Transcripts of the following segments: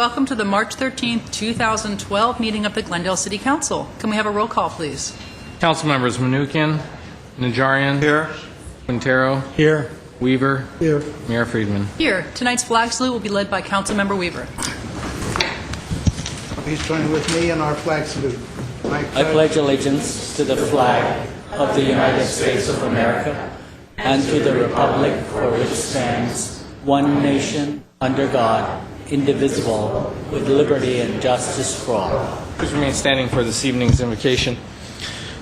welcome to the March 13th, 2012 meeting of the Glendale City Council. Can we have a roll call, please? Council members Manukian, Najarian. Here. Quintero. Here. Weaver. Here. Mayor Friedman. Here. Tonight's flag salute will be led by Councilmember Weaver. Please join with me in our flag salute. I pledge allegiance to the flag of the United States of America and to the republic for which stands one nation under God, indivisible, with liberty and justice for all. Please remain standing for this evening's invocation.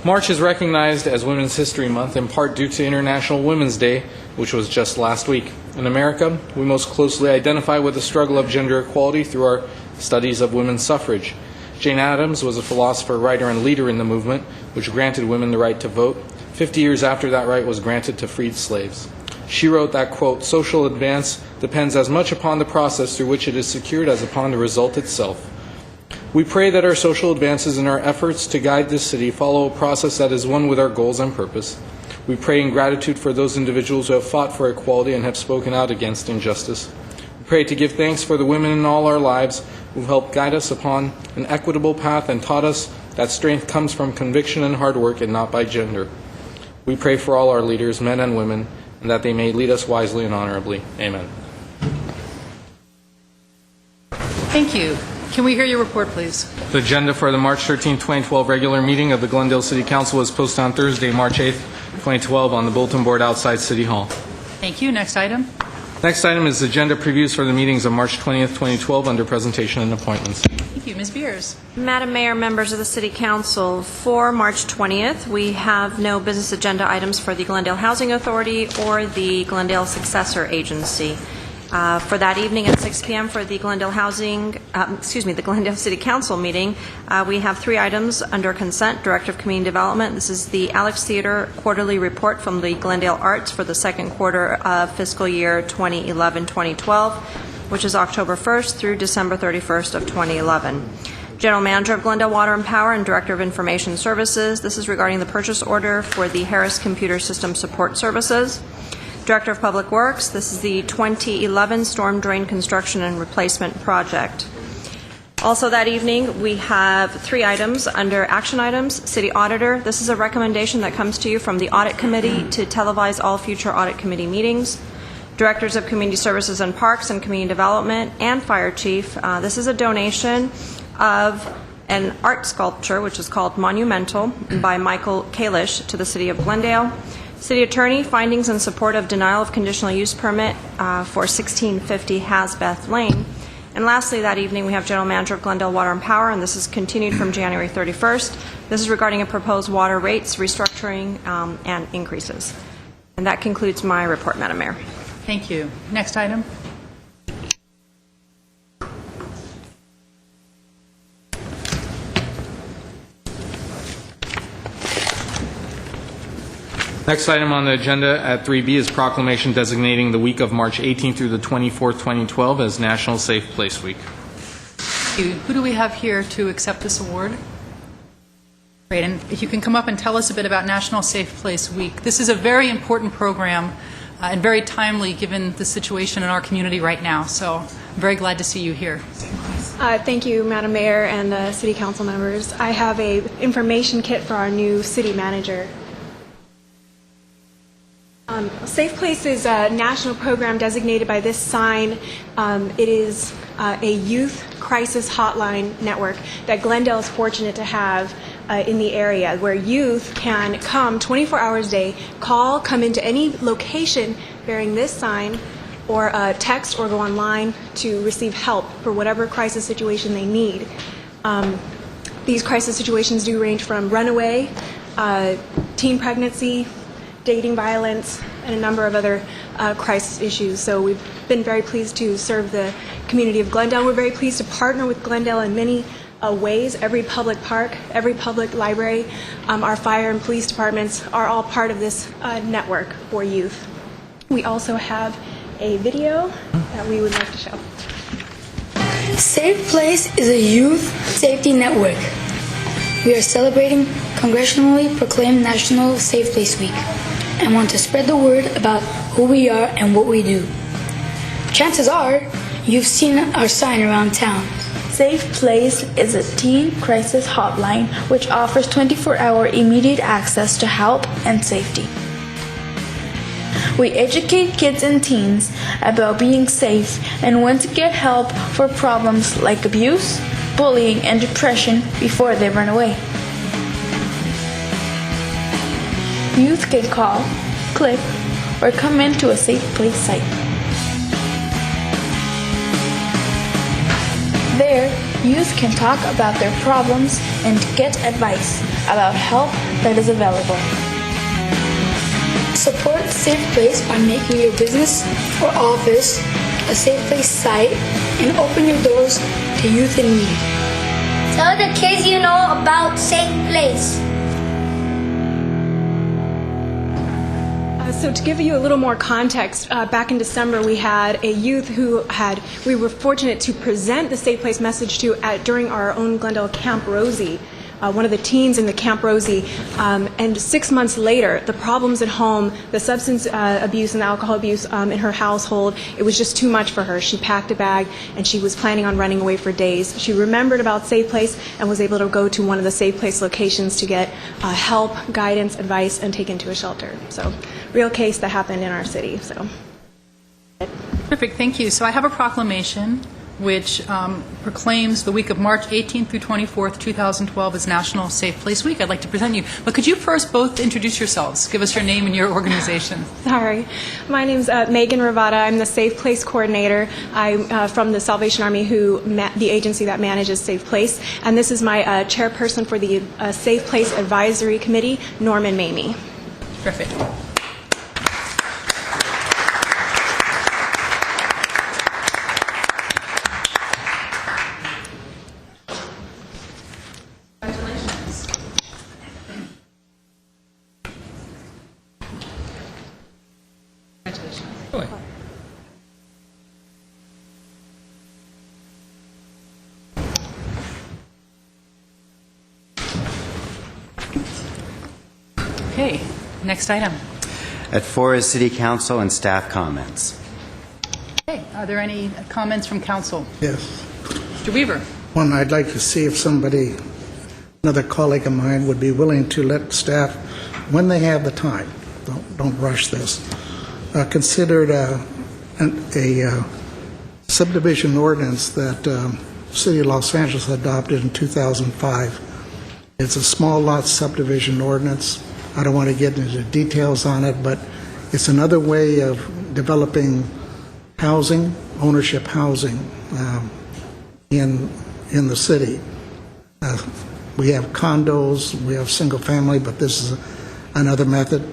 March is recognized as Women's History Month in part due to International Women's Day, which was just last week. In America, we most closely identify with the struggle of gender equality through our studies of women's suffrage. Jane Addams was a philosopher, writer, and leader in the movement, which granted women the right to vote. 50 years after that right was granted to freed slaves. She wrote that, quote, social advance depends as much upon the process through which it is secured as upon the result itself. We pray that our social advances and our efforts to guide this city follow a process that is one with our goals and purpose. We pray in gratitude for those individuals who have fought for equality and have spoken out against injustice. We pray to give thanks for the women in all our lives who have helped guide us upon an equitable path and taught us that strength comes from conviction and hard work and not by gender. We pray for all our leaders, men and women, and that they may lead us wisely and honorably. Amen. Thank you. Can we hear your report, please? The agenda for the March 13, 2012 regular meeting of the Glendale City Council was posted on Thursday, March 8, 2012 on the bulletin board outside City Hall. Thank you. Next item. Next item is agenda previews for the meetings of March 20th, 2012 under presentation and appointments. Thank you. Ms. Beers. Madam Mayor, members of the City Council, for March 20th, we have no business agenda items for the Glendale Housing Authority or the Glendale Successor Agency. For that evening at 6 p.m. for the Glendale the Glendale City Council meeting, we have 3 items under consent. Director of Community Development. This is the Alex Theater quarterly report from the Glendale Arts for the second quarter of fiscal year 2011-2012, which is October 1st through December 31st of 2011. General Manager of Glendale Water and Power and Director of Information Services. This is regarding the purchase order for the Harris Computer System Support Services. Director of Public Works, this is the 2011 Storm Drain Construction and Replacement Project. Also that evening, we have 3 items under action items. City Auditor, this is a recommendation that comes to you from the Audit Committee to televise all future Audit Committee meetings. Directors of Community Services and Parks and Community Development and Fire Chief, this is a donation of an art sculpture, which is called Monumental, by Michael Kalish to the City of Glendale. City Attorney, findings in support of denial of conditional use permit for 1650 Hasbeth Lane. And lastly, that evening, we have General Manager of Glendale Water and Power, and this is continued from January 31st. This is regarding a proposed water rates restructuring and increases. And that concludes my report, Madam Mayor. Thank you. Next item. Next item on the agenda at 3B is proclamation designating the week of March 18th through the 24th, 2012 as National Safe Place Week. Thank you. Who do we have here to accept this award? Great. And if you can come up and tell us a bit about National Safe Place Week. This is a very important program and very timely given the situation in our community right now. So I'm very glad to see you here. Thank you, Madam Mayor and City Council members. I have an information kit for our new City Manager. Safe Place is a national program designated by this sign. It is a youth crisis hotline network that Glendale is fortunate to have in the area, where youth can come 24 hours a day, come into any location bearing this sign, or text or go online to receive help for whatever crisis situation they need. These crisis situations do range from runaway, teen pregnancy, dating violence, and a number of other crisis issues. So we've been very pleased to serve the community of Glendale. We're very pleased to partner with Glendale in many ways. Every public park, every public library, our fire and police departments are all part of this network for youth. We also have a video that we would like to show. Safe Place is a youth safety network. We are celebrating congressionally proclaimed National Safe Place Week and want to spread the word about who we are and what we do. Chances are You've seen our sign around town. Safe Place is a teen crisis hotline which offers 24-hour immediate access to help and safety. We educate kids and teens about being safe and when to get help for problems like abuse, bullying, and depression before they run away. Youth can call, click, or come into a Safe Place site. There, youth can talk about their problems and get advice about help that is available. Support Safe Place by making your business or office a Safe Place site and open your doors to youth in need. Tell the kids you know about Safe Place. So to give you a little more context, back in December we had a youth we were fortunate to present the Safe Place message to during our own Glendale Camp Rosie, one of the teens in the Camp Rosie, and 6 months later, the problems at home, the substance abuse and the alcohol abuse in her household, it was just too much for her. She packed a bag and she was planning on running away for days. She remembered about Safe Place and was able to go to one of the Safe Place locations to get help, guidance, advice, and taken to a shelter. So, real case that happened in our city. So, Perfect, thank you. So I have a proclamation which proclaims the week of March 18th through 24th, 2012 as National Safe Place Week. I'd like to present you. But could you first both introduce yourselves? Give us your name and your organization. sorry. My name's Megan Ravada. I'm the Safe Place Coordinator. I'm from the Salvation Army, the agency that manages Safe Place. And this is my chairperson for the Safe Place Advisory Committee, Norman Mamie. Perfect. Okay, next item. At 4 is City Council and staff comments. Okay, are there any comments from council? Yes. Mr. Weaver? One, I'd like to see if somebody, another colleague of mine, would be willing to let staff, when they have the time, don't rush this, consider a subdivision ordinance that City of Los Angeles adopted in 2005. It's a small lot subdivision ordinance. I don't want to get into details on it, but it's another way of developing housing, ownership housing in the city. We have condos, we have single family, but this is another method.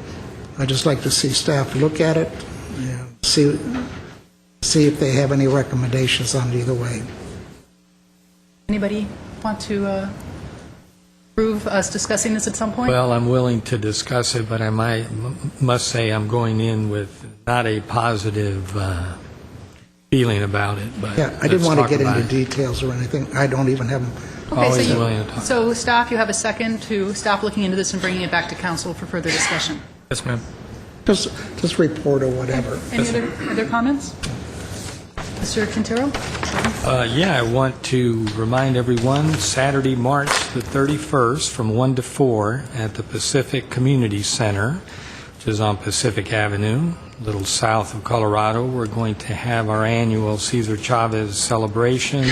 I'd just like to see staff look at it and see if they have any recommendations on it either way. Anybody want to approve us discussing this at some point? Well, I'm willing to discuss it, but I must say I'm going in with not a positive feeling about it. But Yeah, I didn't want to get into details or anything. I don't even have them. Okay, Always willing to talk. so staff, you have a second to stop looking into this and bringing it back to council for further discussion. Yes, ma'am. Just report or whatever. Any other comments? Mr. Quintero? Yeah, I want to remind everyone, Saturday, March the 31st, from 1 to 4 at the Pacific Community Center, which is on Pacific Avenue, a little south of Colorado. We're going to have our annual Cesar Chavez celebration.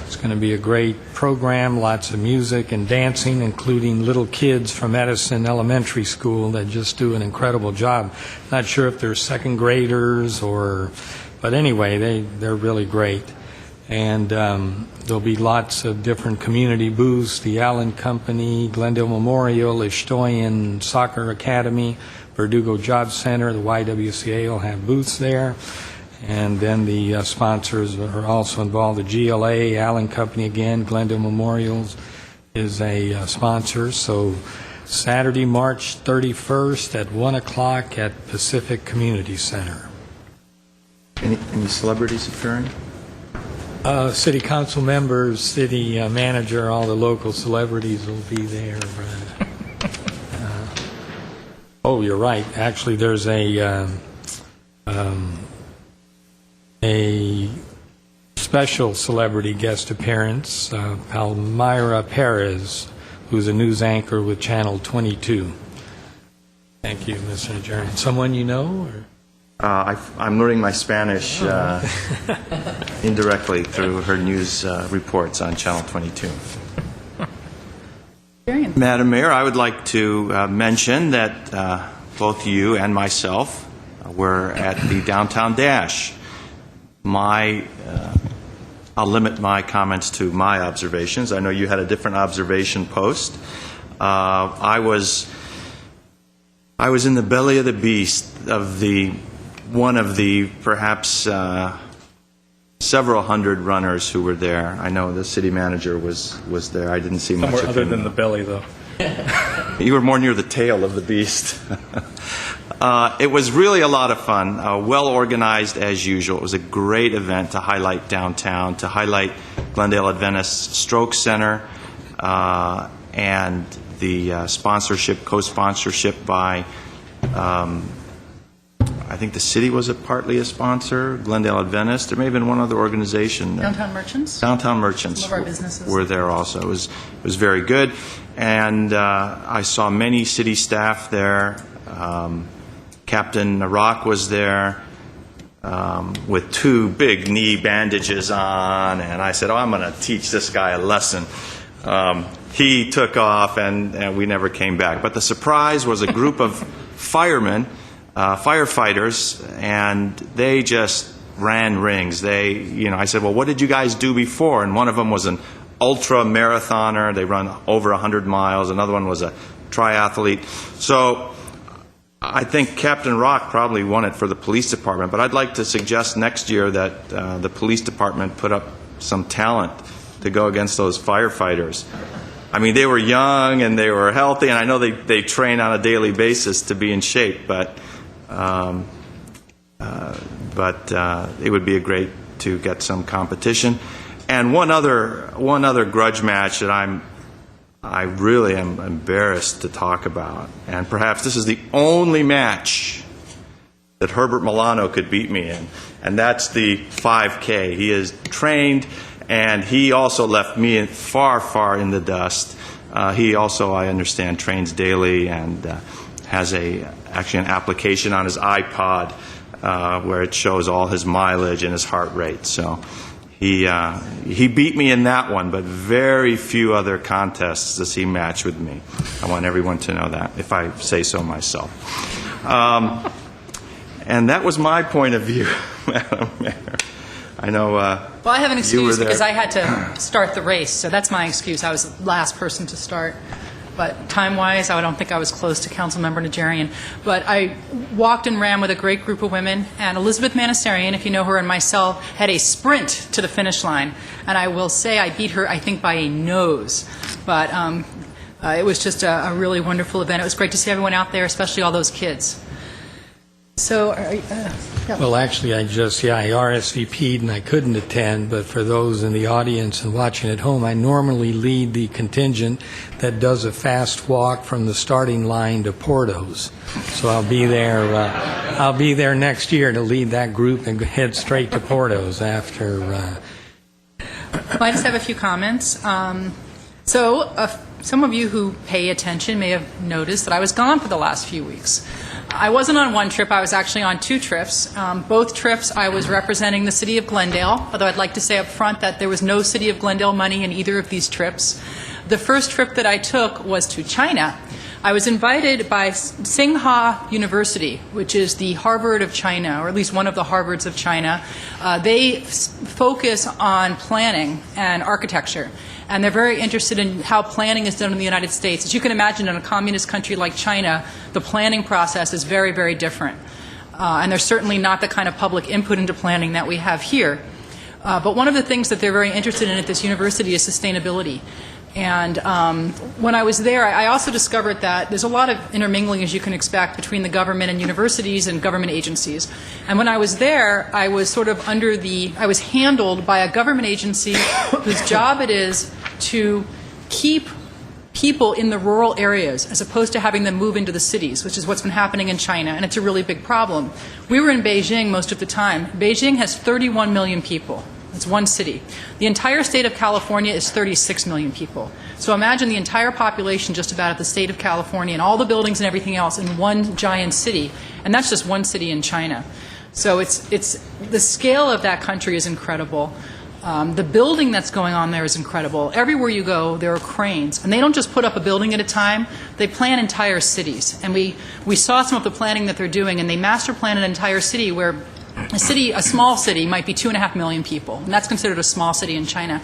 It's going to be a great program, lots of music and dancing, including little kids from Edison Elementary School that just do an incredible job. Not sure if they're second graders but anyway, they're really great. And there'll be lots of different community booths, the Allen Company, Glendale Memorial, Estoyan Soccer Academy, Verdugo Job Center, the YWCA will have booths there. And then the sponsors are also involved. The GLA, Allen Company again, Glendale Memorials is a sponsor. So Saturday, March 31st at 1 o'clock at Pacific Community Center. Any celebrities appearing? City council members, city manager, all the local celebrities will be there. Oh, you're right. Actually, there's a special celebrity guest appearance, Palmyra Perez, who's a news anchor with Channel 22. Thank you, Mr. Adjourned. Someone you know? Or? I'm learning my Spanish indirectly through her news reports on Channel 22. Madam Mayor, I would like to mention that both you and myself were at the Downtown Dash. I'll limit my comments to my observations. I know you had a different observation post. I was in the belly of the beast of one of the perhaps several hundred runners who were there. I know the city manager was there. I didn't see much of him. Other than the belly, though. You were more near the tail of the beast. It was really a lot of fun, well organized as usual. It was a great event to highlight downtown, to highlight Glendale Adventist Stroke Center, and the sponsorship, co-sponsorship by, I think the city was partly a sponsor, Glendale Adventist. There may have been one other organization. Downtown Merchants? Downtown Merchants. Some of our businesses were there also. It was very good. And I saw many city staff there. Captain Rock was there with 2 big knee bandages on, and I said, I'm going to teach this guy a lesson. He took off, and we never came back. But the surprise was a group of firemen, firefighters, and they just ran rings. I said, well, what did you guys do before? And one of them was an ultra marathoner. They run over 100 miles. Another one was a triathlete. So I think Captain Rock probably won it for the police department, but I'd like to suggest next year that the police department put up some talent to go against those firefighters. I mean, they were young and they were healthy, and I know they train on a daily basis to be in shape, but it would be great to get some competition. And one other grudge match that I really am embarrassed to talk about, and perhaps this is the only match that Herbert Milano could beat me in, and that's the 5K. He is trained, and he also left me far in the dust. He also, I understand, trains daily and has actually an application on his iPod where it shows all his mileage and his heart rate. So he beat me in that one, but very few other contests does he match with me. I want everyone to know that, if I say so myself. And that was my point of view, Madam Mayor. I know. Well, I have an excuse because I had to start the race, so that's my excuse. I was the last person to start. But time-wise, I don't think I was close to Councilmember Najarian. But I walked and ran with a great group of women, and Elizabeth Manasarian, if you know her, and myself had a sprint to the finish line. And I will say I beat her, I think, by a nose. But it was just a really wonderful event. It was great to see everyone out there, especially all those kids. So, yeah. Well, actually, I RSVP'd and I couldn't attend, but for those in the audience and watching at home, I normally lead the contingent that does a fast walk from the starting line to Porto's. So I'll be there next year to lead that group and head straight to Porto's after. Well, I just have a few comments. Some of you who pay attention may have noticed that I was gone for the last few weeks. I wasn't on one trip. I was actually on 2 trips. Both trips I was representing the city of Glendale, although I'd like to say up front that there was no city of Glendale money in either of these trips. The first trip that I took was to China. I was invited by Tsinghua University, which is the Harvard of China, or at least one of the Harvards of China. They focus on planning and architecture, and they're very interested in how planning is done in the United States. As you can imagine, in a communist country like China, the planning process is very, very different. And there's certainly not the kind of public input into planning that we have here. But one of the things that they're very interested in at this university is sustainability. And when I was there, I also discovered that there's a lot of intermingling, as you can expect, between the government and universities and government agencies. And when I was there, I was sort of I was handled by a government agency whose job it is to keep people in the rural areas as opposed to having them move into the cities, which is what's been happening in China, and it's a really big problem. We were in Beijing most of the time. Beijing has 31 million people. It's one city. The entire state of California is 36 million people. So imagine the entire population just about of the state of California and all the buildings and everything else in one giant city. And that's just one city in China. So it's the scale of that country is incredible. The building that's going on there is incredible. Everywhere you go, there are cranes. And they don't just put up a building at a time. They plan entire cities. And we saw some of the planning that they're doing, and they master plan an entire city where a small city might be 2.5 million people. And that's considered a small city in China.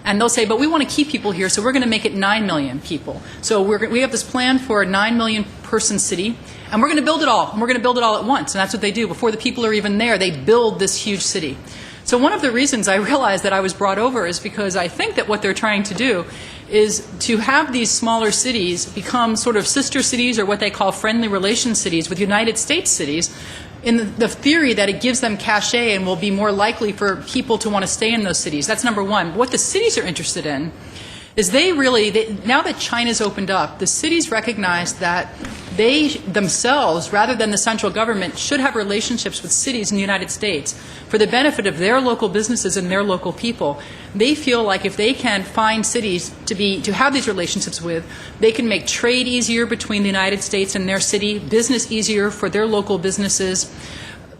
And they'll say, but we want to keep people here, so we're going to make it 9 million people. So we have this plan for a 9 million person city, and we're going to build it all. And we're going to build it all at once. And that's what they do. Before the people are even there, they build this huge city. So one of the reasons I realized that I was brought over is because I think that what they're trying to do is to have these smaller cities become sort of sister cities or what they call friendly relation cities with United States cities, in the theory that it gives them cachet and will be more likely for people to want to stay in those cities. That's number one. What the cities are interested in is now that China's opened up, the cities recognize that they themselves, rather than the central government, should have relationships with cities in the United States for the benefit of their local businesses and their local people. They feel like if they can find cities to have these relationships with, they can make trade easier between the United States and their city, business easier for their local businesses,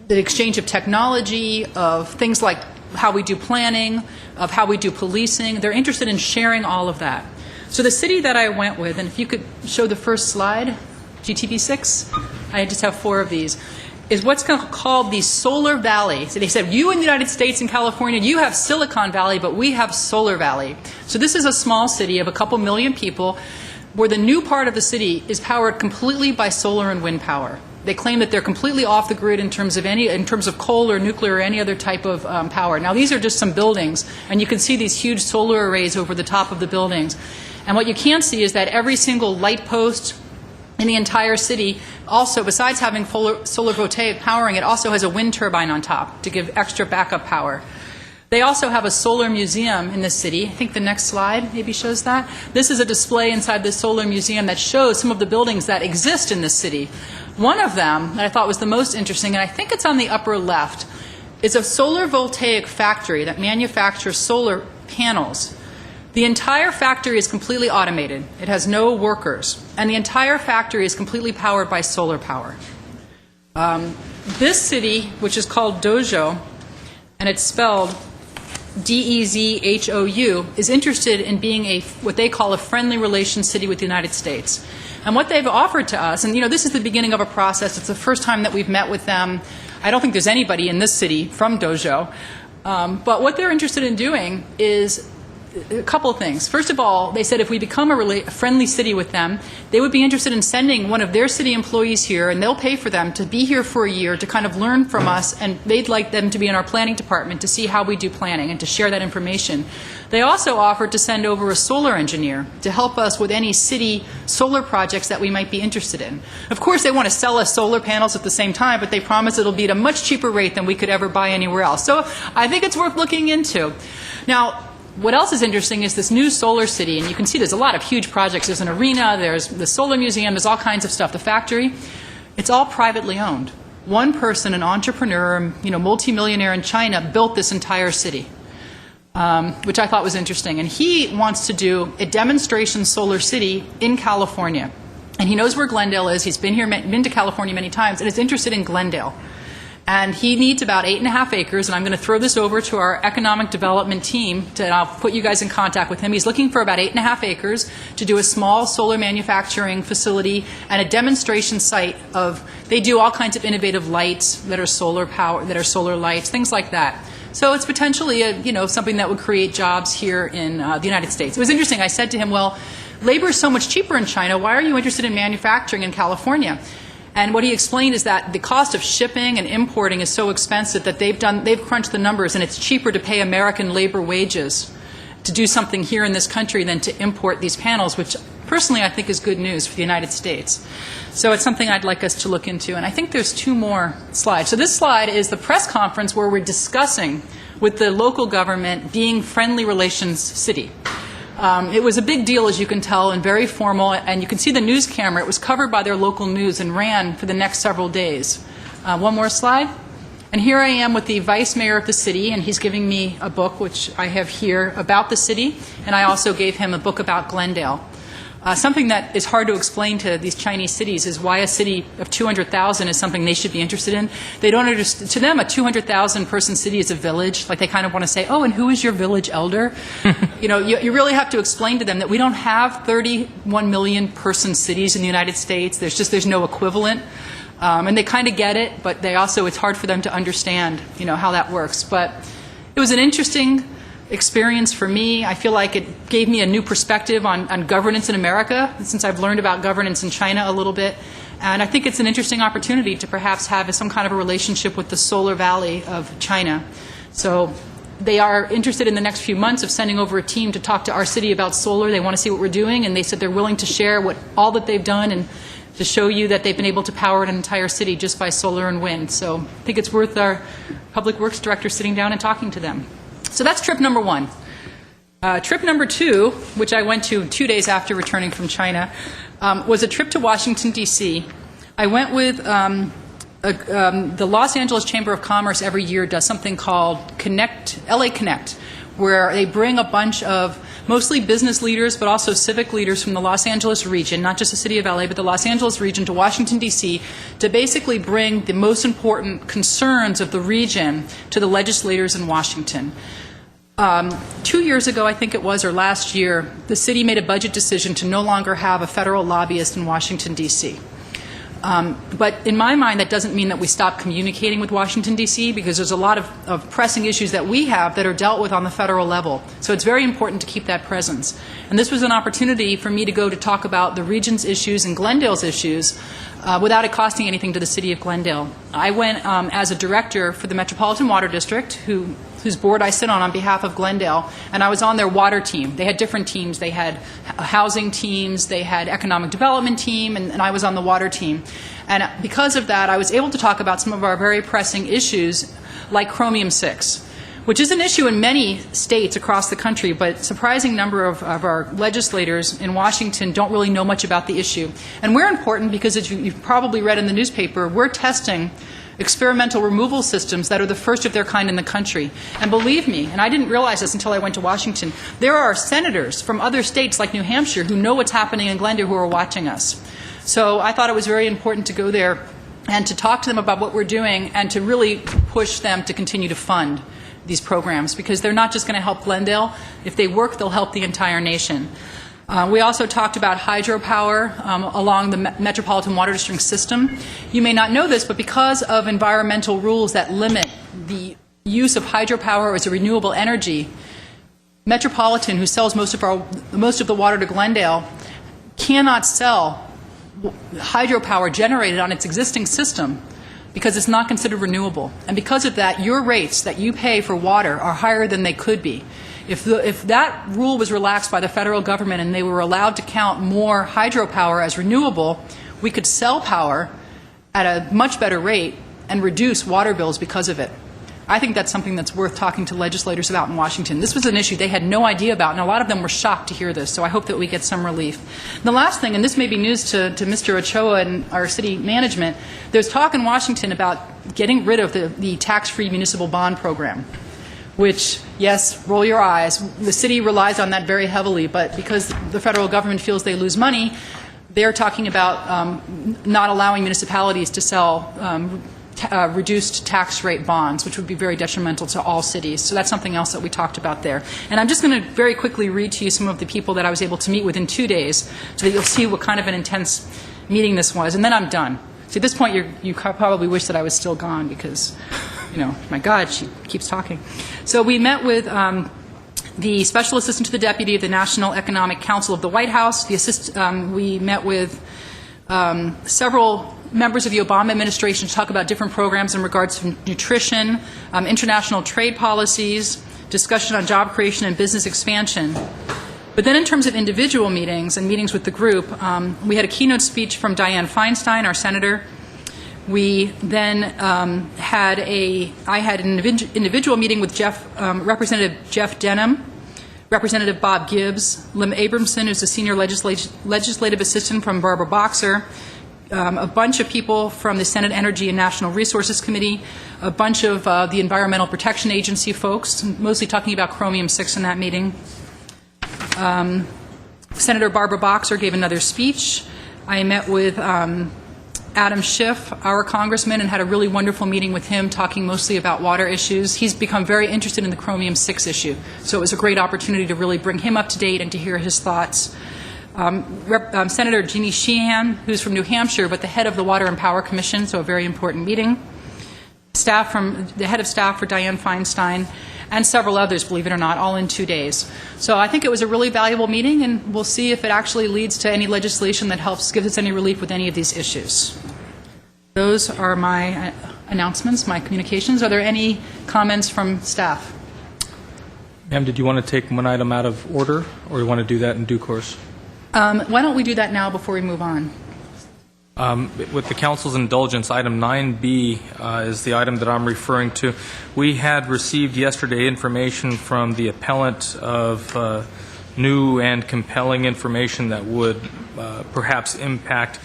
the exchange of technology, of things like how we do planning, of how we do policing. They're interested in sharing all of that. So the city that I went with, and if you could show the first slide, GTV6, I just have 4 of these, is what's called the Solar Valley. So they said, you in the United States and California, you have Silicon Valley, but we have Solar Valley. So this is a small city of a couple million people where the new part of the city is powered completely by solar and wind power. They claim that they're completely off the grid in terms of coal or nuclear or any other type of power. Now, these are just some buildings, and you can see these huge solar arrays over the top of the buildings. And what you can't see is that every single light post in the entire city also, besides having solar voltaic powering, it also has a wind turbine on top to give extra backup power. They also have a solar museum in the city. I think the next slide maybe shows that. This is a display inside the solar museum that shows some of the buildings that exist in this city. One of them that I thought was the most interesting, and I think it's on the upper left, is a solar voltaic factory that manufactures solar panels. The entire factory is completely automated. It has no workers. And the entire factory is completely powered by solar power. This city, which is called Dezhou, and it's spelled D-E-Z-H-O-U, is interested in being what they call a friendly relations city with the United States. And what they've offered to us, and this is the beginning of a process. It's the first time that we've met with them. I don't think there's anybody in this city from Dezhou. But what they're interested in doing is a couple of things. First of all, they said if we become a friendly city with them, they would be interested in sending one of their city employees here, and they'll pay for them to be here for a year to kind of learn from us, and they'd like them to be in our planning department to see how we do planning and to share that information. They also offered to send over a solar engineer to help us with any city solar projects that we might be interested in. Of course, they want to sell us solar panels at the same time, but they promise it'll be at a much cheaper rate than we could ever buy anywhere else. So I think it's worth looking into. Now, what else is interesting is this new solar city, and you can see there's a lot of huge projects. There's an arena, there's the solar museum, there's all kinds of stuff. The factory, it's all privately owned. One person, an entrepreneur, multimillionaire in China, built this entire city, which I thought was interesting. And he wants to do a demonstration solar city in California. And he knows where Glendale is. He's been to California many times, and is interested in Glendale. And he needs about 8.5 acres, and I'm going to throw this over to our economic development team, and I'll put you guys in contact with him. He's looking for about 8.5 acres to do a small solar manufacturing facility and a demonstration site they do all kinds of innovative lights that are solar power, that are solar lights, things like that. So it's potentially something that would create jobs here in the United States. It was interesting. I said to him, well, labor is so much cheaper in China. Why are you interested in manufacturing in California? And what he explained is that the cost of shipping and importing is so expensive that they've crunched the numbers, and it's cheaper to pay American labor wages to do something here in this country than to import these panels, which personally I think is good news for the United States. So it's something I'd like us to look into. And I think there's 2 more slides. So this slide is the press conference where we're discussing with the local government being friendly relations city. It was a big deal, as you can tell, and very formal, and you can see the news camera. It was covered by their local news and ran for the next several days. One more slide. And here I am with the vice mayor of the city, and he's giving me a book, which I have here, about the city, and I also gave him a book about Glendale. Something that is hard to explain to these Chinese cities is why a city of 200,000 is something they should be interested in. They don't understand. To them, a 200,000 person city is a village. Like, they kind of want to say, oh, and who is your village elder? You really have to explain to them that we don't have 31 million person cities in the United States. There's no equivalent. And they kind of get it, but it's hard for them to understand, how that works. But it was an interesting experience for me. I feel like it gave me a new perspective on governance in America, since I've learned about governance in China a little bit. And I think it's an interesting opportunity to perhaps have some kind of a relationship with the Solar Valley of China. So they are interested in the next few months of sending over a team to talk to our city about solar. They want to see what we're doing, and they said they're willing to share all that they've done and to show you that they've been able to power an entire city just by solar and wind. So I think it's worth our Public Works Director sitting down and talking to them. So that's trip number one. Trip number two, which I went to 2 days after returning from China, was a trip to Washington, D.C. I went with the Los Angeles Chamber of Commerce every year does something called LA Connect, where they bring a bunch of mostly business leaders, but also civic leaders from the Los Angeles region, not just the city of LA, but the Los Angeles region, to Washington, D.C., to basically bring the most important concerns of the region to the legislators in Washington. 2 years ago, I think it was, or last year, the city made a budget decision to no longer have a federal lobbyist in Washington, D.C. But in my mind, that doesn't mean that we stop communicating with Washington, D.C., because there's a lot of pressing issues that we have that are dealt with on the federal level. So it's very important to keep that presence. And this was an opportunity for me to go to talk about the region's issues and Glendale's issues without it costing anything to the city of Glendale. I went as a director for the Metropolitan Water District, whose board I sit on behalf of Glendale, and I was on their water team. They had different teams. They had housing teams, they had economic development team, and I was on the water team. And because of that, I was able to talk about some of our very pressing issues, like chromium-6, which is an issue in many states across the country, but a surprising number of our legislators in Washington don't really know much about the issue. And we're important because, as you've probably read in the newspaper, we're testing experimental removal systems that are the first of their kind in the country. And believe me, and I didn't realize this until I went to Washington, there are senators from other states like New Hampshire who know what's happening in Glendale who are watching us. So I thought it was very important to go there and to talk to them about what we're doing and to really push them to continue to fund these programs, because they're not just going to help Glendale. If they work, they'll help the entire nation. We also talked about hydropower along the Metropolitan Water District system. You may not know this, but because of environmental rules that limit the use of hydropower as a renewable energy, Metropolitan, who sells most of the water to Glendale, cannot sell hydropower generated on its existing system because it's not considered renewable. And because of that, your rates that you pay for water are higher than they could be. If that rule was relaxed by the federal government and they were allowed to count more hydropower as renewable, we could sell power at a much better rate and reduce water bills because of it. I think that's something that's worth talking to legislators about in Washington. This was an issue they had no idea about, and a lot of them were shocked to hear this, so I hope that we get some relief. The last thing, and this may be news to Mr. Ochoa and our city management, there's talk in Washington about getting rid of the tax-free municipal bond program, which, yes, roll your eyes, the city relies on that very heavily, but because the federal government feels they lose money, they're talking about not allowing municipalities to sell reduced tax rate bonds, which would be very detrimental to all cities. So that's something else that we talked about there. And I'm just going to very quickly read to you some of the people that I was able to meet with in 2 days so that you'll see what kind of an intense meeting this was. And then I'm done. See, at this point, you probably wish that I was still gone because, my God, she keeps talking. So we met with the Special Assistant to the Deputy of the National Economic Council of the White House. We met with several members of the Obama administration to talk about different programs in regards to nutrition, international trade policies, discussion on job creation and business expansion. But then in terms of individual meetings and meetings with the group, we had a keynote speech from Dianne Feinstein, our senator. We then had an individual meeting with Representative Jeff Denham, Representative Bob Gibbs, Lim Abramson, who's a senior legislative assistant from Barbara Boxer, a bunch of people from the Senate Energy and National Resources Committee, a bunch of the Environmental Protection Agency folks, mostly talking about chromium-6 in that meeting. Senator Barbara Boxer gave another speech. I met with Adam Schiff, our congressman, and had a really wonderful meeting with him talking mostly about water issues. He's become very interested in the chromium-6 issue, so it was a great opportunity to really bring him up to date and to hear his thoughts. Senator Jeannie Sheehan, who's from New Hampshire, but the head of the Water and Power Commission, so a very important meeting. The head of staff for Dianne Feinstein, and several others, believe it or not, all in 2 days. So I think it was a really valuable meeting, and we'll see if it actually leads to any legislation that helps give us any relief with any of these issues. Those are my announcements, my communications. Are there any comments from staff? Ma'am, did you want to take one item out of order, or you want to do that in due course? Why don't we do that now before we move on? With the council's indulgence, item 9B is the item that I'm referring to. We had received yesterday information from the appellant of new and compelling information that would perhaps impact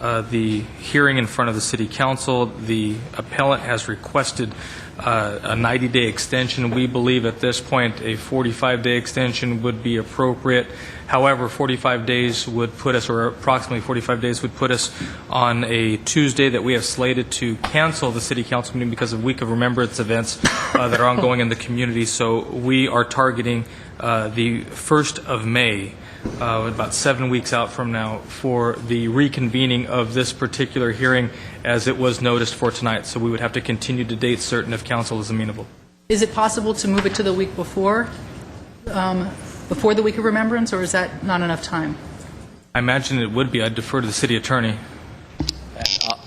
the hearing in front of the City Council. The appellant has requested a 90-day extension. We believe at this point a 45-day extension would be appropriate. However, 45 days would put us, or approximately 45 days would put us on a Tuesday that we have slated to cancel the City Council meeting because of Week of Remembrance events that are ongoing in the community. So we are targeting the 1st of May, about 7 weeks out from now, for the reconvening of this particular hearing as it was noticed for tonight. So we would have to continue to date certain if council is amenable. Is it possible to move it to the week before the Week of Remembrance, or is that not enough time? I imagine it would be. I'd defer to the city attorney.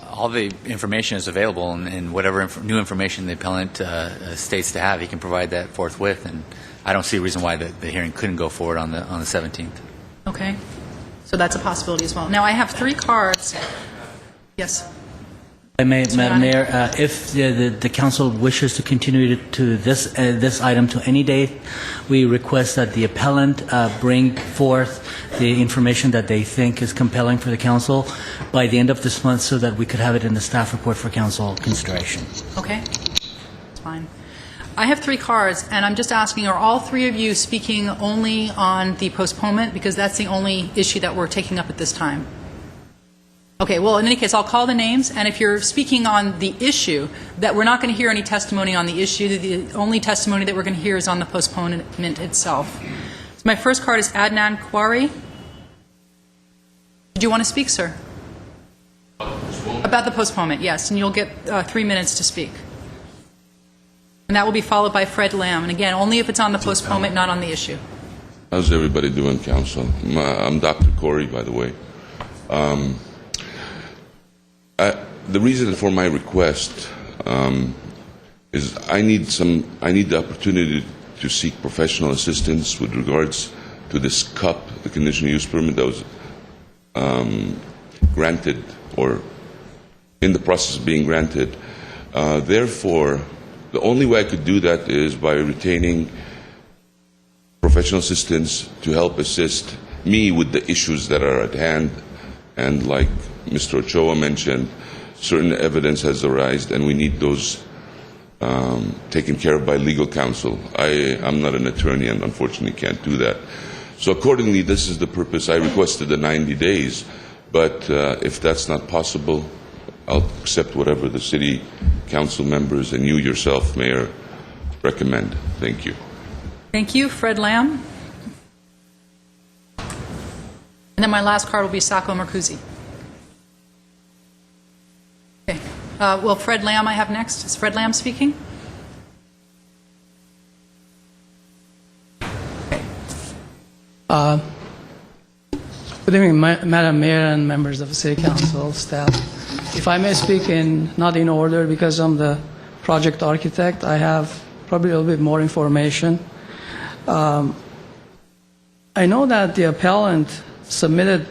All the information is available, and whatever new information the appellant states to have, he can provide that forthwith, and I don't see a reason why the hearing couldn't go forward on the 17th. Okay. So that's a possibility as well. Now, I have 3 cards. Yes. Madam Mayor, if the council wishes to continue to this item to any date, we request that the appellant bring forth the information that they think is compelling for the council by the end of this month so that we could have it in the staff report for council consideration. Okay. That's fine. I have 3 cards, and I'm just asking, are all 3 of you speaking only on the postponement? Because that's the only issue that we're taking up at this time. Okay, well, in any case, I'll call the names, and if you're speaking on the issue, that we're not going to hear any testimony on the issue. The only testimony that we're going to hear is on the postponement itself. So my first card is Adnan Kwari. Do you want to speak, sir? About the postponement, yes, and you'll get 3 minutes to speak. And that will be followed by Fred Lamb. And again, only if it's on the postponement, not on the issue. How's everybody doing, Council? I'm Dr. Corey, by the way. The reason for my request is I need the opportunity to seek professional assistance with regards to this CUP, the conditional use permit that was granted or in the process of being granted. Therefore, the only way I could do that is by retaining professional assistance to help assist me with the issues that are at hand. And like Mr. Ochoa mentioned, certain evidence has arisen, and we need those taken care of by legal counsel. I'm not an attorney and unfortunately can't do that. So accordingly, this is the purpose. I requested the 90 days, but if that's not possible, I'll accept whatever the city council members and you yourself, Mayor, recommend. Thank you. Thank you. Fred Lamb. And then my last card will be Sacco Mercuzzi. Okay. Well, Fred Lamb I have next. Is Fred Lamb speaking? Good evening, Madam Mayor and members of the City Council, staff. If I may speak not in order, because I'm the project architect, I have probably a little bit more information. I know that the appellant submitted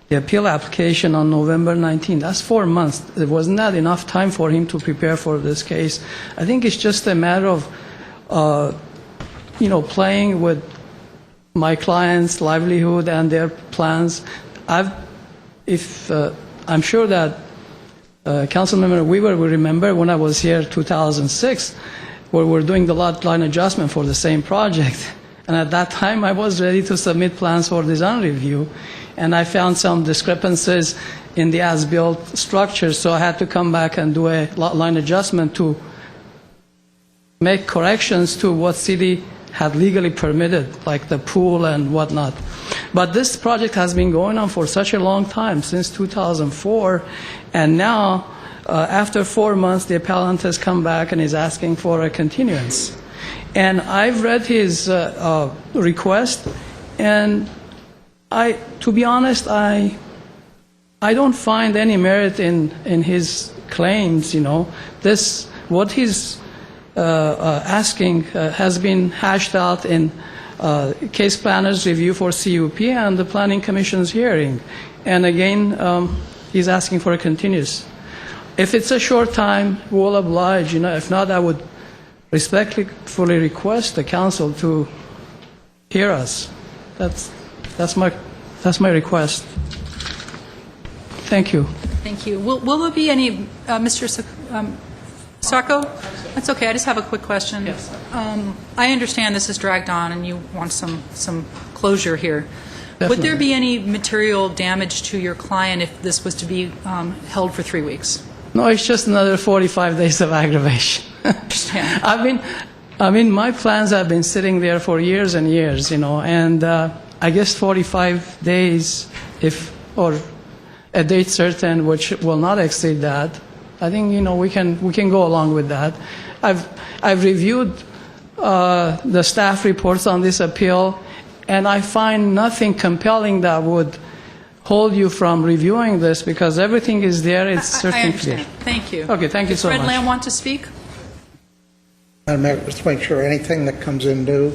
the appeal application on November 19. That's 4 months. It was not enough time for him to prepare for this case. I think it's just a matter of, playing with I I'm sure that Councilmember Weaver will remember when I was here 2006, where we were doing the lot line adjustment for the same project. And at that time, I was ready to submit plans for design review, and I found some discrepancies in the as-built structure, so I had to come back and do a lot line adjustment to make corrections to what city had legally permitted, like the pool and whatnot. But this project has been going on for such a long time, since 2004, and now, after 4 months, the appellant has come back and is asking for a continuance. And I've read his request, and to be honest, I don't find any merit in his claims. What he's asking has been hashed out in case planner's review for CUP and the Planning Commission's hearing. And again, he's asking for a continuance. If it's a short time, we'll oblige. If not, I would respectfully request the council to hear us. That's my request. Thank you. Thank you. Will there be any, Mr. Sacco? That's okay. I just have a quick question. Yes. I understand this is dragged on and you want some closure here. Definitely. Would there be any material damage to your client if this was to be held for 3 weeks? No, it's just another 45 days of aggravation. Understand. My plans have been sitting there for years and years, and I guess 45 days, or a date certain, which will not exceed that. I think we can go along with that. I've reviewed the staff reports on this appeal, and I find nothing compelling that would hold you from reviewing this, because everything is there. It's certainly I understand. clear. Thank you. Okay, thank you so Fred much. Lamb want to speak? Madam Mayor, just to make sure anything that comes in new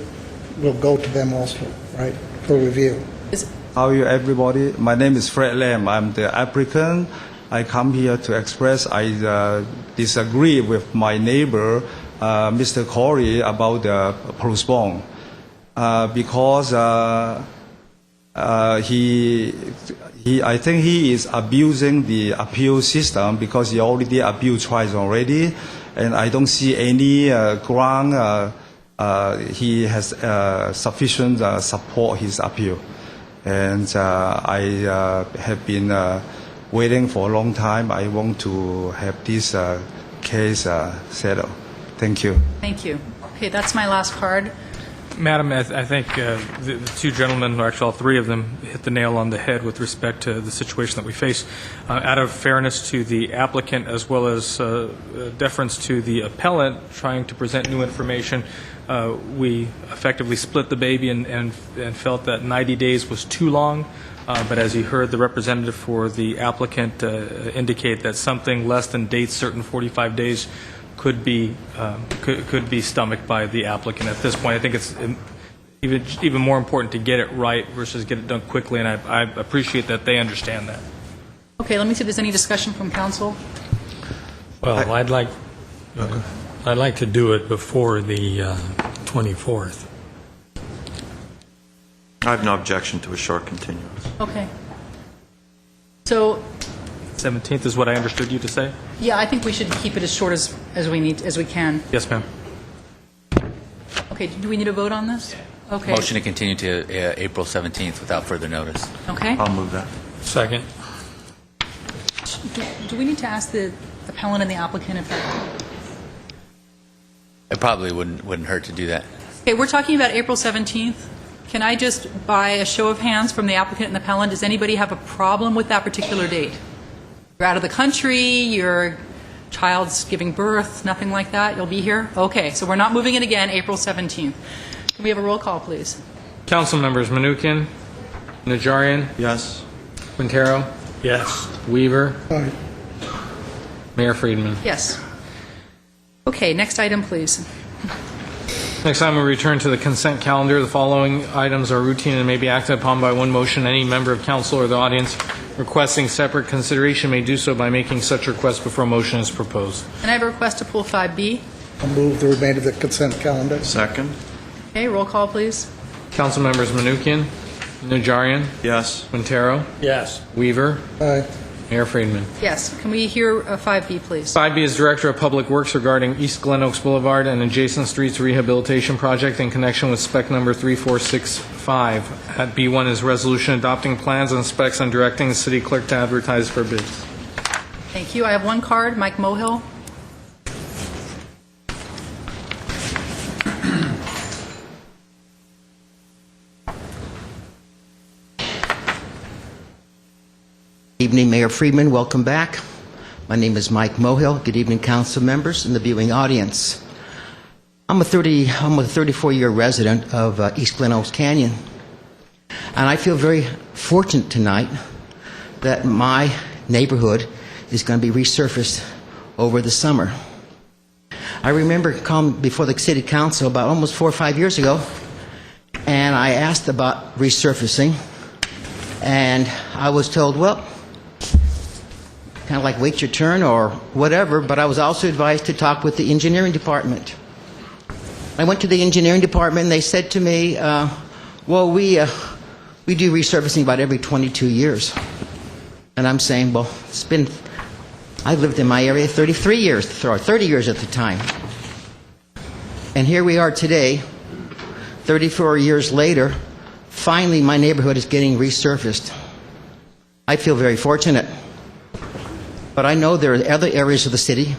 will go to them also, right, for review. How are you, everybody? My name is Fred Lam. I'm the applicant. I come here to express I disagree with my neighbor, Mr. Corey, about the postpone, because I think he is abusing the appeal system, because he already appealed twice already, and I don't see any ground he has sufficient support his appeal. And I have been waiting for a long time. I want to have this case settled. Thank you. Thank you. Okay, that's my last card. Madam, I think the two gentlemen, or actually all three of them, hit the nail on the head with respect to the situation that we face. Out of fairness to the applicant, as well as deference to the appellant trying to present new information, we effectively split the baby and felt that 90 days was too long. But as you heard the representative for the applicant indicate that something less than date certain 45 days could be stomached by the applicant at this point. I think it's even more important to get it right versus get it done quickly, and I appreciate that they understand that. Okay, let me see if there's any discussion from council. Well, I'd like to do it before the 24th. I have no objection to a short continuance. Okay. So, 17th is what I understood you to say? yeah, I think we should keep it as short as we can. Yes, ma'am. Okay, do we need a vote on this? Okay. Motion to continue to April 17th without further notice. Okay. I'll move that. Second. Do we need to ask the appellant and the applicant if It probably wouldn't hurt to do that. Okay, we're talking about April 17th. Can I just, by a show of hands from the applicant and the appellant, does anybody have a problem with that particular date? You're out of the country, your child's giving birth, nothing like that? You'll be here? Okay, so we're not moving it again, April 17th. Can we have a roll call, please? Council members Manukian, Najarian, Yes. Quintero, Yes. Weaver, Aye. Mayor Friedman. Yes. Okay, next item, please. Next time we return to the consent calendar. The following items are routine and may be acted upon by one motion. Any member of council or the audience requesting separate consideration may do so by making such request before a motion is proposed. And I have a request to pull 5B. I'll move the remainder of the consent calendar. Second? Okay, roll call, please. Council members Manukian, Najarian, Yes. Quintero, Yes. Weaver, Aye. Mayor Friedman. Yes. Can we hear 5B, please? 5B is Director of Public Works regarding East Glen Oaks Boulevard and adjacent streets rehabilitation project in connection with spec number 3465. At B1 is resolution adopting plans and specs and directing the city clerk to advertise for bids. Thank you. I have one card. Mike Mohill. Evening, Mayor Friedman. Welcome back. My name is Mike Mohill. Good evening, council members and the viewing audience. I'm a 34-year resident of East Glen Oaks Canyon, and I feel very fortunate tonight that my neighborhood is going to be resurfaced over the summer. I remember coming before the city council about almost 4 or 5 years ago, and I asked about resurfacing, and I was told, well, kind of like wait your turn or whatever, but I was also advised to talk with the engineering department. I went to the engineering department and they said to me, well, we do resurfacing about every 22 years. And I'm saying, well, I've lived in my area 33 years, or 30 years at the time. And here we are today, 34 years later, finally my neighborhood is getting resurfaced. I feel very fortunate. But I know there are other areas of the city,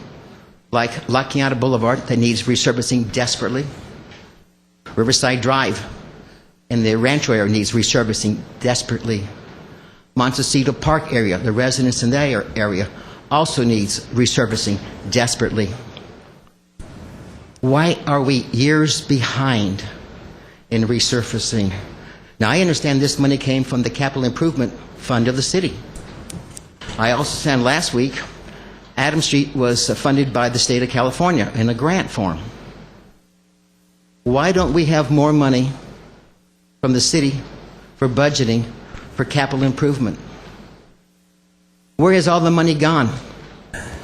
like La Quinta Boulevard, that needs resurfacing desperately. Riverside Drive and the Rancho area needs resurfacing desperately. Montecito Park area, the residents in that area, also needs resurfacing desperately. Why are we years behind in resurfacing? Now, I understand this money came from the Capital Improvement Fund of the city. I also understand last week, Adams Street was funded by the state of California in a grant form. Why don't we have more money from the city for budgeting for capital improvement? Where has all the money gone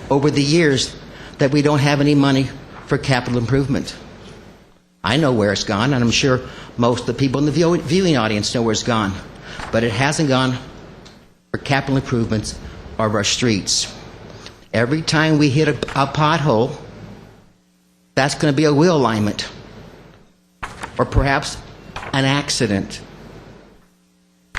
over the years that we don't have any money for capital improvement? I know where it's gone, and I'm sure most of the people in the viewing audience know where it's gone. But it hasn't gone for capital improvements of our streets. Every time we hit a pothole, that's going to be a wheel alignment or perhaps an accident.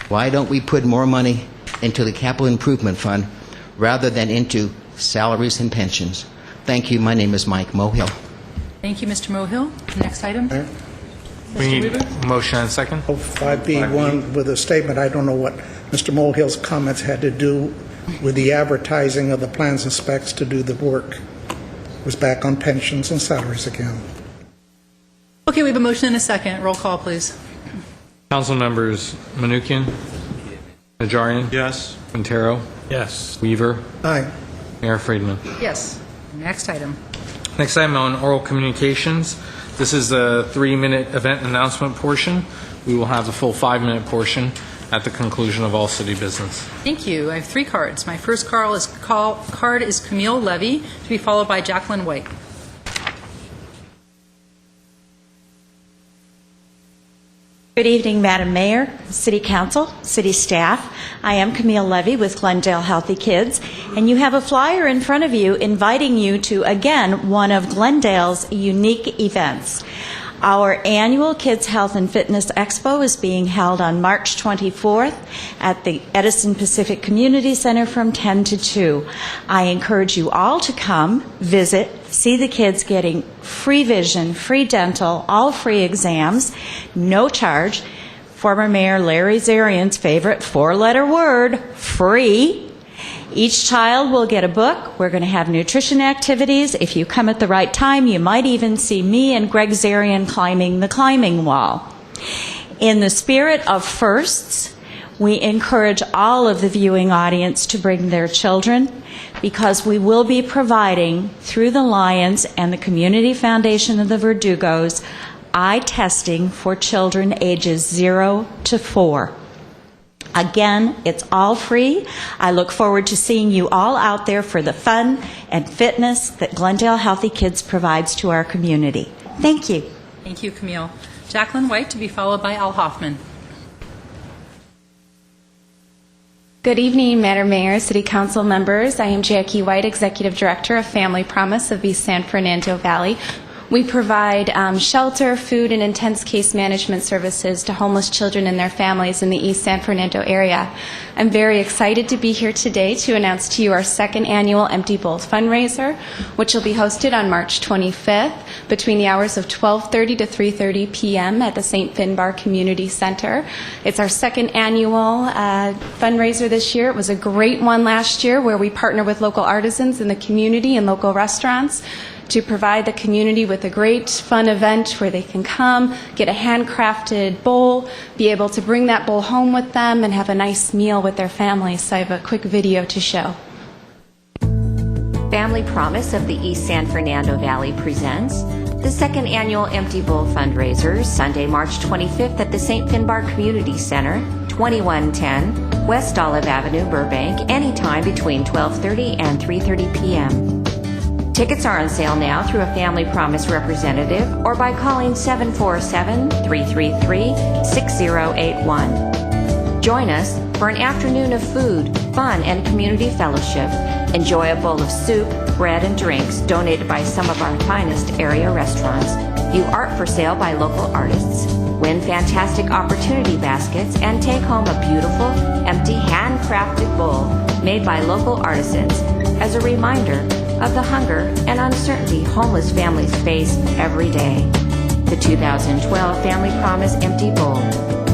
Why don't we put more money into the Capital Improvement Fund rather than into salaries and pensions? Thank you. My name is Mike Mohill. Thank you, Mr. Mohill. Next item. We need a motion and a second. 5B1 with a statement. I don't know what Mr. Mohill's comments had to do with the advertising of the plans and specs to do the work. It was back on pensions and salaries again. Okay, we have a motion and a second. Roll call, please. Council members Manukian, Najarian. Yes. Quintero. Yes. Weaver. Aye. Mayor Friedman. Yes. Next item. Next item on oral communications. This is a 3-minute event announcement portion. We will have the full 5-minute portion at the conclusion of all city business. Thank you. I have 3 cards. My first card is Camille Levy, to be followed by Jacqueline White. Good evening, Madam Mayor, City Council, City staff. I am Camille Levy with Glendale Healthy Kids, and you have a flyer in front of you inviting you to, again, one of Glendale's unique events. Our annual Kids Health and Fitness Expo is being held on March 24th at the Edison Pacific Community Center from 10 to 2. I encourage you all to come, visit, see the kids getting free vision, free dental, all free exams, no charge. Former Mayor Larry Zarian's favorite 4-letter word, free. Each child will get a book. We're going to have nutrition activities. If you come at the right time, you might even see me and Greg Zarian climbing the climbing wall. In the spirit of firsts, we encourage all of the viewing audience to bring their children, because we will be providing, through the Lions and the Community Foundation of the Verdugos, eye testing for children ages 0 to 4. Again, it's all free. I look forward to seeing you all out there for the fun and fitness that Glendale Healthy Kids provides to our community. Thank you. Thank you, Camille. Jacqueline White, to be followed by Al Hoffman. Good evening, Madam Mayor, City Council members. I am Jackie White, Executive Director of Family Promise of East San Fernando Valley. We provide shelter, food, and intense case management services to homeless children and their families in the East San Fernando area. I'm very excited to be here today to announce to you our second annual Empty Bowl fundraiser, which will be hosted on March 25th between the hours of 12:30 to 3:30 p.m. at the St. Finbar Community Center. It's our second annual fundraiser this year. It was a great one last year where we partner with local artisans in the community and local restaurants to provide the community with a great fun event where they can come, get a handcrafted bowl, be able to bring that bowl home with them and have a nice meal with their families. So I have a quick video to show. Family Promise of the East San Fernando Valley presents the second annual Empty Bowl fundraiser, Sunday, March 25th at the St. Finbar Community Center, 2110 West Olive Avenue, Burbank, anytime between 12:30 and 3:30 p.m. Tickets are on sale now through a Family Promise representative or by calling 747-333-6081. Join us for an afternoon of food, fun, and community fellowship. Enjoy a bowl of soup, bread, and drinks donated by some of our finest area restaurants. View art for sale by local artists. Win fantastic opportunity baskets and take home a beautiful, empty, handcrafted bowl made by local artisans as a reminder of the hunger and uncertainty homeless families face every day. The 2012 Family Promise Empty Bowl.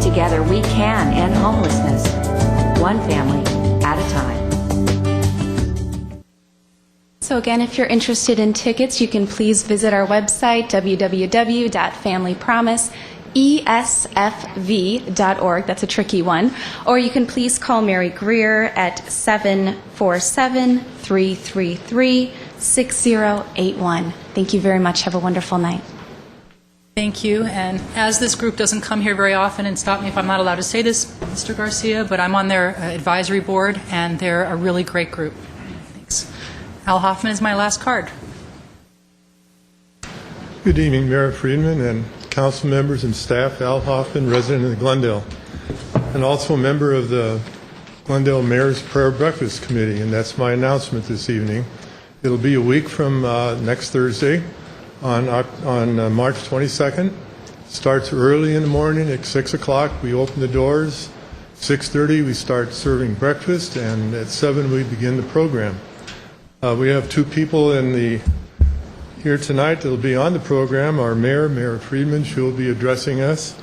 Together we can end homelessness, one family at a time. So again, if you're interested in tickets, you can please visit our website, www.familypromiseesfv.org. That's a tricky one. Or you can please call Mary Greer at 747-333-6081. Thank you very much. Have a wonderful night. Thank you. And as this group doesn't come here very often, and stop me if I'm not allowed to say this, Mr. Garcia, but I'm on their advisory board, and they're a really great group. Thanks. Al Hoffman is my last card. Good evening, Mayor Friedman and council members and staff. Al Hoffman, resident of Glendale, and also a member of the Glendale Mayor's Prayer Breakfast Committee, and that's my announcement this evening. It'll be a week from next Thursday on March 22nd. Starts early in the morning at 6 o'clock. We open the doors. 6:30 we start serving breakfast, and at 7 we begin the program. We have two people here tonight that will be on the program. Our mayor, Mayor Friedman, she will be addressing us.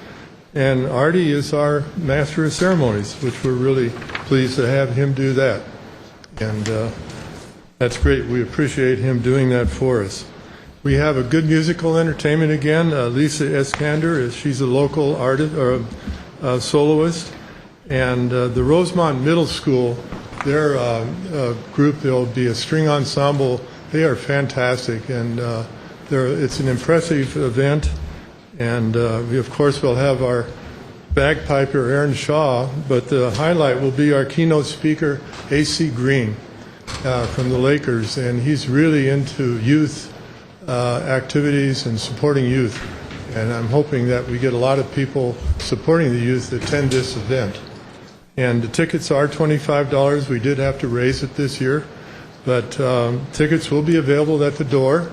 And Artie is our master of ceremonies, which we're really pleased to have him do that. And that's great. We appreciate him doing that for us. We have a good musical entertainment again. Lisa Eskander, she's a local artist or a soloist. And the Rosemont Middle School, their group, there'll be a string ensemble. They are fantastic, and it's an impressive event. And we, of course, will have our bagpiper, Aaron Shaw, but the highlight will be our keynote speaker, A.C. Green from the Lakers, and he's really into youth activities and supporting youth. And I'm hoping that we get a lot of people supporting the youth that attend this event. And the tickets are $25. We did have to raise it this year, but tickets will be available at the door,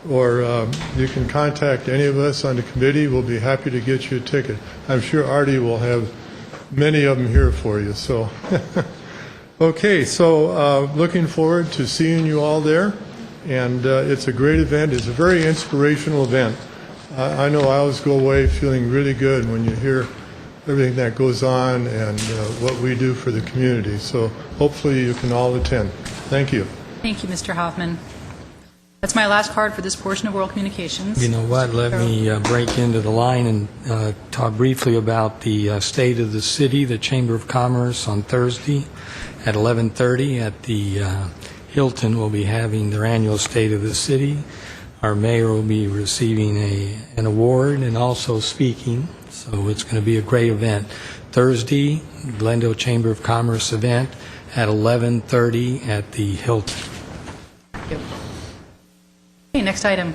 or you can contact any of us on the committee. We'll be happy to get you a ticket. I'm sure Artie will have many of them here for you. So, okay, so looking forward to seeing you all there, and it's a great event. It's a very inspirational event. I know I always go away feeling really good when you hear everything that goes on and what we do for the community. So hopefully you can all attend. Thank you. Thank you, Mr. Hoffman. That's my last card for this portion of World Communications. You know what? Let me break into the line and talk briefly about the state of the city. The Chamber of Commerce on Thursday at 11:30 at the Hilton will be having their annual State of the City. Our mayor will be receiving an award and also speaking. So it's going to be a great event. Thursday, Glendale Chamber of Commerce event at 11:30 at the Hilton. Okay, next item.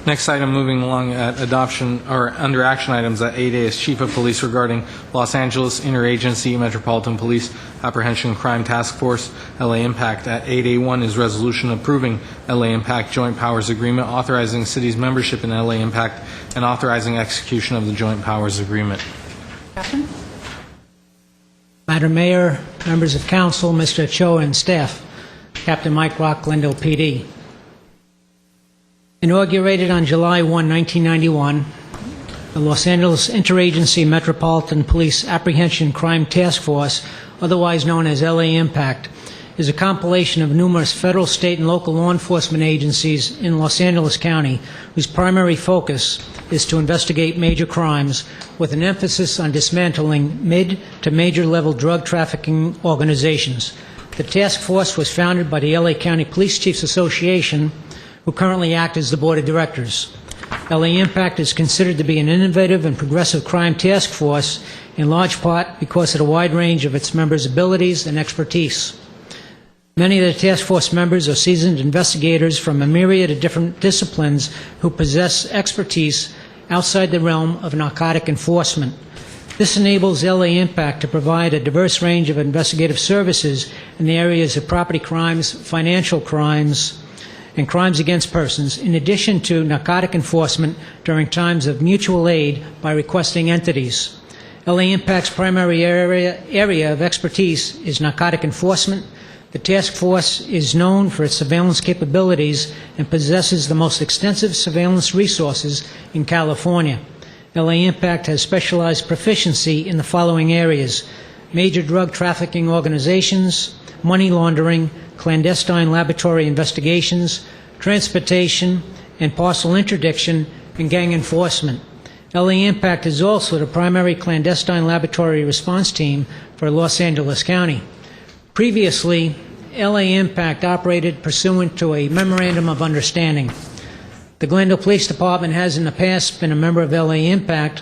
Next item moving along at adoption or under action items at 8A is Chief of Police regarding Los Angeles Interagency Metropolitan Police Apprehension Crime Task Force LA Impact. At 8A1 is resolution approving LA Impact Joint Powers Agreement, authorizing city's membership in LA Impact, and authorizing execution of the Joint Powers Agreement. Captain? Madam Mayor, members of council, Mr. Cho and staff, Captain Mike Rock, Glendale PD. Inaugurated on July 1, 1991, the Los Angeles Interagency Metropolitan Police Apprehension Crime Task Force, otherwise known as LA Impact, is a compilation of numerous federal, state, and local law enforcement agencies in Los Angeles County whose primary focus is to investigate major crimes with an emphasis on dismantling mid to major level drug trafficking organizations. The task force was founded by the LA County Police Chiefs Association, who currently act as the board of directors. LA Impact is considered to be an innovative and progressive crime task force, in large part because of the wide range of its members' abilities and expertise. Many of the task force members are seasoned investigators from a myriad of different disciplines who possess expertise outside the realm of narcotic enforcement. This enables LA Impact to provide a diverse range of investigative services in the areas of property crimes, financial crimes, and crimes against persons, in addition to narcotic enforcement during times of mutual aid by requesting entities. LA Impact's primary area of expertise is narcotic enforcement. The task force is known for its surveillance capabilities and possesses the most extensive surveillance resources in California. LA Impact has specialized proficiency in the following areas: major drug trafficking organizations, money laundering, clandestine laboratory investigations, transportation, and parcel interdiction, and gang enforcement. LA Impact is also the primary clandestine laboratory response team for Los Angeles County. Previously, LA Impact operated pursuant to a Memorandum of Understanding. The Glendale Police Department has in the past been a member of LA Impact,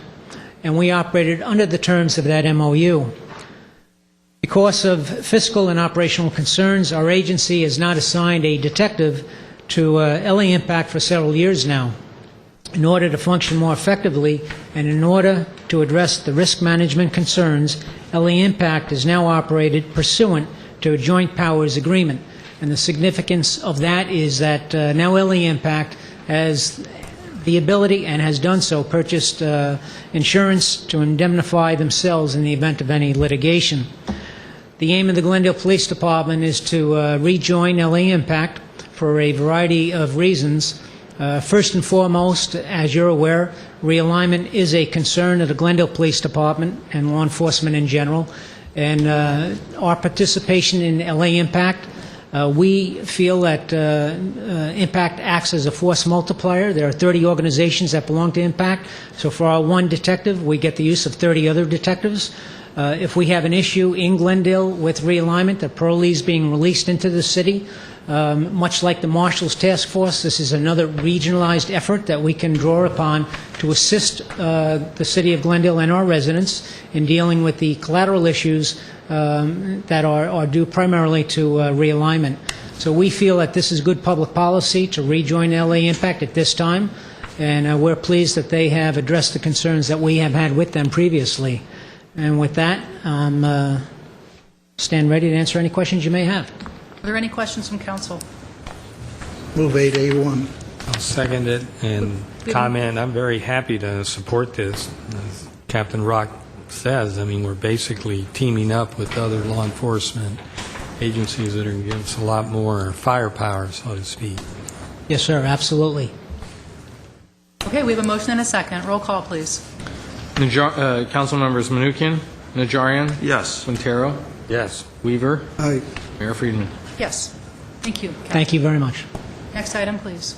and we operated under the terms of that MOU. Because of fiscal and operational concerns, our agency has not assigned a detective to LA Impact for several years now. In order to function more effectively and in order to address the risk management concerns, LA Impact is now operated pursuant to a joint powers agreement. And the significance of that is that now LA Impact has the ability, and has done so, purchased insurance to indemnify themselves in the event of any litigation. The aim of the Glendale Police Department is to rejoin LA Impact for a variety of reasons. First and foremost, as you're aware, realignment is a concern of the Glendale Police Department and law enforcement in general. And our participation in LA Impact, we feel that Impact acts as a force multiplier. There are 30 organizations that belong to Impact. So for our one detective, we get the use of 30 other detectives. If we have an issue in Glendale with realignment, the parolees being released into the city, much like the Marshals Task Force, this is another regionalized effort that we can draw upon to assist the city of Glendale and our residents in dealing with the collateral issues that are due primarily to realignment. So we feel that this is good public policy to rejoin LA Impact at this time, and we're pleased that they have addressed the concerns that we have had with them previously. And with that, stand ready to answer any questions you may have. Are there any questions from council? Move 8A1. I'll second it and comment. I'm very happy to support this. As Captain Rock says, I mean, we're basically teaming up with other law enforcement agencies that are going to give us a lot more firepower, so to speak. Yes, sir, absolutely. Okay, we have a motion and a second. Roll call, please. Council members Manukian, Najarian. Yes. Quintero. Yes. Weaver. Aye. Mayor Friedman. Yes. Thank you. Thank you very much. Next item, please.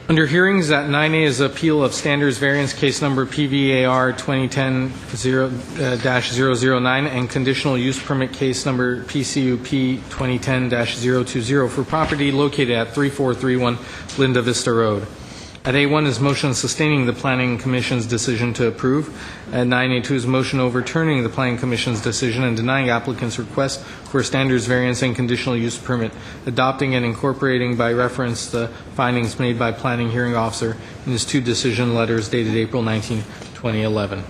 Under hearings, at 9A is appeal of standards variance case number PVAR 2010-009 and conditional use permit case number PCUP 2010-020 for property located at 3431 Linda Vista Road. At A1 is motion sustaining the Planning Commission's decision to approve. At 9A2 is motion overturning the Planning Commission's decision and denying applicant's request for a standards variance and conditional use permit, adopting and incorporating by reference the findings made by Planning Hearing Officer in his 2 decision letters dated April 19, 2011.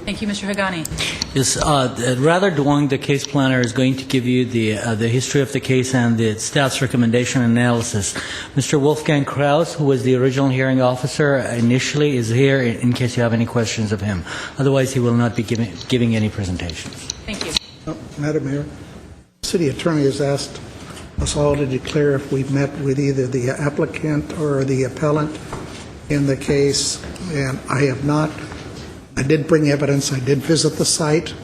Thank you, Mr. Hagani. Yes, Rather Duong, the case planner, is going to give you the history of the case and the staff's recommendation and analysis. Mr. Wolfgang Kraus, who was the original hearing officer initially, is here in case you have any questions of him. Otherwise, he will not be giving any presentations. Thank you. Madam Mayor, the city attorney has asked us all to declare if we've met with either the applicant or the appellant in the case, and I have not. I did bring evidence. I did visit the site,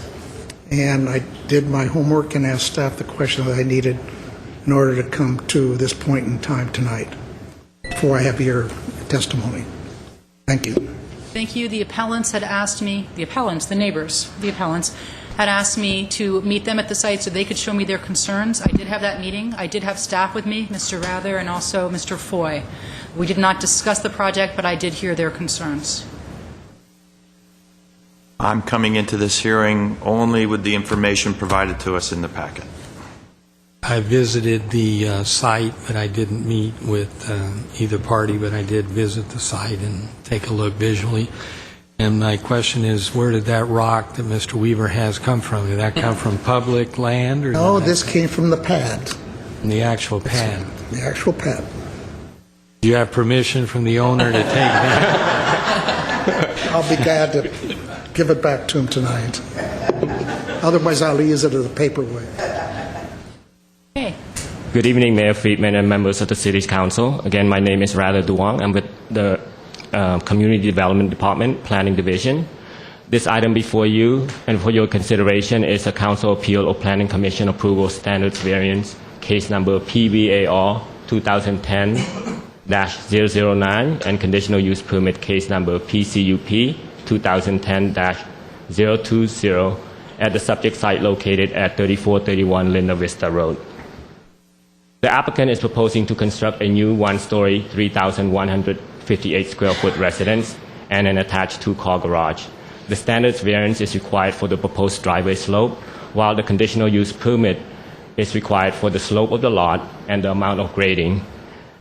and I did my homework and asked staff the question that I needed in order to come to this point in time tonight before I have your testimony. Thank you. Thank you. The appellants had asked me, the neighbors, had asked me to meet them at the site so they could show me their concerns. I did have that meeting. I did have staff with me, Mr. Rather and also Mr. Foy. We did not discuss the project, but I did hear their concerns. I'm coming into this hearing only with the information provided to us in the packet. I visited the site, but I didn't meet with either party, but I did visit the site and take a look visually. And my question is, where did that rock that Mr. Weaver has come from? Did that come from public land? Or No, this came from the pad. From the actual pad? The actual pad. Do you have permission from the owner to take that? I'll be glad to give it back to him tonight. Otherwise, I'll use it as a paperweight. Hey. Good evening, Mayor Friedman and members of the City Council. Again, my name is Rather Duong. I'm with the Community Development Department, Planning Division. This item before you and for your consideration is a Council Appeal or Planning Commission Approval Standards Variance, case number PBAR 2010-009, and Conditional Use Permit case number PCUP 2010-020 at the subject site located at 3431 Linda Vista Road. The applicant is proposing to construct a new one-story, 3,158 square foot residence and an attached 2-car garage. The standards variance is required for the proposed driveway slope, while the conditional use permit is required for the slope of the lot and the amount of grading.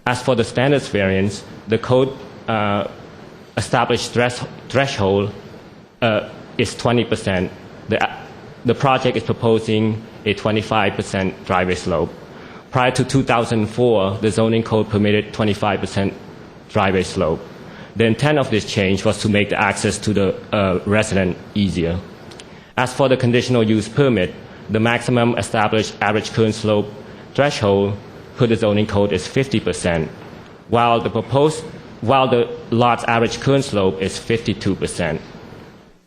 As for the standards variance, the code established threshold is 20%. The project is proposing a 25% driveway slope. Prior to 2004, the zoning code permitted 25% driveway slope. The intent of this change was to make the access to the resident easier. As for the conditional use permit, the maximum established average current slope threshold per the zoning code is 50%, while the lot's average current slope is 52%.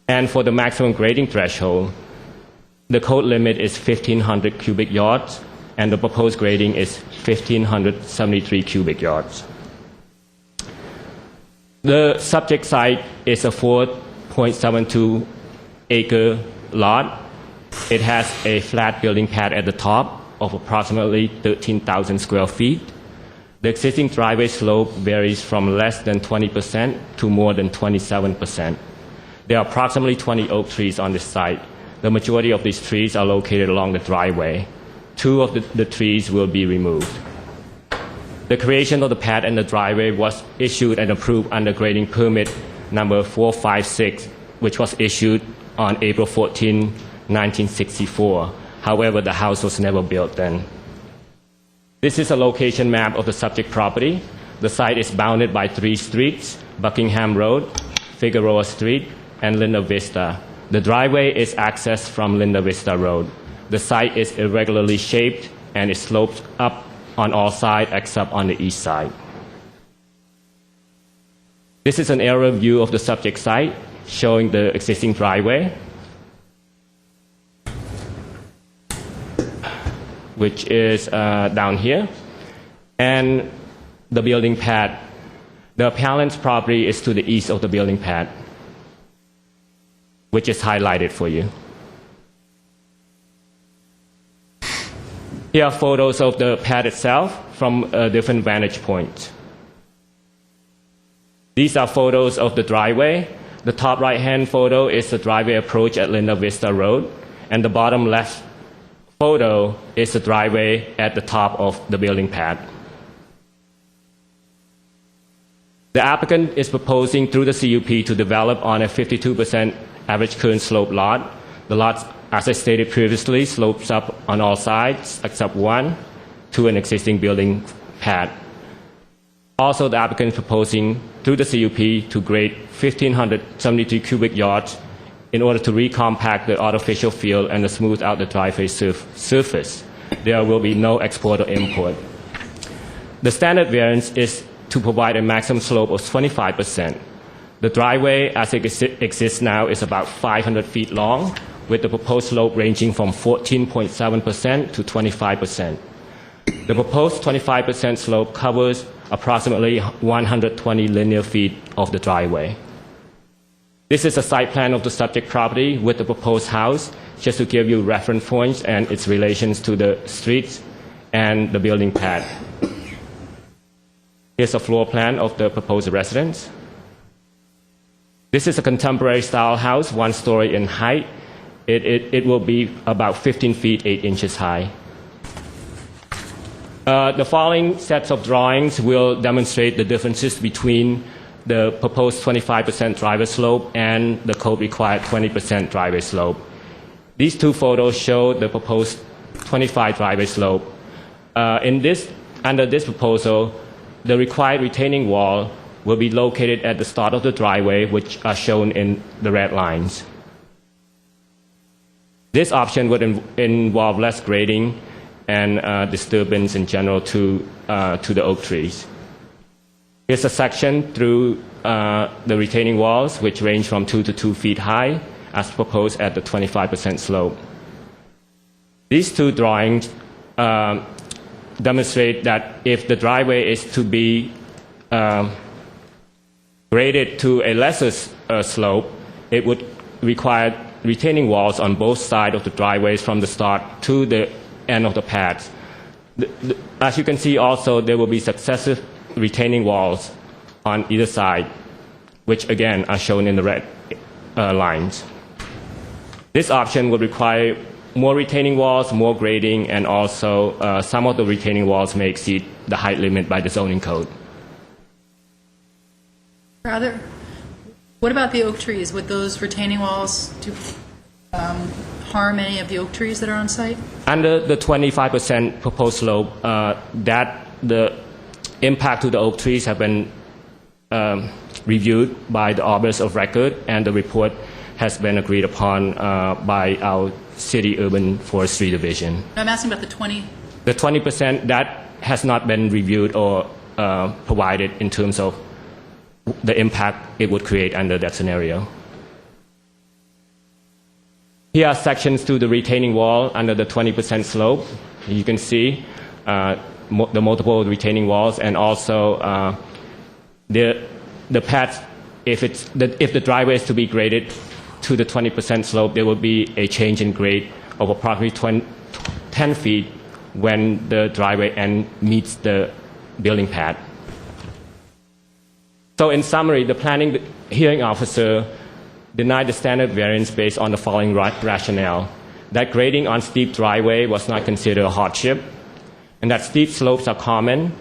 And for the maximum grading threshold, the code limit is 1,500 cubic yards, and the proposed grading is 1,573 cubic yards. The subject site is a 4.72 acre lot. It has a flat building pad at the top of approximately 13,000 square feet. The existing driveway slope varies from less than 20% to more than 27%. There are approximately 20 oak trees on this site. The majority of these trees are located along the driveway. 2 of the trees will be removed. The creation of the pad and the driveway was issued and approved under grading permit number 456, which was issued on April 14, 1964. However, the house was never built then. This is a location map of the subject property. The site is bounded by 3 streets: Buckingham Road, Figueroa Street, and Linda Vista. The driveway is accessed from Linda Vista Road. The site is irregularly shaped and it slopes up on all sides except on the east side. This is an aerial view of the subject site showing the existing driveway, which is down here, and the building pad. The appellant's property is to the east of the building pad, which is highlighted for you. Here are photos of the pad itself from different vantage points. These are photos of the driveway. The top right-hand photo is the driveway approach at Linda Vista Road, and the bottom left photo is the driveway at the top of the building pad. The applicant is proposing through the CUP to develop on a 52% average current slope lot. The lot, as I stated previously, slopes up on all sides except one to an existing building pad. Also, the applicant is proposing through the CUP to grade 1,573 cubic yards in order to recompact the artificial field and to smooth out the driveway surface. There will be no export or import. The standard variance is to provide a maximum slope of 25%. The driveway as it exists now is about 500 feet long, with the proposed slope ranging from 14.7% to 25%. The proposed 25% slope covers approximately 120 linear feet of the driveway. This is a site plan of the subject property with the proposed house, just to give you reference points and its relations to the streets and the building pad. Here's a floor plan of the proposed residence. This is a contemporary style house, 1 story in height. It will be about 15 feet 8 inches high. The following sets of drawings will demonstrate the differences between the proposed 25% driveway slope and the code required 20% driveway slope. These two photos show the proposed 25 driveway slope. Under this proposal, the required retaining wall will be located at the start of the driveway, which are shown in the red lines. This option would involve less grading and disturbance in general to the oak trees. Here's a section through the retaining walls, which range from 2 to 2 feet high, as proposed at the 25% slope. These two drawings demonstrate that if the driveway is to be graded to a lesser slope, it would require retaining walls on both sides of the driveways from the start to the end of the pads. As you can see also, there will be successive retaining walls on either side, which again are shown in the red lines. This option would require more retaining walls, more grading, and also some of the retaining walls may exceed the height limit by the zoning code. What about the oak trees? Would those retaining walls harm any of the oak trees that are on site? Under the 25% proposed slope, that the impact to the oak trees have been reviewed by the arborist of record, and the report has been agreed upon by our City Urban Forestry Division. I'm asking about the 20. The 20%, that has not been reviewed or provided in terms of the impact it would create under that scenario. Here are sections to the retaining wall under the 20% slope. You can see the multiple retaining walls, and also the pads. If the driveway is to be graded to the 20% slope, there will be a change in grade of approximately 10 feet when the driveway end meets the building pad. So in summary, the planning hearing officer denied the standard variance based on the following rationale: that grading on steep driveway was not considered a hardship, and that steep slopes are common,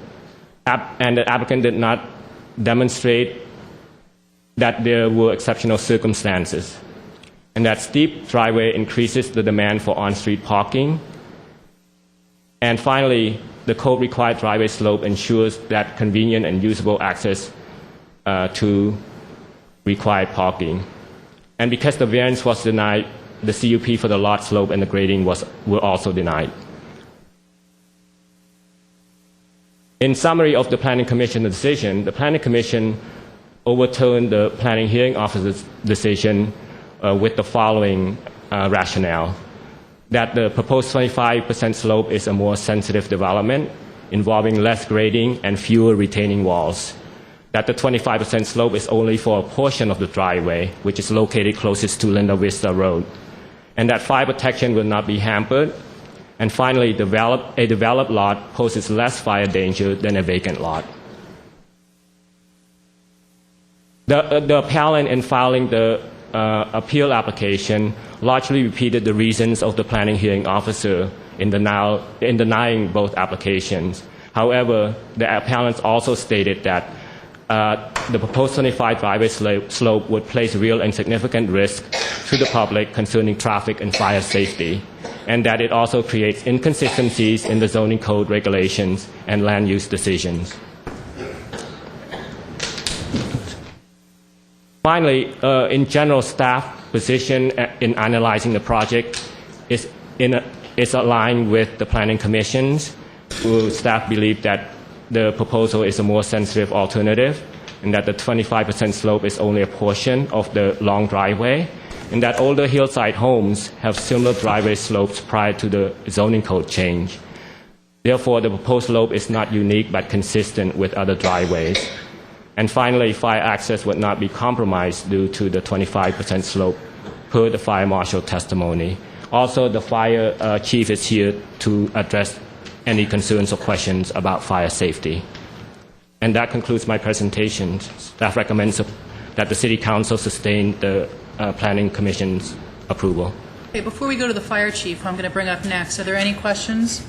and the applicant did not demonstrate that there were exceptional circumstances, and that steep driveway increases the demand for on-street parking. And finally, the code required driveway slope ensures that convenient and usable access to required parking. And because the variance was denied, the CUP for the lot slope and the grading were also denied. In summary of the Planning Commission decision, the Planning Commission overturned the planning hearing officer's decision with the following rationale: that the proposed 25% slope is a more sensitive development involving less grading and fewer retaining walls, that the 25% slope is only for a portion of the driveway, which is located closest to Linda Vista Road, and that fire protection will not be hampered, and finally, a developed lot poses less fire danger than a vacant lot. The appellant, in filing the appeal application, largely repeated the reasons of the planning hearing officer in denying both applications. However, the appellant also stated that the proposed 25 driveway slope would place real and significant risk to the public concerning traffic and fire safety, and that it also creates inconsistencies in the zoning code regulations and land use decisions. Finally, in general, staff position in analyzing the project is aligned with the Planning Commission's. Staff believe that the proposal is a more sensitive alternative, and that the 25% slope is only a portion of the long driveway, and that older hillside homes have similar driveway slopes prior to the zoning code change. Therefore, the proposed slope is not unique but consistent with other driveways. And finally, fire access would not be compromised due to the 25% slope per the fire marshal testimony. Also, the fire chief is here to address any concerns or questions about fire safety. And that concludes my presentation. Staff recommends that the City Council sustain the Planning Commission's approval. Okay, before we go to the fire chief, I'm going to bring up next. Are there any questions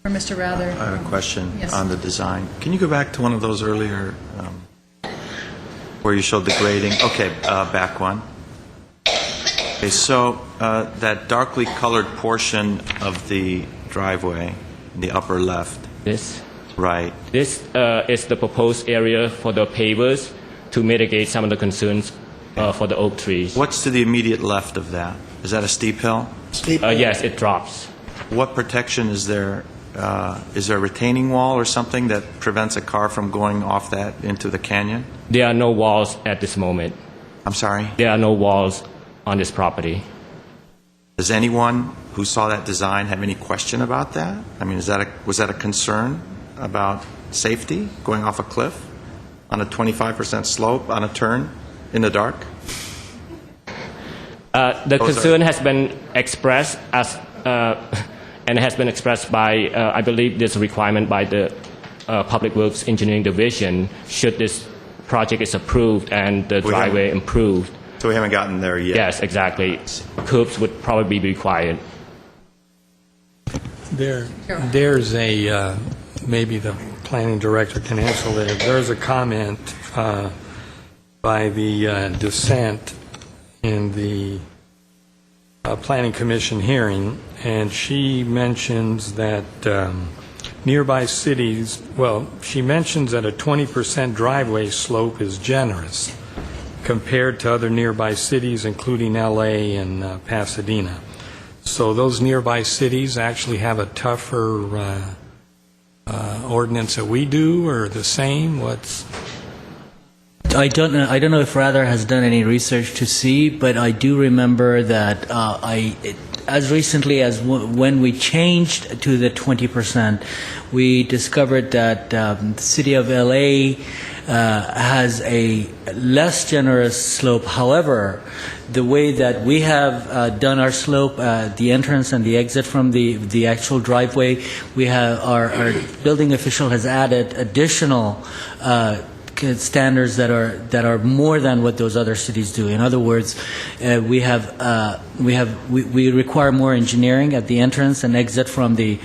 for Mr. Rather? I have a question Yes. on the design. Can you go back to one of those earlier where you showed the grading? Okay, back one. Okay, so that darkly colored portion of the driveway in the upper left. This? Right. This is the proposed area for the pavers to mitigate some of the concerns for the oak trees. What's to the immediate left of that? Is that a steep hill? Yes, it drops. What protection is there? Is there a retaining wall or something that prevents a car from going off that into the canyon? There are no walls at this moment. I'm sorry? There are no walls on this property. Does anyone who saw that design have any question about that? I mean, was that a concern about safety, going off a cliff on a 25% slope on a turn in the dark? The concern has been expressed as, and has been expressed by, I believe there's a requirement by the Public Works Engineering Division, should this project is approved and the driveway improved. So we haven't gotten there yet? Yes, exactly. Curbs would probably be required. There's a, maybe the planning director can answer later. There's a comment by the dissent in the Planning Commission hearing, and she mentions that nearby cities, well, she mentions that a 20% driveway slope is generous compared to other nearby cities, including LA and Pasadena. So those nearby cities actually have a tougher ordinance that we do, or the same? I don't know if Rather has done any research to see, but I do remember that as recently as when we changed to the 20%, we discovered that the city of LA has a less generous slope. However, the way that we have done our slope, the entrance and the exit from the actual driveway, we have our building official has added additional standards that are more than what those other cities do. In other words, we require more engineering at the entrance and exit from the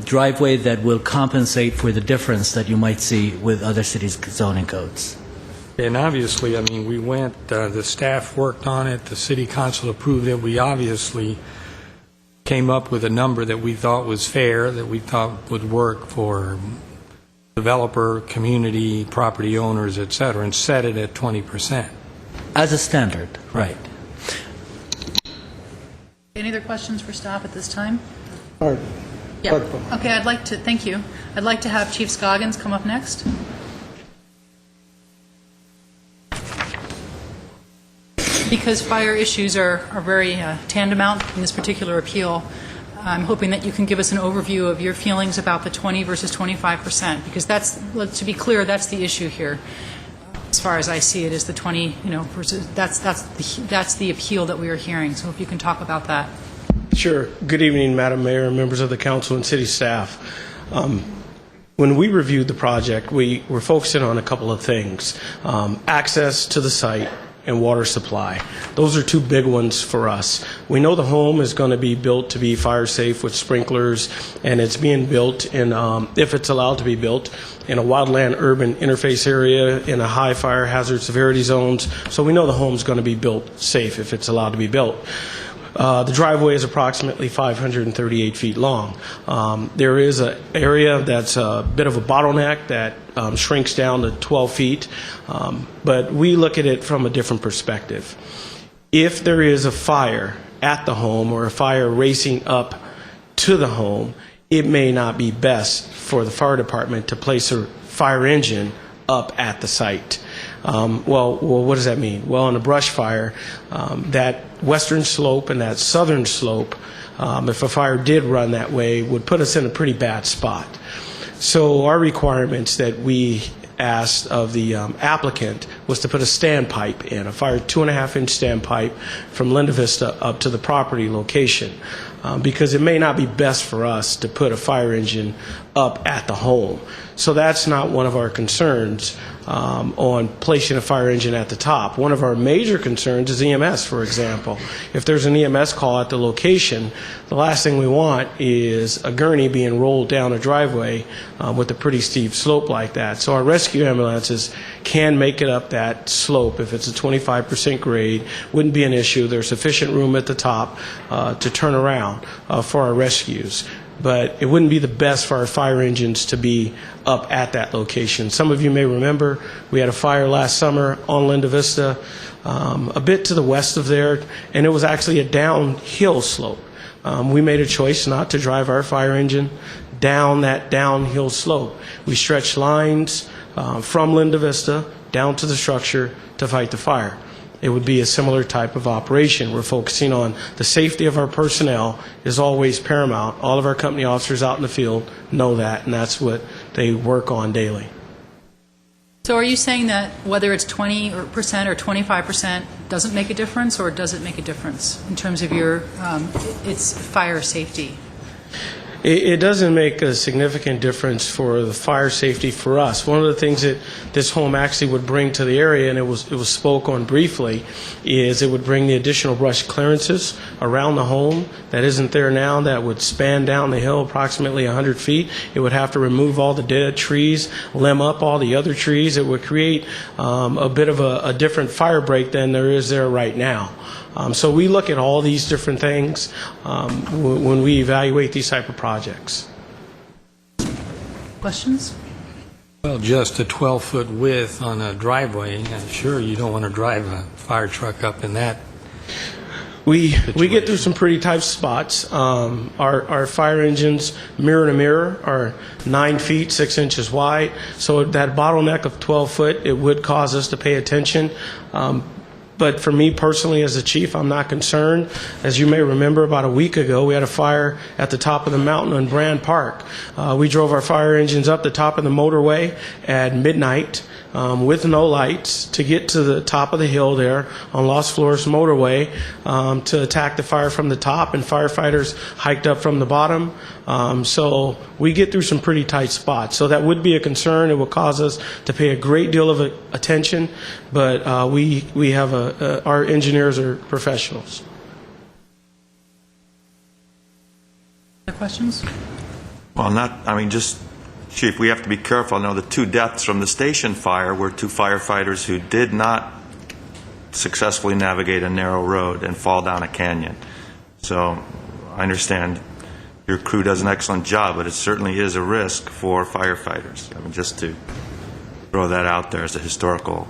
driveway that will compensate for the difference that you might see with other cities' zoning codes. And obviously, I mean, we went, the staff worked on it, the city council approved it. We obviously came up with a number that we thought was fair, that we thought would work for developer, community, property owners, et cetera, and set it at 20%. As a standard, right. Any other questions for staff at this time? Art. Yeah. Okay, thank you. I'd like to have Chief Scoggins come up next. Because fire issues are very tantamount in this particular appeal, I'm hoping that you can give us an overview of your feelings about the 20 versus 25%, because to be clear, that's the issue here. As far as I see it, is the 20, versus that's the appeal that we are hearing. So if you can talk about that. Sure. Good evening, Madam Mayor, members of the council, and city staff. When when we reviewed the project, we were focusing on a couple of things. Access to the site and water supply. Those are two big ones for us. We know the home is going to be built to be fire safe with sprinklers, and it's being built in, if it's allowed to be built, in a wildland urban interface area in a high fire hazard severity zones. So we know the home's going to be built safe if it's allowed to be built. The driveway is approximately 538 feet long. There is an area that's a bit of a bottleneck that shrinks down to 12 feet, but we look at it from a different perspective. If there is a fire at the home or a fire racing up to the home, it may not be best for the fire department to place a fire engine up at the site. Well, what does that mean? Well, in a brush fire, that western slope and that southern slope, if a fire did run that way, would put us in a pretty bad spot. So our requirements that we asked of the applicant was to put a standpipe in, a 2.5-inch standpipe from Linda Vista up to the property location, because it may not be best for us to put a fire engine up at the home. So that's not one of our concerns on placing a fire engine at the top. One of our major concerns is EMS, for example. If there's an EMS call at the location, the last thing we want is a gurney being rolled down a driveway with a pretty steep slope like that. So our rescue ambulances can make it up that slope. If it's a 25% grade, wouldn't be an issue. There's sufficient room at the top to turn around for our rescues. But it wouldn't be the best for our fire engines to be up at that location. Some of you may remember we had a fire last summer on Linda Vista, a bit to the west of there, and it was actually a downhill slope. We made a choice not to drive our fire engine down that downhill slope. We stretched lines from Linda Vista down to the structure to fight the fire. It would be a similar type of operation. We're focusing on the safety of our personnel is always paramount. All of our company officers out in the field know that, and that's what they work on daily. So are you saying that whether it's 20% or 25% doesn't make a difference, or does it make a difference in terms of your its fire safety? It doesn't make a significant difference for the fire safety for us. One of the things that this home actually would bring to the area, and it was spoke on briefly, is it would bring the additional brush clearances around the home that isn't there now, that would span down the hill approximately 100 feet. It would have to remove all the dead trees, limb up all the other trees. It would create a bit of a different fire break than there is there right now. So we look at all these different things when we evaluate these type of projects. Questions? Well, just a 12-foot width on a driveway, I'm sure you don't want to drive a fire truck up in that. We get through some pretty tight spots. Our fire engines, mirror to mirror, are 9 feet, 6 inches wide. So that bottleneck of 12 foot, it would cause us to pay attention. But for me personally as a chief, I'm not concerned. As you may remember, about a week ago, we had a fire at the top of the mountain in Brand Park. We drove our fire engines up the top of the motorway at midnight with no lights to get to the top of the hill there on Los Flores motorway to attack the fire from the top, and firefighters hiked up from the bottom. So we get through some pretty tight spots. So that would be a concern. It would cause us to pay a great deal of attention, but we have our engineers are professionals. Other questions? Well, Chief, we have to be careful. I know the 2 deaths from the station fire were 2 firefighters who did not successfully navigate a narrow road and fall down a canyon. So I understand your crew does an excellent job, but it certainly is a risk for firefighters. Just to throw that out there as a historical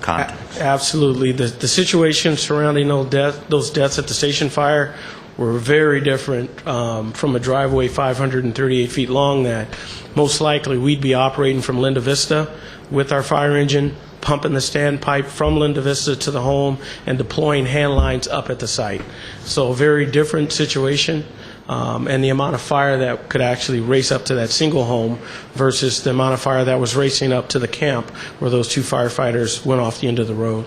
context. Absolutely. The situation surrounding those deaths at the station fire were very different from a driveway 538 feet long that most likely we'd be operating from Linda Vista with our fire engine, pumping the standpipe from Linda Vista to the home, and deploying hand lines up at the site. So a very different situation, and the amount of fire that could actually race up to that single home versus the amount of fire that was racing up to the camp where those 2 firefighters went off the end of the road.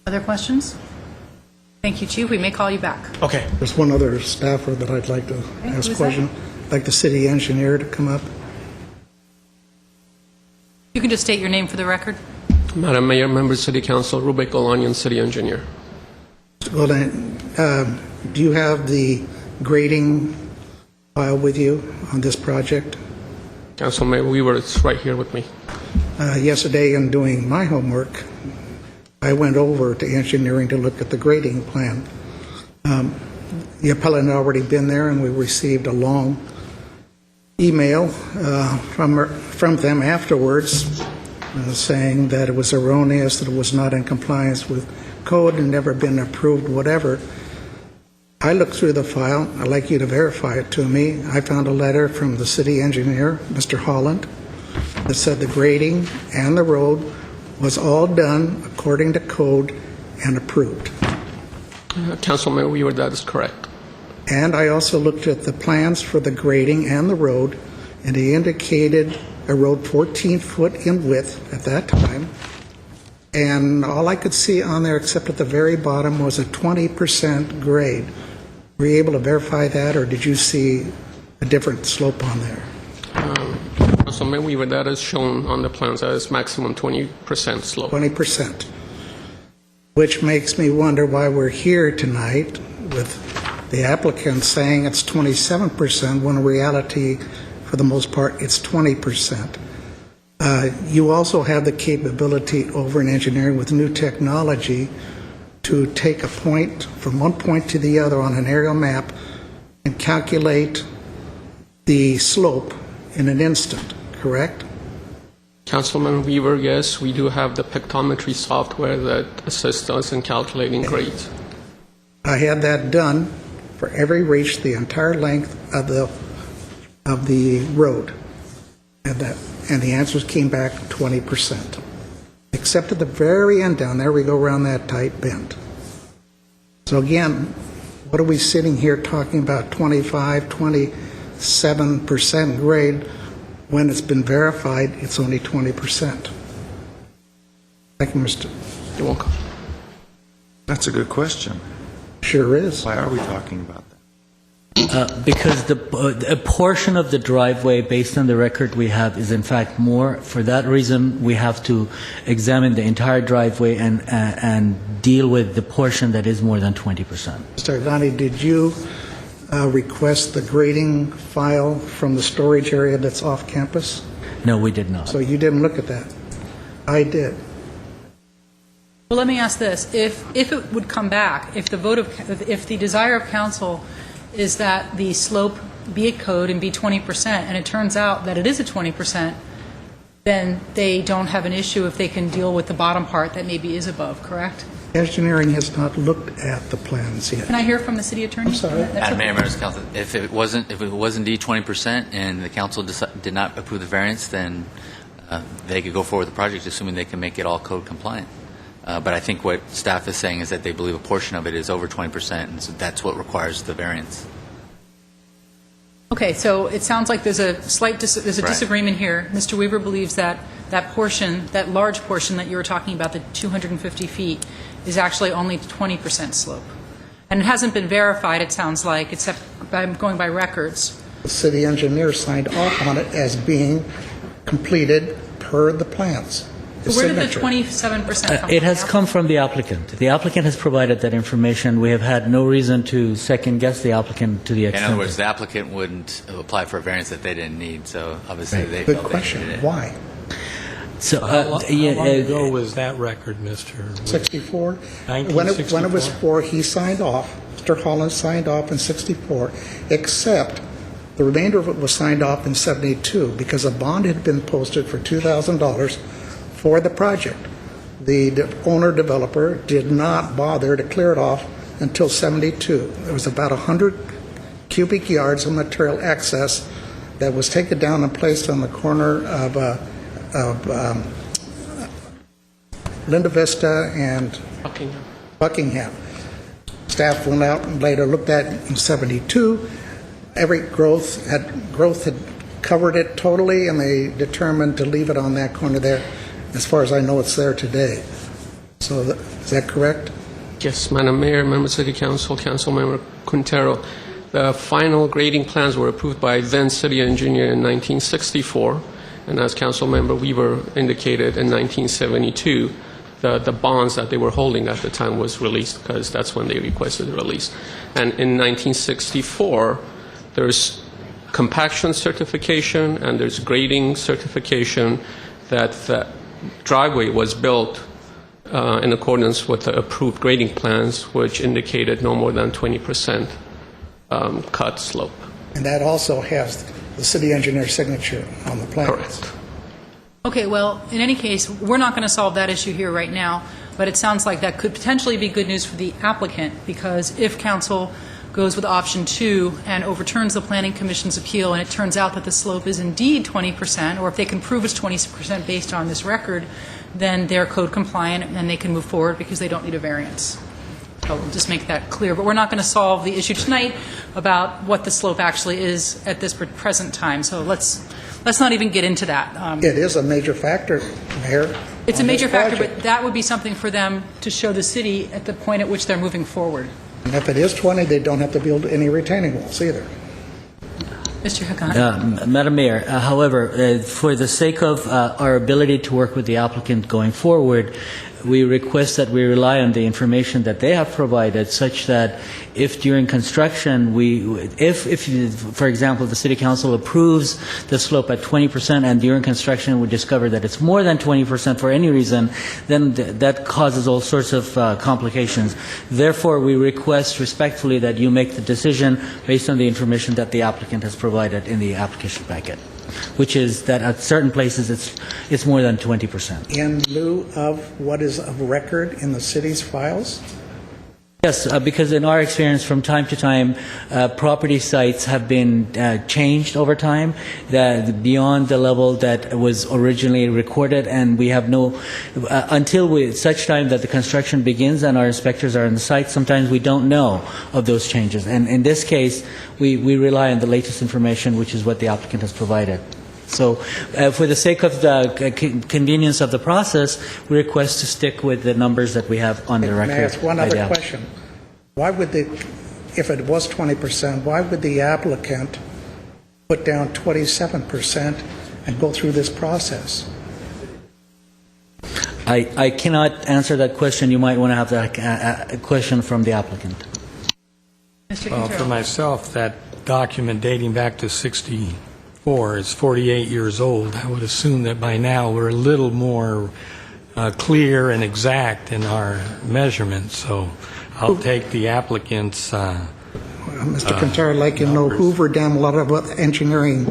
Other questions? Thank you, Chief. We may call you back. Okay. There's one other staffer that I'd like to ask a who's question. I'd like the city engineer to come up. You can just state your name for the record. Madam Mayor, members of City Council, Rubik Olanian, City Engineer. Well, then, do you have the grading file with you on this project? Council Mayor Weaver is right here with me. Yesterday, in doing my homework, I went over to engineering to look at the grading plan. The appellant had already been there, and we received a long email from them afterwards saying that it was erroneous, that it was not in compliance with code and never been approved, whatever. I looked through the file. I'd like you to verify it to me. I found a letter from the city engineer, Mr. Holland, that said the grading and the road was all done according to code and approved. Council Mayor Weaver, that is correct. And I also looked at the plans for the grading and the road, and he indicated a road 14 foot in width at that time. And all I could see on there, except at the very bottom, was a 20% grade. Were you able to verify that, or did you see a different slope on there? Council Mayor Weaver, that is shown on the plans as maximum 20% slope. 20%. Which makes me wonder why we're here tonight with the applicant saying it's 27%, when in reality, for the most part, it's 20%. You also have the capability over in engineering with new technology to take a point from one point to the other on an aerial map and calculate the slope in an instant, correct? Councilman Weaver, yes, we do have the pictometry software that assists us in calculating grades. I had that done for every reach, the entire length of the road, and the answers came back 20%, except at the very end down there we go around that tight bend. So again, what are we sitting here talking about 27% grade when it's been verified it's only 20%? Thank you, Mr. You're welcome. That's a good question. Sure is. Why are we talking about that? Because a portion of the driveway, based on the record we have, is in fact more. For that reason, we have to examine the entire driveway and deal with the portion that is more than 20%. Mr. Agani, did you request the grading file from the storage area that's off campus? No, we did not. So you didn't look at that? I did. Well, let me ask this. If it would come back, if the desire of council is that the slope be a code and be 20%, and it turns out that it is a 20%, then they don't have an issue if they can deal with the bottom part that maybe is above, correct? Engineering has not looked at the plans yet. Can I hear from the city attorney? I'm sorry. Madam Mayor, members of council, if it was indeed 20% and the council did not approve the variance, then they could go forward with the project, assuming they can make it all code compliant. But I think what staff is saying is that they believe a portion of it is over 20%, and so that's what requires the variance. Okay, so it sounds like there's a disagreement here. Mr. Weaver believes that that portion, that large portion that you were talking about, the 250 feet, is actually only 20% slope. And it hasn't been verified, it sounds like, except by going by records. The city engineer signed off on it as being completed per the plans. So where did the 27% come from? It has come from the applicant. The applicant has provided that information. We have had no reason to second-guess the applicant to the extent. In other words, the applicant wouldn't apply for a variance that they didn't need, so obviously they Good felt question. they needed it. Why? So, how long ago was that record, Mr. 64? 1964? When it was for, he signed off, Mr. Holland signed off in 64, except the remainder of it was signed off in 72 because a bond had been posted for $2,000 for the project. The owner-developer did not bother to clear it off until 72. There was about 100 cubic yards of material excess that was taken down and placed on the corner of Linda Vista and Buckingham. Staff went out and later looked at it in 72. Every growth had covered it totally, and they determined to leave it on that corner there. As far as I know, it's there today. So is that correct? Yes, Madam Mayor, Member City Council, Councilmember Quintero. The final grading plans were approved by then City Engineer in 1964, and as Councilmember Weaver indicated, in 1972, the bonds that they were holding at the time was released because that's when they requested the release. And in 1964, there's compaction certification and there's grading certification that the driveway was built in accordance with the approved grading plans, which indicated no more than 20% cut slope. And that also has the city engineer's signature on the plan. Correct. Okay, well, in any case, we're not going to solve that issue here right now, but it sounds like that could potentially be good news for the applicant, because if council goes with option 2 and overturns the Planning Commission's appeal and it turns out that the slope is indeed 20%, or if they can prove it's 20% based on this record, then they're code compliant and they can move forward because they don't need a variance. So we'll just make that clear. But we're not going to solve the issue tonight about what the slope actually is at this present time. So let's not even get into that. It is a major factor, Mayor. It's a major factor, but that would be something for them to show the city at the point at which they're moving forward. And if it is 20, they don't have to build any retaining walls either. Mr. Haqqani. Madam Mayor, however, for the sake of our ability to work with the applicant going forward, we request that we rely on the information that they have provided, such that if during construction if for example, the City Council approves the slope at 20% and during construction we discover that it's more than 20% for any reason, then that causes all sorts of complications. Therefore, we request respectfully that you make the decision based on the information that the applicant has provided in the application packet, which is that at certain places it's more than 20%. In lieu of what is of record in the city's files? Yes, because in our experience, from time to time, property sites have been changed over time beyond the level that was originally recorded, and we have until such time that the construction begins and our inspectors are on the site, sometimes we don't know of those changes. And in this case, we rely on the latest information, which is what the applicant has provided. So for the sake of the convenience of the process, we request to stick with the numbers that we have on the record. May I ask one other question? Why would if it was 20%, why would the applicant put down 27% and go through this process? I cannot answer that question. You might want to have that question from the applicant. Well, for myself, that document dating back to 64 is 48 years old. I would assume that by now we're a little more clear and exact in our measurements. So I'll take the applicant's Mr. Quintero, like you know, Hoover Dam, a lot of engineering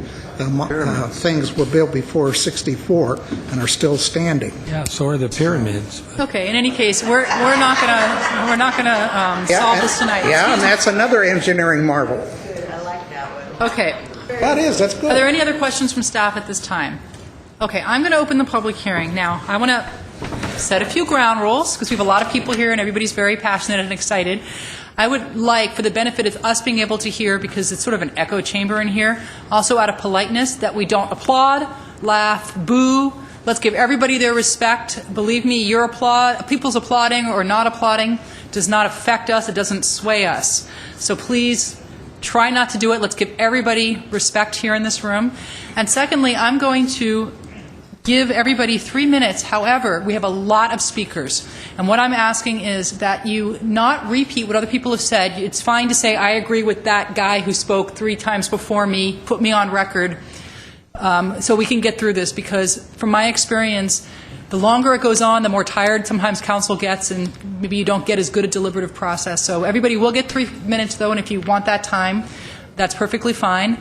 things were built before 64 and are still standing. Yeah, so are the pyramids. Okay. In any case, we're not going to solve this tonight. Yeah, and that's another engineering marvel. Okay. That's good. Are there any other questions from staff at this time? Okay, I'm going to open the public hearing. Now, I want to set a few ground rules because we have a lot of people here and everybody's very passionate and excited. I would like, for the benefit of us being able to hear, because it's sort of an echo chamber in here, also out of politeness, that we don't applaud, laugh, boo. Let's give everybody their respect. Believe me, people's applauding or not applauding does not affect us. It doesn't sway us. So please try not to do it. Let's give everybody respect here in this room. And secondly, I'm going to give everybody 3 minutes. However, we have a lot of speakers. And what I'm asking is that you not repeat what other people have said. It's fine to say, I agree with that guy who spoke 3 times before me, put me on record, so we can get through this. Because from my experience, the longer it goes on, the more tired sometimes council gets, and maybe you don't get as good a deliberative process. So everybody will get 3 minutes, though, and if you want that time, that's perfectly fine.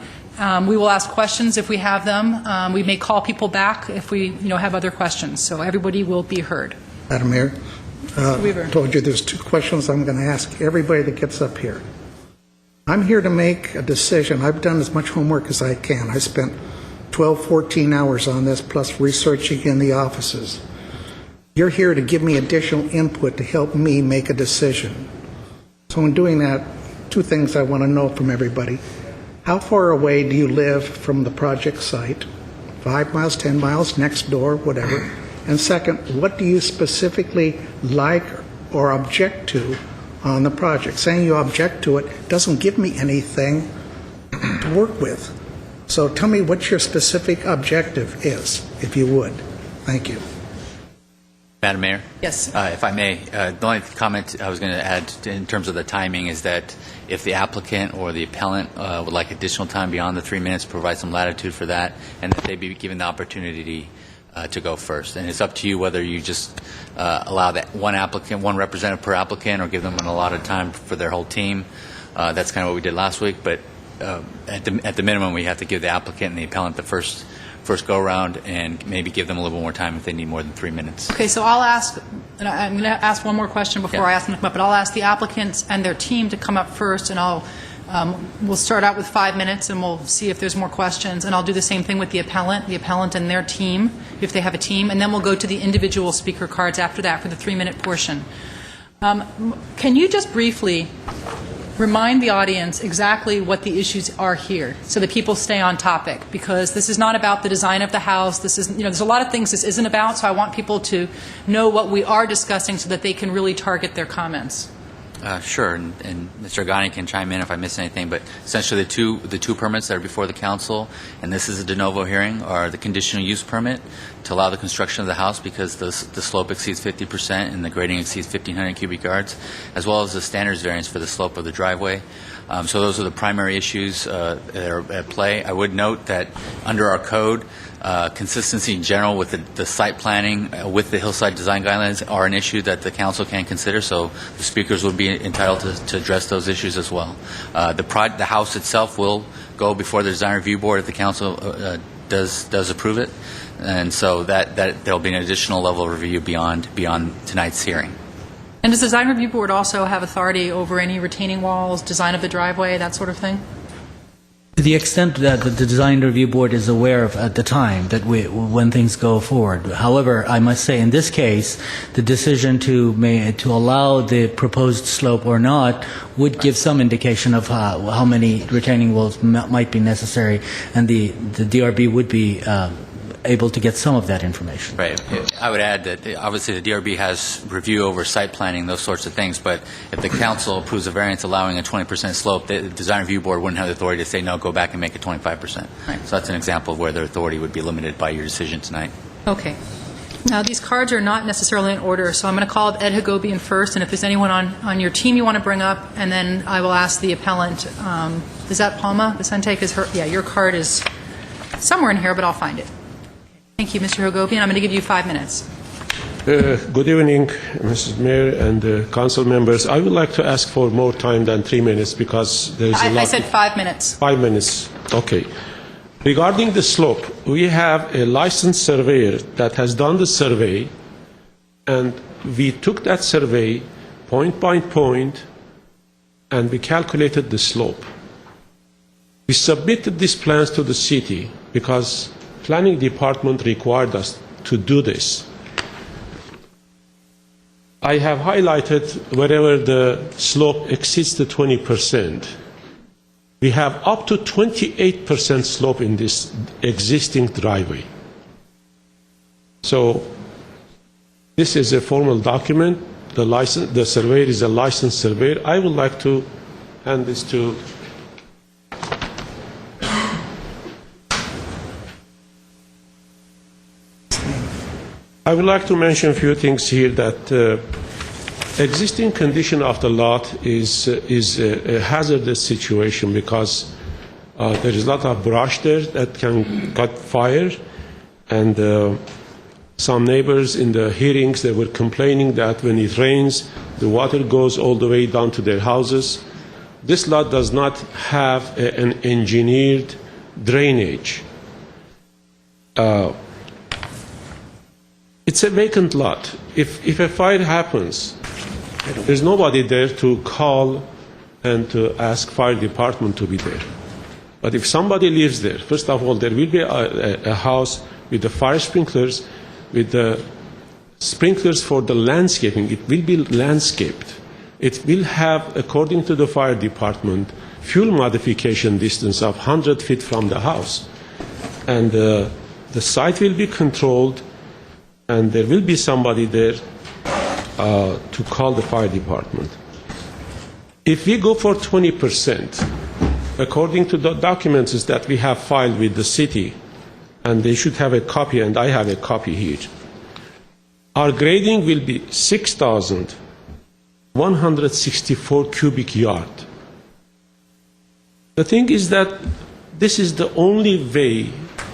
We will ask questions if we have them. We may call people back if we have other questions. So everybody will be heard. Madam Mayor, I told you there's 2 questions I'm going to ask everybody that gets up here. I'm here to make a decision. I've done as much homework as I can. I spent 12, 14 hours on this, plus researching in the offices. You're here to give me additional input to help me make a decision. So in doing that, 2 things I want to know from everybody. How far away do you live from the project site? 5 miles, 10 miles, next door, whatever. And second, what do you specifically like or object to on the project. Saying you object to it doesn't give me anything to work with. So tell me what your specific objective is, if you would. Thank you. Madam Mayor? Yes. If I may, the only comment I was going to add in terms of the timing is that if the applicant or the appellant would like additional time beyond the 3 minutes, provide some latitude for that, and that they be given the opportunity to go first. And it's up to you whether you just allow that one applicant, one representative per applicant, or give them an allotted time for their whole team. That's kind of what we did last week, but at the minimum, we have to give the applicant and the appellant the first go-around and maybe give them a little more time if they need more than 3 minutes. Okay, so I'll ask, and I'm going to ask one more question before I ask them to come up, but I'll ask the applicants and their team to come up first, and we'll start out with 5 minutes, and we'll see if there's more questions, and I'll do the same thing with the appellant and their team, if they have a team, and then we'll go to the individual speaker cards after that for the 3-minute portion. Can you just briefly remind the audience exactly what the issues are here so that people stay on topic, because this is not about the design of the house. This is, there's a lot of things this isn't about, so I want people to know what we are discussing so that they can really target their comments. Sure, and Mr. Agani can chime in if I miss anything, but essentially the two permits that are before the council, and this is a de novo hearing, are the conditional use permit to allow the construction of the house because the slope exceeds 50% and the grading exceeds 1,500 cubic yards, as well as the standards variance for the slope of the driveway. So those are the primary issues that are at play. I would note that under our code, consistency in general with the site planning with the hillside design guidelines are an issue that the council can consider, so the speakers would be entitled to address those issues as well. The house itself will go before the design review board if the council does approve it, and so that there'll be an additional level of review beyond tonight's hearing. And does the design review board also have authority over any retaining walls, design of the driveway, that sort of thing? To the extent that the design review board is aware of at the time that when things go forward. However, I must say in this case, the decision to allow the proposed slope or not would give some indication of how many retaining walls might be necessary, and the DRB would be able to get some of that information. Right. I would add that obviously the DRB has review over site planning, those sorts of things, but if the council approves a variance allowing a 20% slope, the design review board wouldn't have the authority to say, no, go back and make it 25%. Right. So that's an example of where their authority would be limited by your decision tonight. Okay. Now, these cards are not necessarily in order, so I'm going to call up Ed Hagobian first, and if there's anyone on your team you want to bring up, and then I will ask the appellant. Is that Palma Vicente? Yeah, your card is somewhere in here, but I'll find it. Thank you, Mr. Hagobian. I'm going to give you 5 minutes. Good evening, Mrs. Mayor and council members. I would like to ask for more time than 3 minutes because there is a lot. I said 5 minutes. 5 minutes. Okay. Regarding the slope, we have a licensed surveyor that has done the survey, and we took that survey point by point, and we calculated the slope. We submitted these plans to the city because planning department required us to do this. I have highlighted wherever the slope exceeds the 20%. We have up to 28% slope in this existing driveway. So this is a formal document. The surveyor is a licensed surveyor. I would like to hand this to I would like to mention a few things here that existing condition of the lot is a hazardous situation because there is a lot of brush there that can cut fire, and some neighbors in the hearings, they were complaining that when it rains, the water goes all the way down to their houses. This lot does not have an engineered drainage. It's a vacant lot. If a fire happens, there's nobody there to call and to ask fire department to be there. But if somebody lives there, first of all, there will be a house with the fire sprinklers, with the sprinklers for the landscaping. It will be landscaped. It will have, according to the fire department, fuel modification distance of 100 feet from the house. And the site will be controlled, and there will be somebody there to call the fire department. If we go for 20%, according to the documents that we have filed with the city, and they should have a copy, and I have a copy here, our grading will be 6,164 cubic yard. The thing is that this is the only way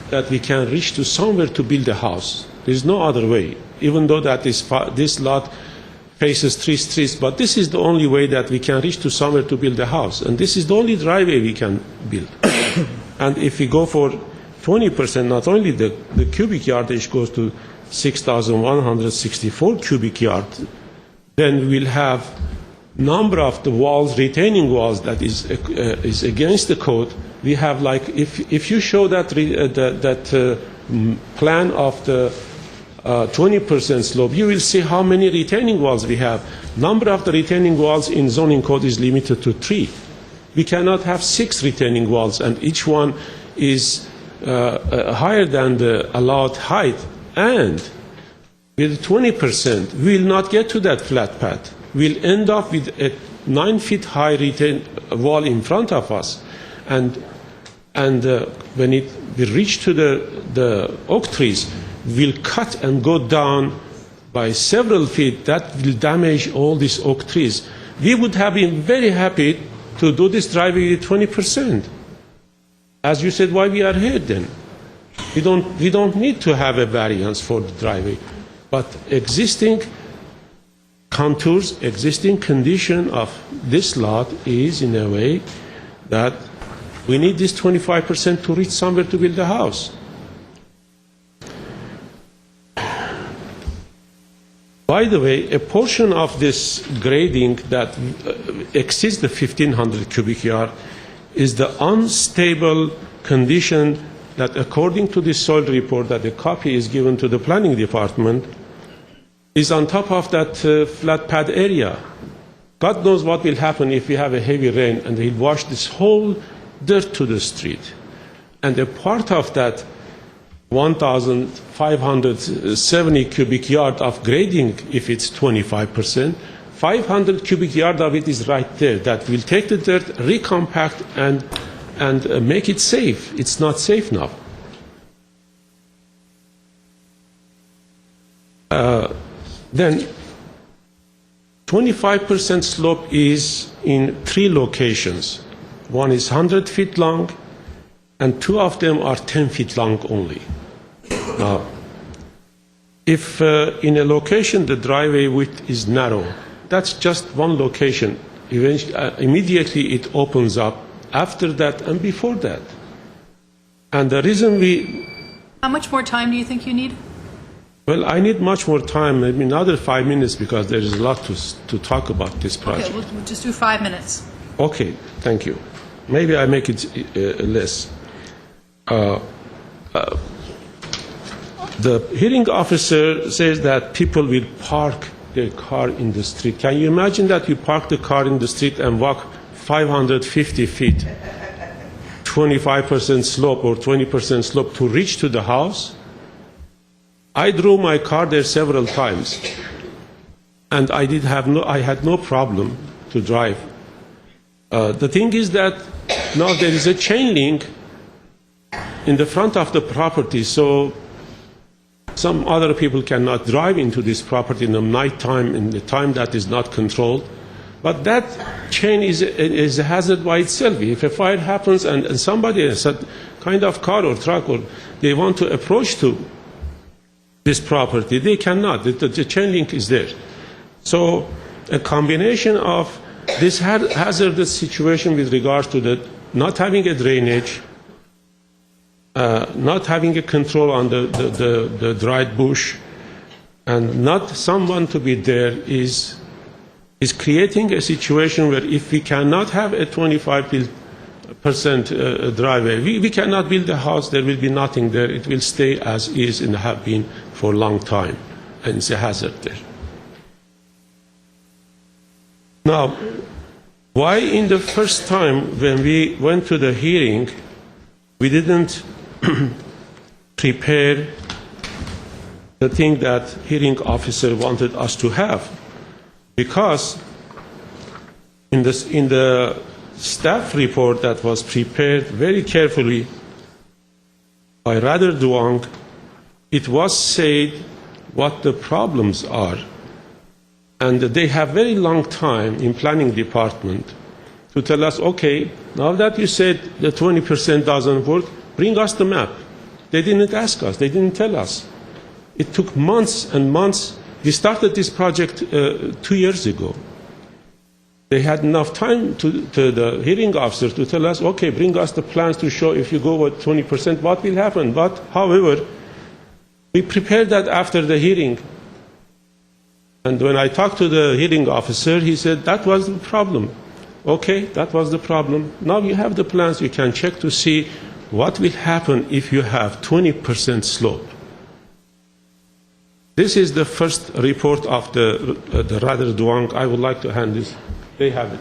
that we can reach to somewhere to build a house. There is no other way, even though that this lot faces 3 streets, but this is the only way that we can reach to somewhere to build a house. And this is the only driveway we can build. And if we go for 20%, not only the cubic yardage goes to 6,164 cubic yard, then we'll have number of the walls, retaining walls, that is against the code. We have, like, if you show that plan of the 20% slope, you will see how many retaining walls we have. Number of the retaining walls in zoning code is limited to 3. We cannot have 6 retaining walls, and each one is higher than the allowed height. And with 20%, we will not get to that flat path. We'll end up with a 9 feet high wall in front of us. And when we reach to the oak trees, we'll cut and go down by several feet. That will damage all these oak trees. We would have been very happy to do this driveway with 20%. As you said, why we are here then? We don't need to have a variance for the driveway. But existing contours, existing condition of this lot is in a way that we need this 25% to reach somewhere to build a house. By the way, a portion of this grading that exceeds the 1,500 cubic yard is the unstable condition that, according to the soil report that a copy is given to the planning department, is on top of that flat pad area. God knows what will happen if we have a heavy rain and it will wash this whole dirt to the street. And a part of that 1,570 cubic yard of grading, if it's 25%, 500 cubic yard of it is right there. That will take the dirt, recompact, and make it safe. It's not safe now. Then 25% slope is in 3 locations. One is 100 feet long, and 2 of them are 10 feet long only. Now, if in a location the driveway width is narrow, that's just one location. Immediately it opens up after that and before that. And the reason How much more time do you think you need? Well, I need much more time, maybe another 5 minutes, because there is a lot to talk about this project. Okay, we'll just do 5 minutes. Okay, thank you. Maybe I make it less. The hearing officer says that people will park their car in the street. Can you imagine that you park the car in the street and walk 550 feet, 25% slope or 20% slope to reach to the house? I drove my car there several times, and I had no problem to drive. The thing is that now there is a chain link in the front of the property, so some other people cannot drive into this property in the night time, in the time that is not controlled. But that chain is a hazard by itself. If a fire happens and somebody has a kind of car or truck, or they want to approach to this property, they cannot. The chain link is there. So a combination of this hazardous situation with regards to not having a drainage, not having a control on the dried bush, and not someone to be there is creating a situation where if we cannot have a 25% driveway, we cannot build a house, there will be nothing there. It will stay as is and have been for a long time, and it's a hazard there. Now, why in the first time when we went to the hearing, we didn't prepare the thing that hearing officer wanted us to have? Because in the staff report that was prepared very carefully by Rather Duong, it was said what the problems are. And they have very long time in planning department to tell us, okay, now that you said the 20% doesn't work, bring us the map. They didn't ask us, they didn't tell us. It took months and months. We started this project 2 years ago. They had enough time to the hearing officer to tell us, okay, bring us the plans to show if you go with 20%, what will happen. But, however, we prepared that after the hearing. And when I talked to the hearing officer, he said that was the problem. Okay, that was the problem. Now you have the plans, you can check to see what will happen if you have 20% slope. This is the first report of the Rather Duong. I would like to hand this. They have it.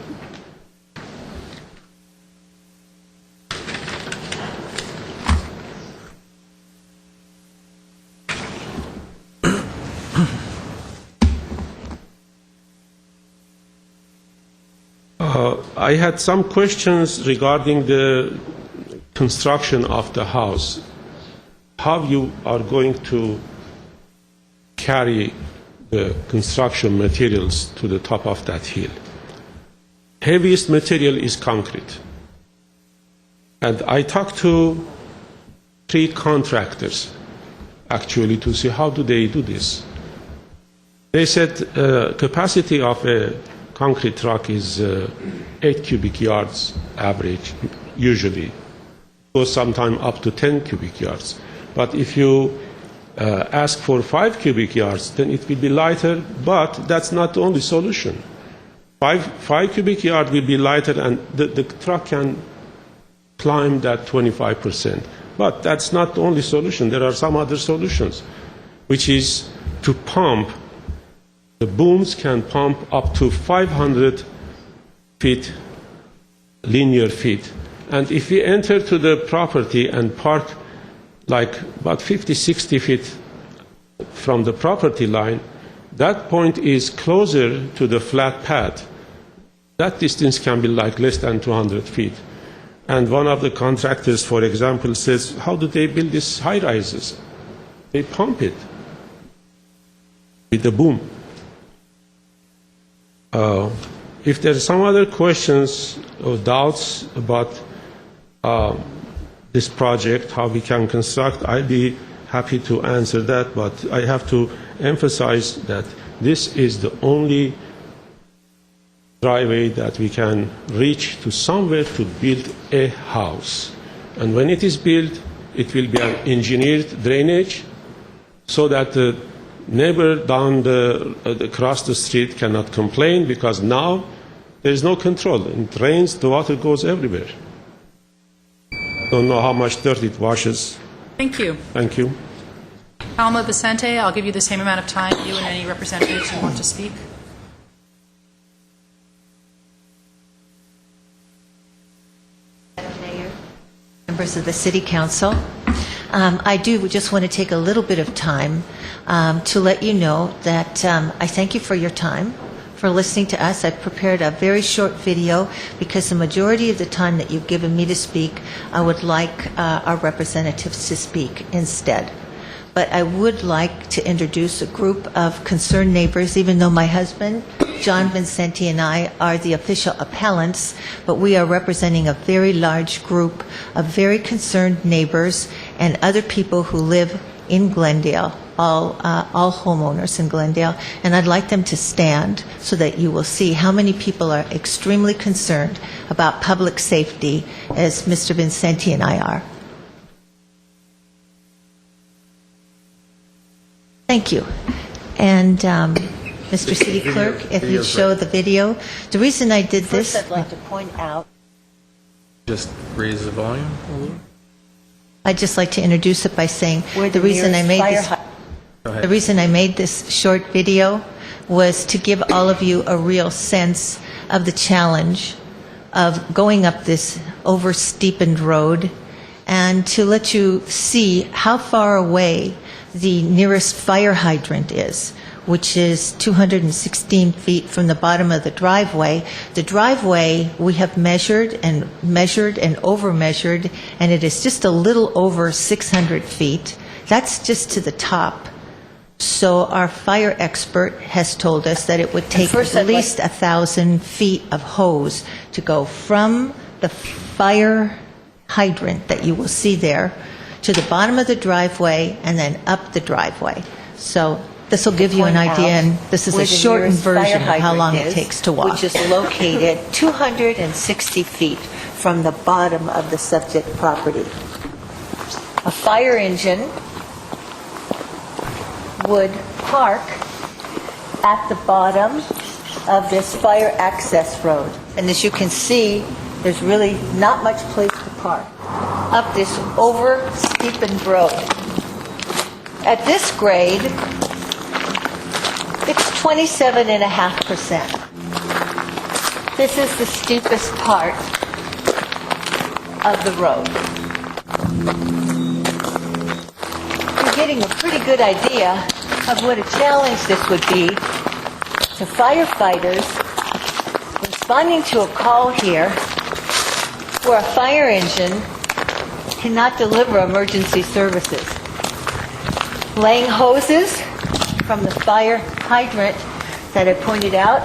I had some questions regarding the construction of the house. How you are going to carry the construction materials to the top of that hill. Heaviest material is concrete. And I talked to 3 contractors actually to see how do they do this. They said capacity of a concrete truck is 8 cubic yards average, usually. Goes sometime up to 10 cubic yards. But if you ask for 5 cubic yards, then it will be lighter, but that's not the only solution. 5 cubic yards will be lighter and the truck can climb that 25%. But that's not the only solution. There are some other solutions, which is to pump. The booms can pump up to 500 feet, linear feet. And if we enter to the property and park like about 50, 60 feet from the property line, that point is closer to the flat pad. That distance can be like less than 200 feet. And one of the contractors, for example, says, how do they build these high rises? They pump it with the boom. If there are some other questions or doubts about this project, how we can construct, I'd be happy to answer that, but I have to emphasize that this is the only driveway that we can reach to somewhere to build a house. And when it is built, it will be an engineered drainage so that the neighbor down across the street cannot complain, because now there is no control. It rains, the water goes everywhere. Don't know how much dirt it washes. Thank you. Thank you. Alma Vicente, I'll give you the same amount of time, you and any representatives who want to speak. Members of the City Council, I do just want to take a little bit of time to let you know that I thank you for your time, for listening to us. I've prepared a very short video because the majority of the time that you've given me to speak, I would like our representatives to speak instead. But I would like to introduce a group of concerned neighbors, even though my husband, John Vincenti, and I are the official appellants, but we are representing a very large group of very concerned neighbors and other people who live in Glendale, all homeowners in Glendale, and I'd like them to stand so that you will see how many people are extremely concerned about public safety, as Mr. Vincenti and I are. Thank you. And Mr. City Clerk, if you'd show the video. The reason I did this... First, I'd like to point out... Just raise the volume a little. I'd just like to introduce it by saying the reason I made this short video was to give all of you a real sense of the challenge of going up this over-steepened road, and to let you see how far away the nearest fire hydrant is. which is 216 feet from the bottom of the driveway. The driveway, we have measured and over-measured, and it is just a little over 600 feet. That's just to the top. So our fire expert has told us that it would take at least 1,000 feet of hose to go from the fire hydrant that you will see there to the bottom of the driveway and then up the driveway. So this will give you an idea, and this is a shortened version of how long it takes to walk. Which is located 260 feet from the bottom of the subject property. A fire engine would park at the bottom of this fire access road. And as you can see, there's really not much place to park up this over-steepened road. At this grade, it's 27.5%. This is the steepest part of the road. You're getting a pretty good idea of what a challenge this would be to firefighters responding to a call here where a fire engine cannot deliver emergency services. Laying hoses from the fire hydrant that I pointed out,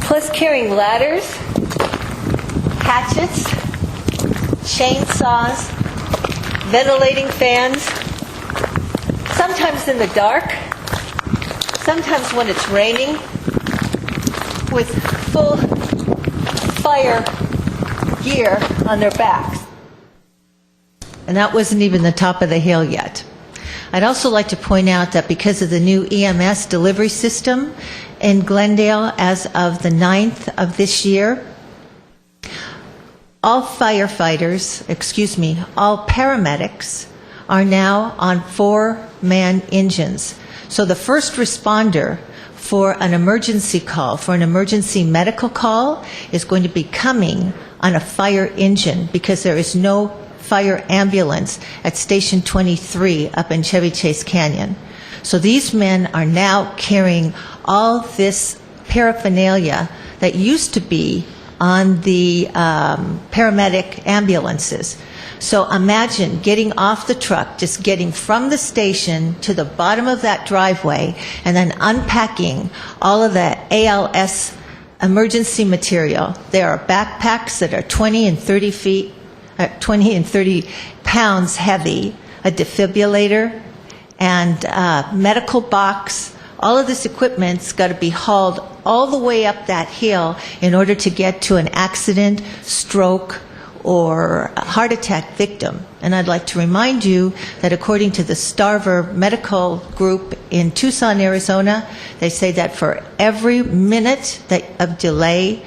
plus carrying ladders, hatchets, chainsaws, ventilating fans, sometimes in the dark, sometimes when it's raining, with full fire gear on their backs. And that wasn't even the top of the hill yet. I'd also like to point out that because of the new EMS delivery system in Glendale as of the 9th of this year, all paramedics are now on 4-man engines. So the first responder for an emergency call, for an emergency medical call, is going to be coming on a fire engine because there is no fire ambulance at Station 23 up in Chevy Chase Canyon. So these men are now carrying all this paraphernalia that used to be on the paramedic ambulances. So imagine getting off the truck, just getting from the station to the bottom of that driveway, and then unpacking all of that ALS emergency material. There are backpacks that are 20 and 30 pounds heavy, a defibrillator, and a medical box. All of this equipment's got to be hauled all the way up that hill in order to get to an accident, stroke, or a heart attack victim. And I'd like to remind you that according to the Starver Medical Group in Tucson, Arizona, they say that for every minute of delay,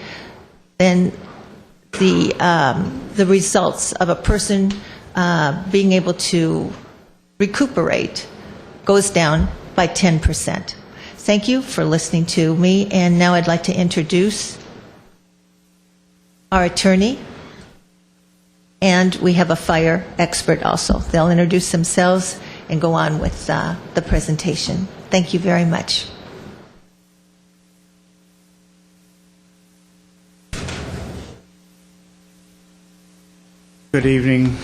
then the results of a person being able to recuperate goes down by 10%. Thank you for listening to me, and now I'd like to introduce our attorney, and we have a fire expert also. They'll introduce themselves and go on with the presentation. Thank you very much. Good evening,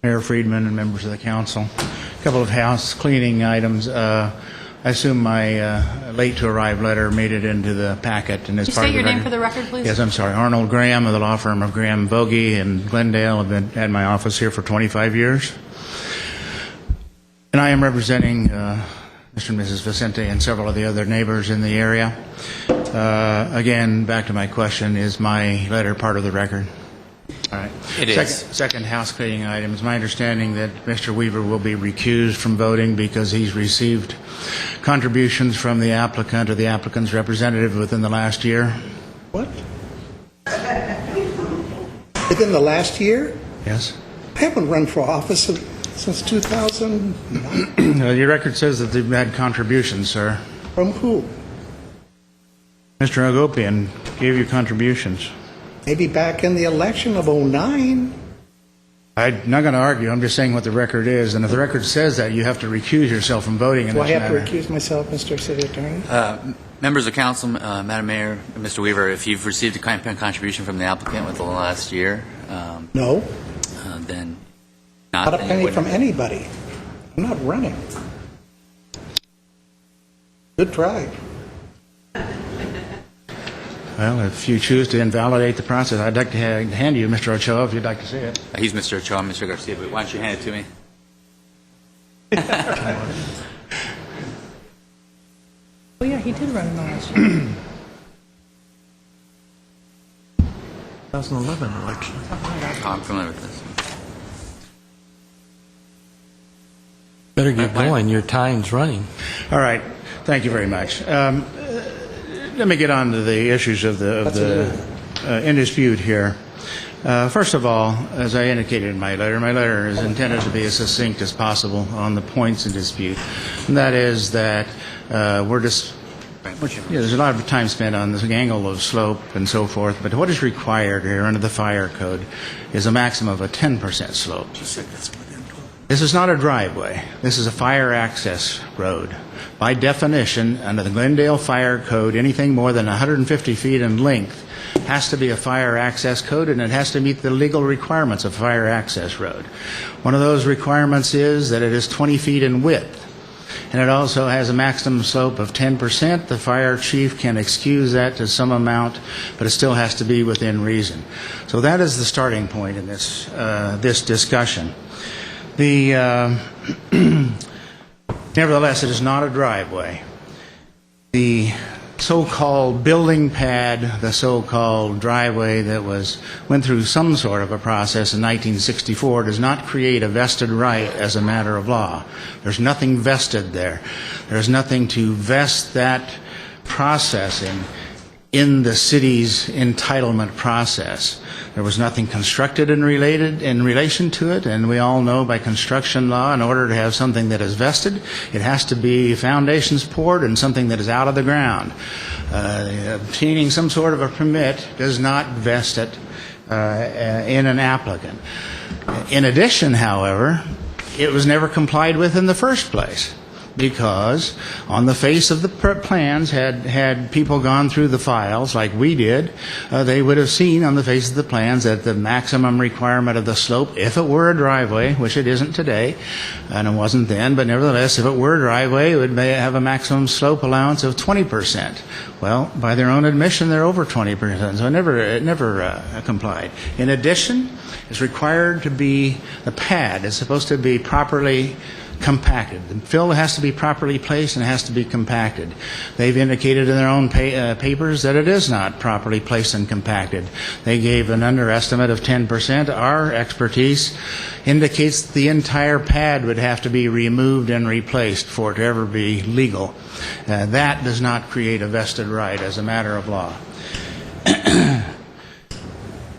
Mayor Friedman and members of the council. A couple of house cleaning items. I assume my late to arrive letter made it into the packet. And as Could you part state of your the name record- for the record, please? Yes, I'm sorry. Arnold Graham of the law firm of Graham Vogie in Glendale. I've been at my office here for 25 years. And I am representing Mr. and Mrs. Vicente and several of the other neighbors in the area. Again, back to my question, is my letter part of the record? All right. It is. Second house cleaning item. It's my understanding that Mr. Weaver will be recused from voting because he's received contributions from the applicant or the applicant's representative within the last year. What? Within the last year? Yes. I haven't run for office since 2001. Your record says that they've had contributions, sir. From who? Mr. Agopian gave you contributions. Maybe back in the election of '09. I'm not going to argue. I'm just saying what the record is. And if the record says that, you have to recuse yourself from voting in Do this I have matter. to recuse myself, Mr. City Attorney? Members of council, Madam Mayor, Mr. Weaver, if you've received a campaign contribution from the applicant within the last year, No, then not a then you penny wouldn't. from anybody. I'm not running. Good try. Well, if you choose to invalidate the process, I'd like to hand you Mr. Ochoa if you'd like to see it. He's Mr. Ochoa, Mr. Garcia, but why don't you hand it to me? Oh, yeah, he did run in the last year. 2011 election. Oh, I'm familiar with this. Better get going. Your time's running. All right. Thank you very much. Let me get on to the issues of the in dispute here. First of all, as I indicated in my letter is intended to be as succinct as possible on the points in dispute. And that is that there's a lot of time spent on this angle of slope and so forth, but what is required here under the fire code is a maximum of a 10% slope. This is not a driveway. This is a fire access road. By definition, under the Glendale Fire Code, anything more than 150 feet in length has to be a fire access code, and it has to meet the legal requirements of fire access road. One of those requirements is that it is 20 feet in width, and it also has a maximum slope of 10%. The fire chief can excuse that to some amount, but it still has to be within reason. So that is the starting point in this discussion. Nevertheless, it is not a driveway. The so-called building pad, the so-called driveway that went through some sort of a process in 1964 does not create a vested right as a matter of law. There's nothing vested there. There's nothing to vest that processing in the city's entitlement process. There was nothing constructed in relation to it, and we all know by construction law, in order to have something that is vested, it has to be foundations poured and something that is out of the ground. Obtaining some sort of a permit does not vest it in an applicant. In addition, however, it was never complied with in the first place, because on the face of the plans, had people gone through the files like we did, they would have seen on the face of the plans that the maximum requirement of the slope, if it were a driveway, which it isn't today, and it wasn't then, but nevertheless, if it were a driveway, it would have a maximum slope allowance of 20%. Well, by their own admission, they're over 20%, so it never complied. In addition, it's required to be, the pad is supposed to be properly compacted. The fill has to be properly placed and it has to be compacted. They've indicated in their own papers that it is not properly placed and compacted. They gave an underestimate of 10%. Our expertise indicates that the entire pad would have to be removed and replaced for it to ever be legal. That does not create a vested right as a matter of law.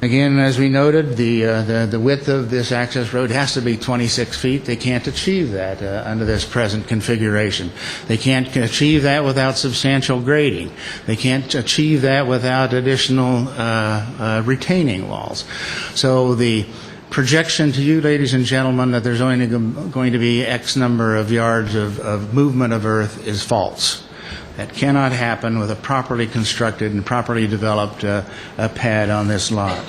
Again, as we noted, the width of this access road has to be 26 feet. They can't achieve that under this present configuration. They can't achieve that without substantial grading. They can't achieve that without additional retaining walls. So the projection to you, ladies and gentlemen, that there's only going to be X number of yards of movement of earth is false. That cannot happen with a properly constructed and properly developed pad on this lot.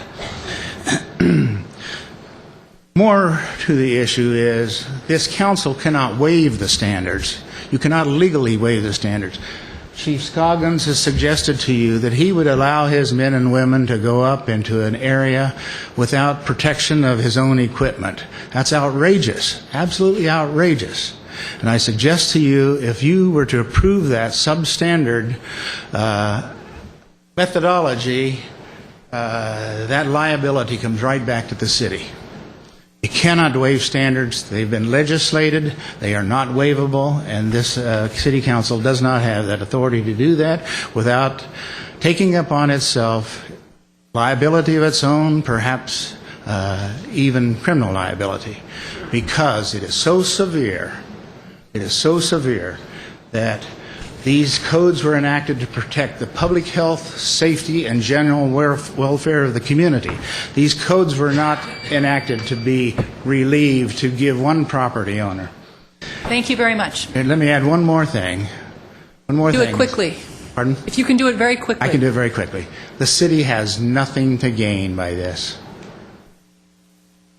More to the issue is this council cannot waive the standards. You cannot legally waive the standards. Chief Scoggins has suggested to you that he would allow his men and women to go up into an area without protection of his own equipment. That's outrageous, absolutely outrageous. And I suggest to you, if you were to approve that substandard methodology, that liability comes right back to the city. You cannot waive standards. They've been legislated. They are not waivable, and this city council does not have that authority to do that without taking upon itself liability of its own, perhaps even criminal liability, because it is so severe. It is so severe that These codes were enacted to protect the public health, safety, and general welfare of the community. These codes were not enacted to be relieved to give one property owner. Thank you very much. And let me add one more thing. Do it quickly. Pardon? If you can do it very quickly. I can do it very quickly. The city has nothing to gain by this.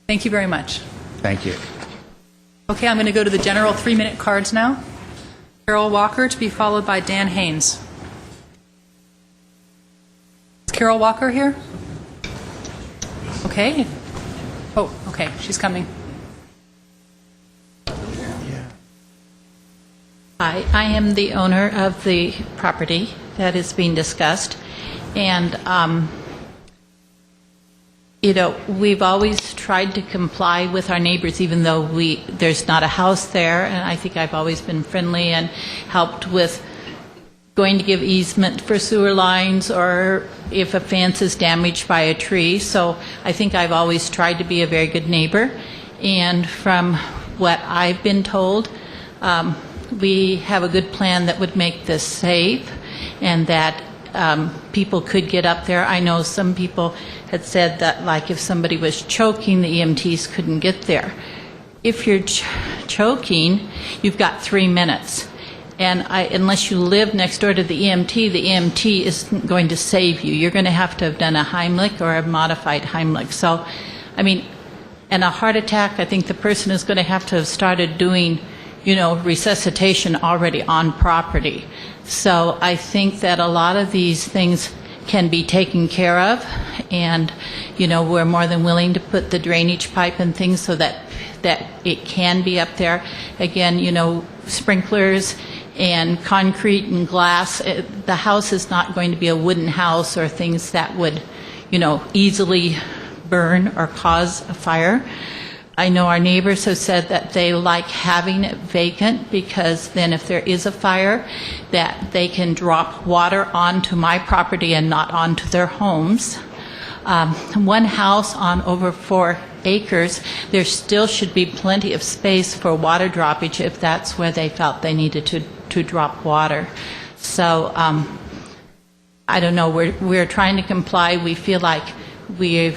Thank you very much. Thank you. Okay, I'm going to go to the general 3-minute cards now. Carol Walker to be followed by Dan Haynes. Is Carol Walker here? Okay. Oh, okay, she's coming. Hi, I am the owner of the property that is being discussed, and we've always tried to comply with our neighbors, even though there's not a house there, and I think I've always been friendly and helped with going to give easement for sewer lines or if a fence is damaged by a tree. So I think I've always tried to be a very good neighbor, and from what I've been told, we have a good plan that would make this safe and that people could get up there. I know some people had said that, like, if somebody was choking, the EMTs couldn't get there. If you're choking, you've got 3 minutes. And unless you live next door to the EMT isn't going to save you. You're going to have done a Heimlich or a modified Heimlich. So, I mean, and a heart attack, I think the person is going to have started doing resuscitation already on property. So I think that a lot of these things can be taken care of, and we're more than willing to put the drainage pipe and things so that it can be up there. Again, sprinklers and concrete and glass. The house is not going to be a wooden house or things that would easily burn or cause a fire. I know our neighbors have said that they like having it vacant because then if there is a fire, that they can drop water onto my property and not onto their homes. One house on over 4 acres, there still should be plenty of space for water droppage if that's where they felt they needed to drop water. So I don't know, we're trying to comply. We feel like we're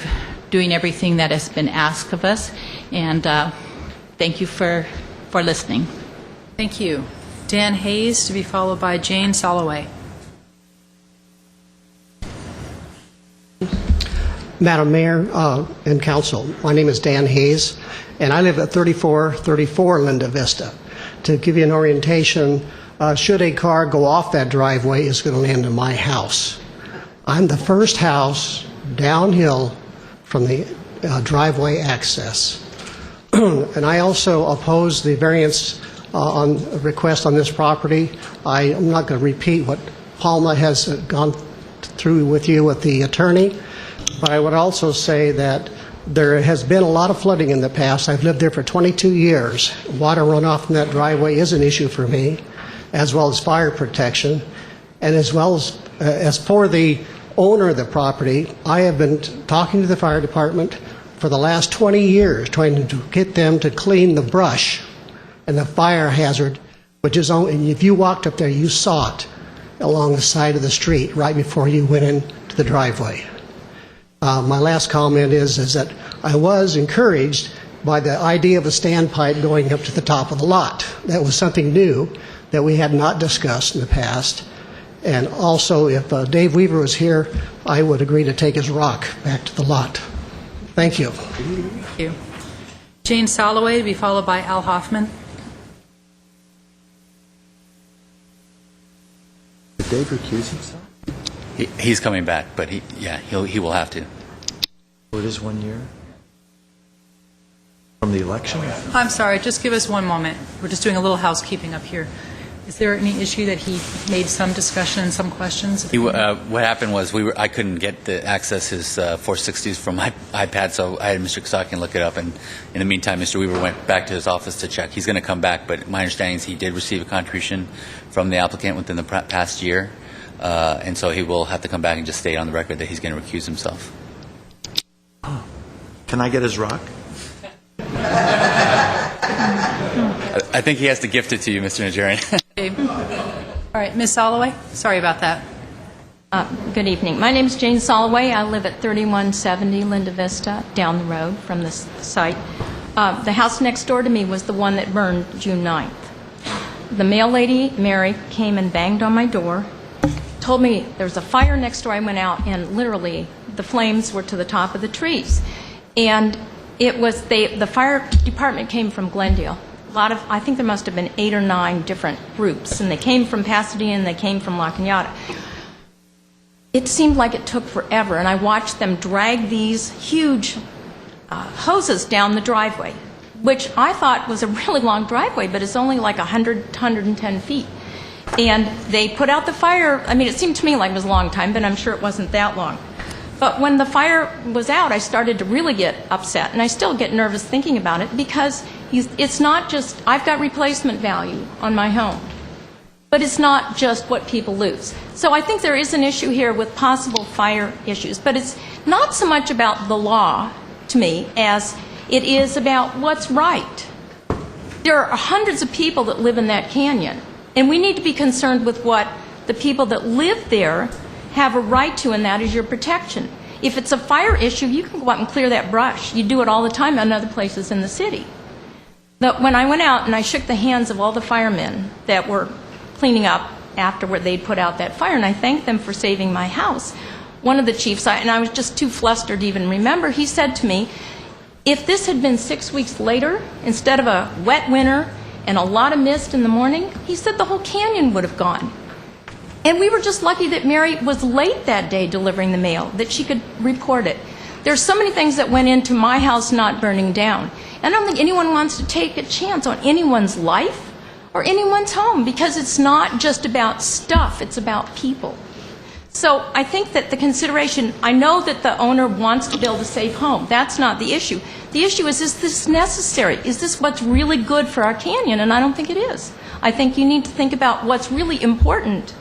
doing everything that has been asked of us, and thank you for listening. Thank you. Dan Hayes to be followed by Jane Soloway. Madam Mayor and Council, my name is Dan Hayes, and I live at 3434 Linda Vista. To give you an orientation, should a car go off that driveway, it's going to land in my house. I'm the first house downhill from the driveway access. And I also oppose the variance request on this property. I'm not going to repeat what Palma has gone through with you with the attorney, but I would also say that there has been a lot of flooding in the past. I've lived there for 22 years. Water runoff from that driveway is an issue for me, as well as fire protection, and as well as for the owner of the property, I have been talking to the fire department for the last 20 years, trying to get them to clean the brush and the fire hazard, which is only, if you walked up there, you saw it along the side of the street right before you went into the driveway. My last comment is that I was encouraged by the idea of a standpipe going up to the top of the lot. That was something new that we had not discussed in the past. And also, if Dave Weaver was here, I would agree to take his rock back to the lot. Thank you. Thank you. Jane Soloway to be followed by Al Hoffman. Did Dave recuse himself? He's coming back, but he will have to. Oh, it is 1 year? From the election? I'm sorry, just give us one moment. We're just doing a little housekeeping up here. Is there any issue that he made some discussion and some questions? What happened was I couldn't get to access his 460s from my iPad, so I had Mr. Kasakian look it up, and in the meantime, Mr. Weaver went back to his office to check. He's going to come back, but my understanding is he did receive a contribution from the applicant within the past year, and so he will have to come back and just state on the record that he's going to recuse himself. Can I get his rock? I think he has to gift it to you, Mr. Najarian. All right, Ms. Soloway, sorry about that. Good evening. My name is Jane Soloway. I live at 3170 Linda Vista, down the road from this site. The house next door to me was the one that burned June 9th. The mail lady, Mary, came and banged on my door, told me there was a fire next door. I went out, and literally the flames were to the top of the trees. And it was the fire department came from Glendale. I think there must have been 8 or 9 different groups, and they came from Pasadena and they came from La Cañada. It seemed like it took forever, and I watched them drag these huge hoses down the driveway, which I thought was a really long driveway, but it's only like 100, 110 feet. And they put out the fire. I mean, it seemed to me like it was a long time, but I'm sure it wasn't that long. But when the fire was out, I started to really get upset, and I still get nervous thinking about it, because it's not just, I've got replacement value on my home, but it's not just what people lose. So I think there is an issue here with possible fire issues, but it's not so much about the law, to me, as it is about what's right. There are hundreds of people that live in that canyon, and we need to be concerned with what the people that live there have a right to, and that is your protection. If it's a fire issue, you can go out and clear that brush. You do it all the time in other places in the city. But when I went out and I shook the hands of all the firemen that were cleaning up after they'd put out that fire, and I thanked them for saving my house, one of the chiefs, and I was just too flustered to even remember, he said to me, if this had been 6 weeks later, instead of a wet winter and a lot of mist in the morning, he said the whole canyon would have gone. And we were just lucky that Mary was late that day delivering the mail, that she could report it. There's so many things that went into my house not burning down. And I don't think anyone wants to take a chance on anyone's life or anyone's home, because it's not just about stuff, it's about people. So I think that the consideration, I know that the owner wants to build a safe home. That's not the issue. The issue is this necessary? Is this what's really good for our canyon? And I don't think it is. I think you need to think about what's really important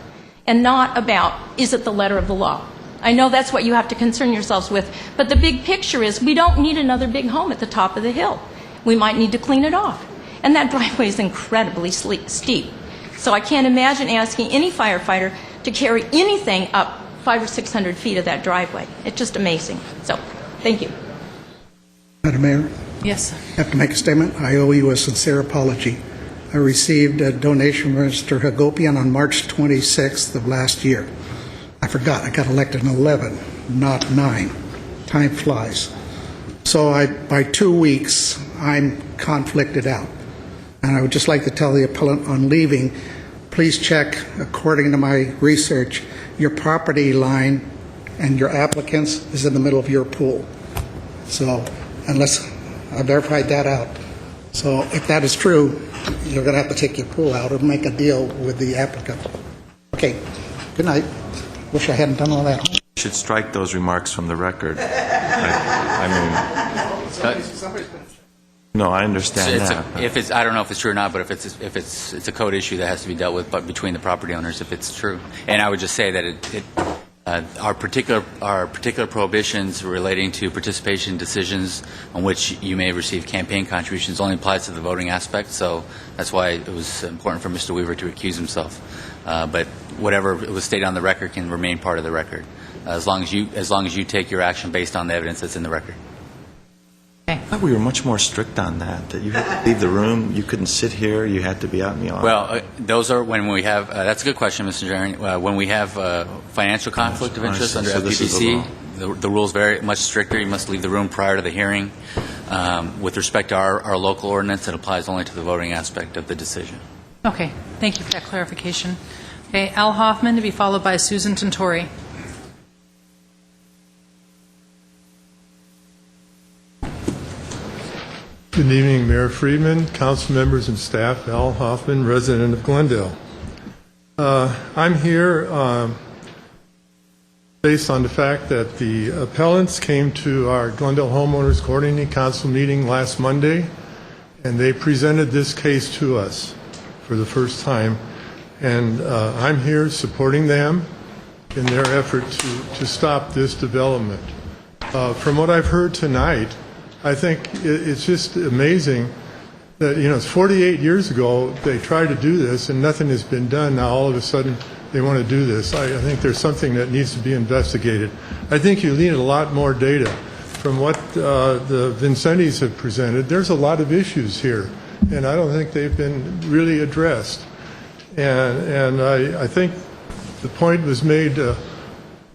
and not about, is it the letter of the law? I know that's what you have to concern yourselves with, but the big picture is we don't need another big home at the top of the hill. We might need to clean it off. And that driveway is incredibly steep. So I can't imagine asking any firefighter to carry anything up 500 or 600 feet of that driveway. It's just amazing. So, thank you. Madam Mayor? Yes. I have to make a statement. I owe you a sincere apology. I received a donation from Mr. Hagopian on March 26th of last year. I forgot. I got elected in 11, not 9. Time flies. So by 2 weeks, I'm conflicted out. And I would just like to tell the appellant on leaving, please check, according to my research, your property line and your applicants is in the middle of your pool. So unless I verified that out. So if that is true, you're going to have to take your pool out or make a deal with the applicant. Okay, good night. Wish I hadn't done all that. You should strike those remarks from the record. No, I understand that. I don't know if it's true or not, but if it's a code issue that has to be dealt with, but between the property owners, if it's true. And I would just say that our particular prohibitions relating to participation decisions on which you may receive campaign contributions only applies to the voting aspect. So that's why it was important for Mr. Weaver to recuse himself. But whatever was stated on the record can remain part of the record, as long as you take your action based on the evidence that's in the record. I thought we were much more strict on that you had to leave the room, you couldn't sit here, you had to be out in the office. Well, those are when we have, that's a good question, Mr. Jerry. When we have financial conflict of interest under FPPC, the rule is very much stricter. You must leave the room prior to the hearing. With respect to our local ordinance, it applies only to the voting aspect of the decision. Okay, thank you for that clarification. Okay, Al Hoffman to be followed by Susan Tintori. Good evening, Mayor Friedman, council members and staff. Al Hoffman, resident of Glendale. I'm here based on the fact that the appellants came to our Glendale Homeowners Coordinating Council meeting last Monday, and they presented this case to us for the first time. And I'm here supporting them in their effort to stop this development. From what I've heard tonight, I think it's just amazing that, it's 48 years ago they tried to do this and nothing has been done. Now all of a sudden they want to do this. I think there's something that needs to be investigated. I think you need a lot more data. From what the Vincentis have presented, there's a lot of issues here, and I don't think they've been really addressed. And I think the point was made,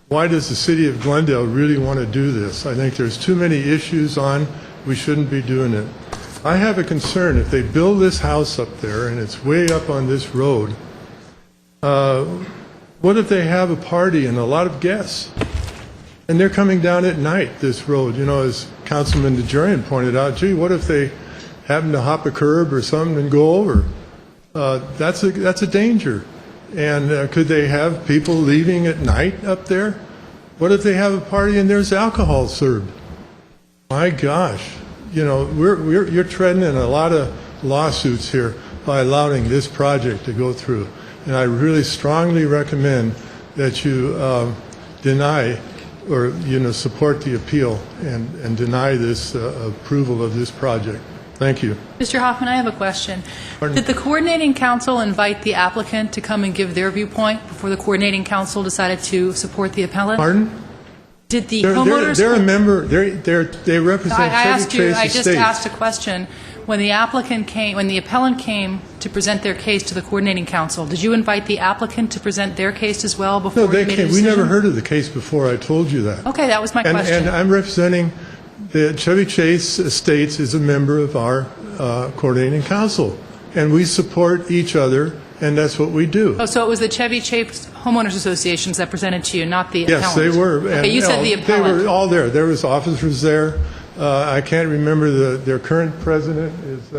why does the city of Glendale really want to do this? I think there's too many issues on, we shouldn't be doing it. I have a concern, if they build this house up there and it's way up on this road, what if they have a party and a lot of guests? And they're coming down at night, this road, as Councilman DeJurian pointed out, gee, what if they happen to hop a curb or something and go over? That's a danger. And could they have people leaving at night up there? What if they have a party and there's alcohol served? My gosh, you're treading in a lot of lawsuits here by allowing this project to go through. And I really strongly recommend that you deny or support the appeal and deny this approval of this project. Thank you. Mr. Hoffman, I have a question. Pardon? Did the coordinating council invite the applicant to come and give their viewpoint before the coordinating council decided to support the appellant? Pardon? Did the They're homeowners... a member. They represent I just Estates. asked a question. When the appellant came to present their case to the coordinating council, did you invite the applicant to present their case as well before No, they you made a came. We decision? never heard of the case before. I told you that. Okay, that was my question. And I'm representing the Chevy Chase Estates is a member of our coordinating council, and we support each other, and that's what we do. Oh, so it was the Chevy Chase Homeowners Associations that presented to you, not the appellant? Yes, they were. Okay, you said the appellant. They were all there. There was officers there. I can't remember their current president is.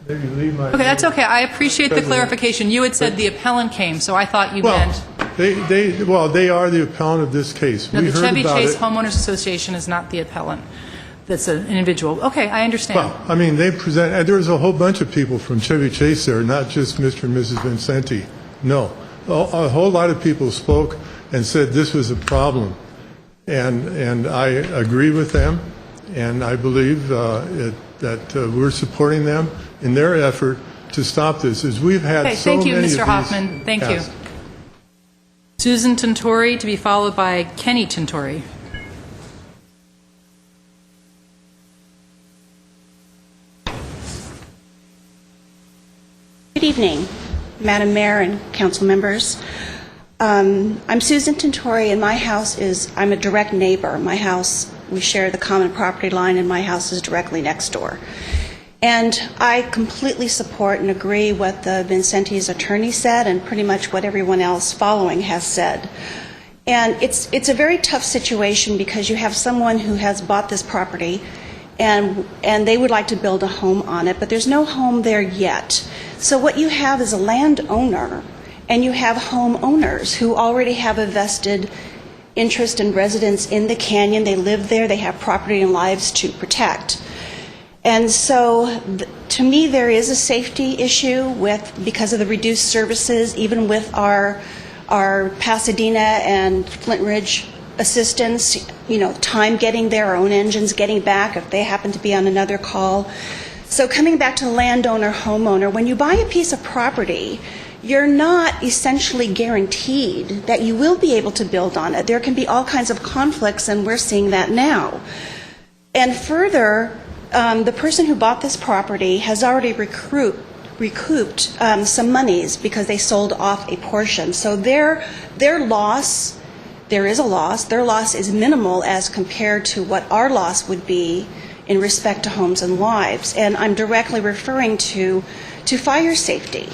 Maybe leave my. Okay, that's okay. I appreciate the President. clarification. You had said the appellant came, so I thought you meant. They are the appellant of this case. No, We the heard Chevy about Chase it. Homeowners Association is not the appellant. That's an individual. Okay, I understand. Well, I mean, they present, and there was a whole bunch of people from Chevy Chase there, not just Mr. and Mrs. Vincenti. No. A whole lot of people spoke and said this was a problem. And I agree with them, and I believe that we're supporting them in their effort to stop this, as we've had Okay, so thank you, many of Mr. these Hoffman. Thank you. past. Susan Tintori, to be followed by Kenny Tintori. Good evening, Madam Mayor and council members. I'm Susan Tintori, and my house I'm a direct neighbor. My house, we share the common property line, and my house is directly next door. And I completely support and agree what the Vincenti's attorney said and pretty much what everyone else following has said. And it's a very tough situation because you have someone who has bought this property and they would like to build a home on it, but there's no home there yet. So what you have is a landowner and you have homeowners who already have a vested interest and residence in the canyon. They live there, they have property and lives to protect. And so, to me, there is a safety issue because of the reduced services, even with our Pasadena and Flint Ridge assistance, time getting there, our own engines getting back if they happen to be on another call. So coming back to the landowner, homeowner, when you buy a piece of property, you're not essentially guaranteed that you will be able to build on it. There can be all kinds of conflicts, and we're seeing that now. And further, the person who bought this property has already recouped some monies because they sold off a portion. So their loss, there is a loss, their loss is minimal as compared to what our loss would be in respect to homes and lives. And I'm directly referring to fire safety.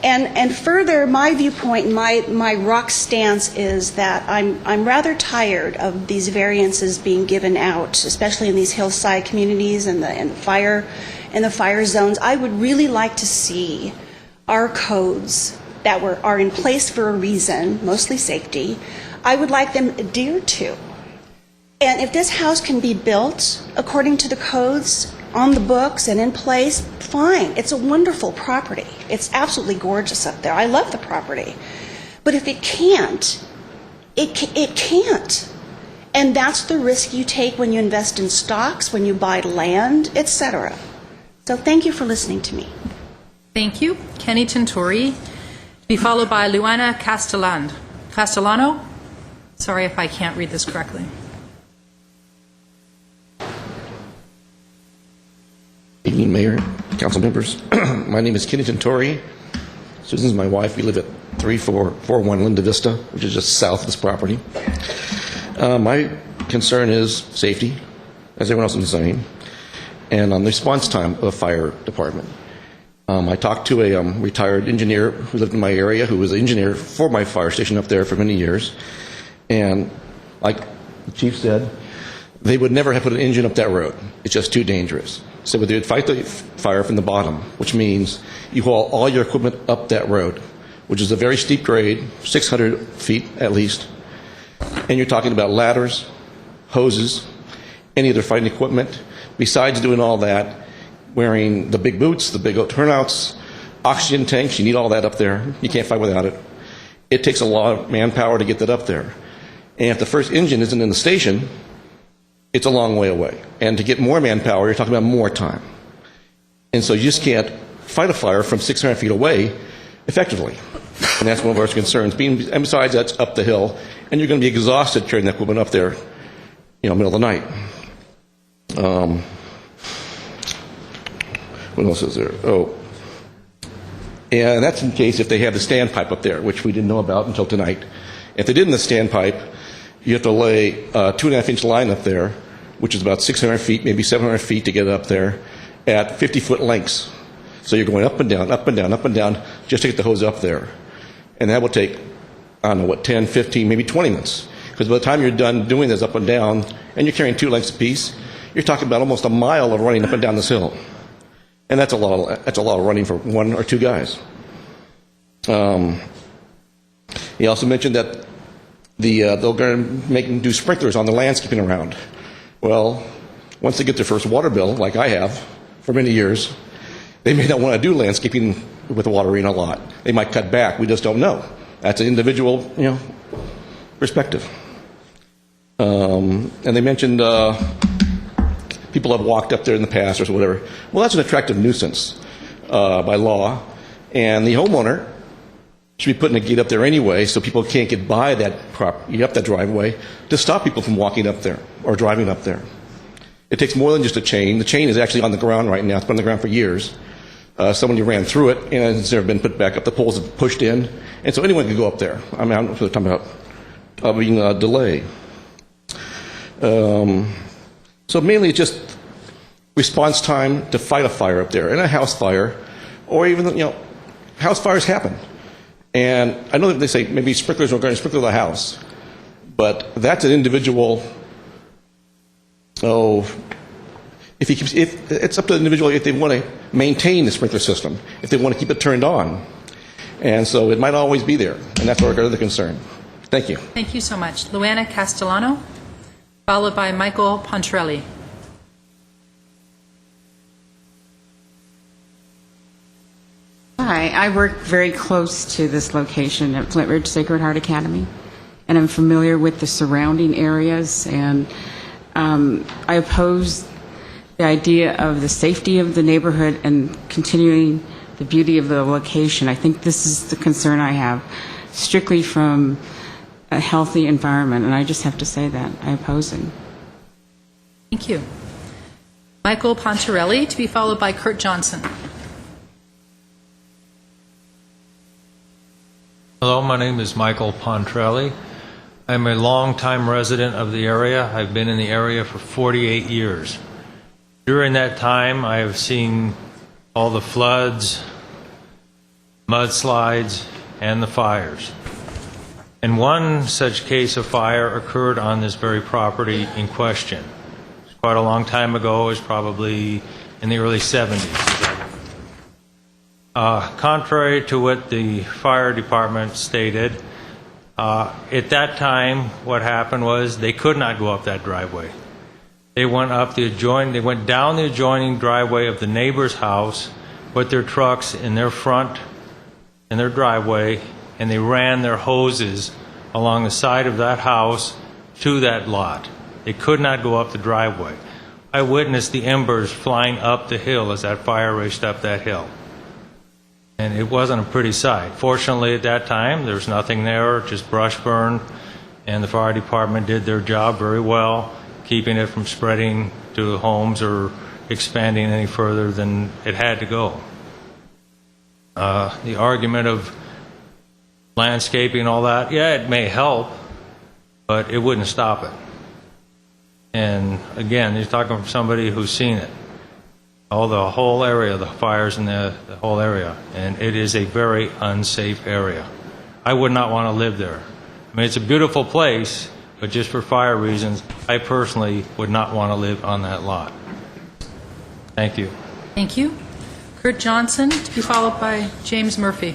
And further, my viewpoint, my rock stance is that I'm rather tired of these variances being given out, especially in these hillside communities and the fire zones. I would really like to see our codes that are in place for a reason, mostly safety. I would like them adhered to. And if this house can be built according to the codes on the books and in place, fine. It's a wonderful property. It's absolutely gorgeous up there. I love the property. But if it can't, it can't. And that's the risk you take when you invest in stocks, when you buy land, etc. So thank you for listening to me. Thank you. Kenny Tintori, to be followed by Luana Castellano. Sorry if I can't read this correctly. Evening, Mayor, council members. My name is Kenny Tintori. Susan's my wife. We live at 3441 Linda Vista, which is just south of this property. My concern is safety, as everyone else is saying, and on the response time of a fire department. I talked to a retired engineer who lived in my area, who was an engineer for my fire station up there for many years, and like the chief said, they would never have put an engine up that road. It's just too dangerous. So they'd fight the fire from the bottom, which means you haul all your equipment up that road, which is a very steep grade, 600 feet at least, and you're talking about ladders, hoses, any other fighting equipment. Besides doing all that, wearing the big boots, the big turnouts, oxygen tanks, you need all that up there. You can't fight without it. It takes a lot of manpower to get that up there. And if the first engine isn't in the station, it's a long way away. And to get more manpower, you're talking about more time. And so you just can't fight a fire from 600 feet away effectively. And that's one of our concerns. And besides, that's up the hill, and you're going to be exhausted carrying that equipment up there, middle of the night. What else is there? Oh. And that's in case if they have the standpipe up there, which we didn't know about until tonight. If they didn't the standpipe, you have to lay a 2.5-inch line up there, which is about 600 feet, maybe 700 feet to get it up there, at 50-foot lengths. So you're going up and down, up and down, up and down, just to get the hose up there. And that will take, 10, 15, maybe 20 minutes. Because by the time you're done doing this up and down, and you're carrying 2 lengths apiece, you're talking about almost a mile of running up and down this hill. And that's a lot of running for 1 or 2 guys. He also mentioned that they're going to do sprinklers on the landscaping around. Well, once they get their first water bill, like I have for many years, they may not want to do landscaping with watering a lot. They might cut back. We just don't know. That's an individual, perspective. And they mentioned people have walked up there in the past or whatever. Well, that's an attractive nuisance by law, and the homeowner should be putting a gate up there anyway, so people can't get by that property, up that driveway, to stop people from walking up there or driving up there. It takes more than just a chain. The chain is actually on the ground right now. It's been on the ground for years. Somebody ran through it, and it's never been put back up. The poles have pushed in, and so anyone can go up there. I don't know what they're talking about being a delay. So mainly it's just response time to fight a fire up there, and a house fire, or even, house fires happen. And I know that they say maybe sprinklers are going to sprinkle the house, but that's an individual. If it's up to the individual if they want to maintain the sprinkler system, if they want to keep it turned on, and so it might always be there, and that's our other concern. Thank you. Thank you so much. Luana Castellano, followed by Michael Pontrelli. Hi, I work very close to this location at Flint Ridge Sacred Heart Academy, and I'm familiar with the surrounding areas, and I oppose the idea of the safety of the neighborhood and continuing the beauty of the location. I think this is the concern I have, strictly from a healthy environment, and I just have to say that. I oppose it. Thank you. Michael Pontarelli, to be followed by Kurt Johnson. Hello, my name is Michael Pontrelli. I'm a longtime resident of the area. I've been in the area for 48 years. During that time, I have seen all the floods, mudslides, and the fires. And one such case of fire occurred on this very property in question. It was quite a long time ago. It was probably in the early 70s. Contrary to what the fire department stated, at that time, what happened was they could not go up that driveway. They went down the adjoining driveway of the neighbor's house, put their trucks in their front, in their driveway, and they ran their hoses along the side of that house to that lot. They could not go up the driveway. I witnessed the embers flying up the hill as that fire raced up that hill. And it wasn't a pretty sight. Fortunately, at that time, there was nothing there, just brush burn, and the fire department did their job very well, keeping it from spreading to homes or expanding any further than it had to go. The argument of landscaping, all that, yeah, it may help, but it wouldn't stop it. And again, you're talking from somebody who's seen it. The whole area, the fires in the whole area, and it is a very unsafe area. I would not want to live there. I mean, it's a beautiful place, but just for fire reasons, I personally would not want to live on that lot. Thank you. Thank you. Kurt Johnson, to be followed by James Murphy.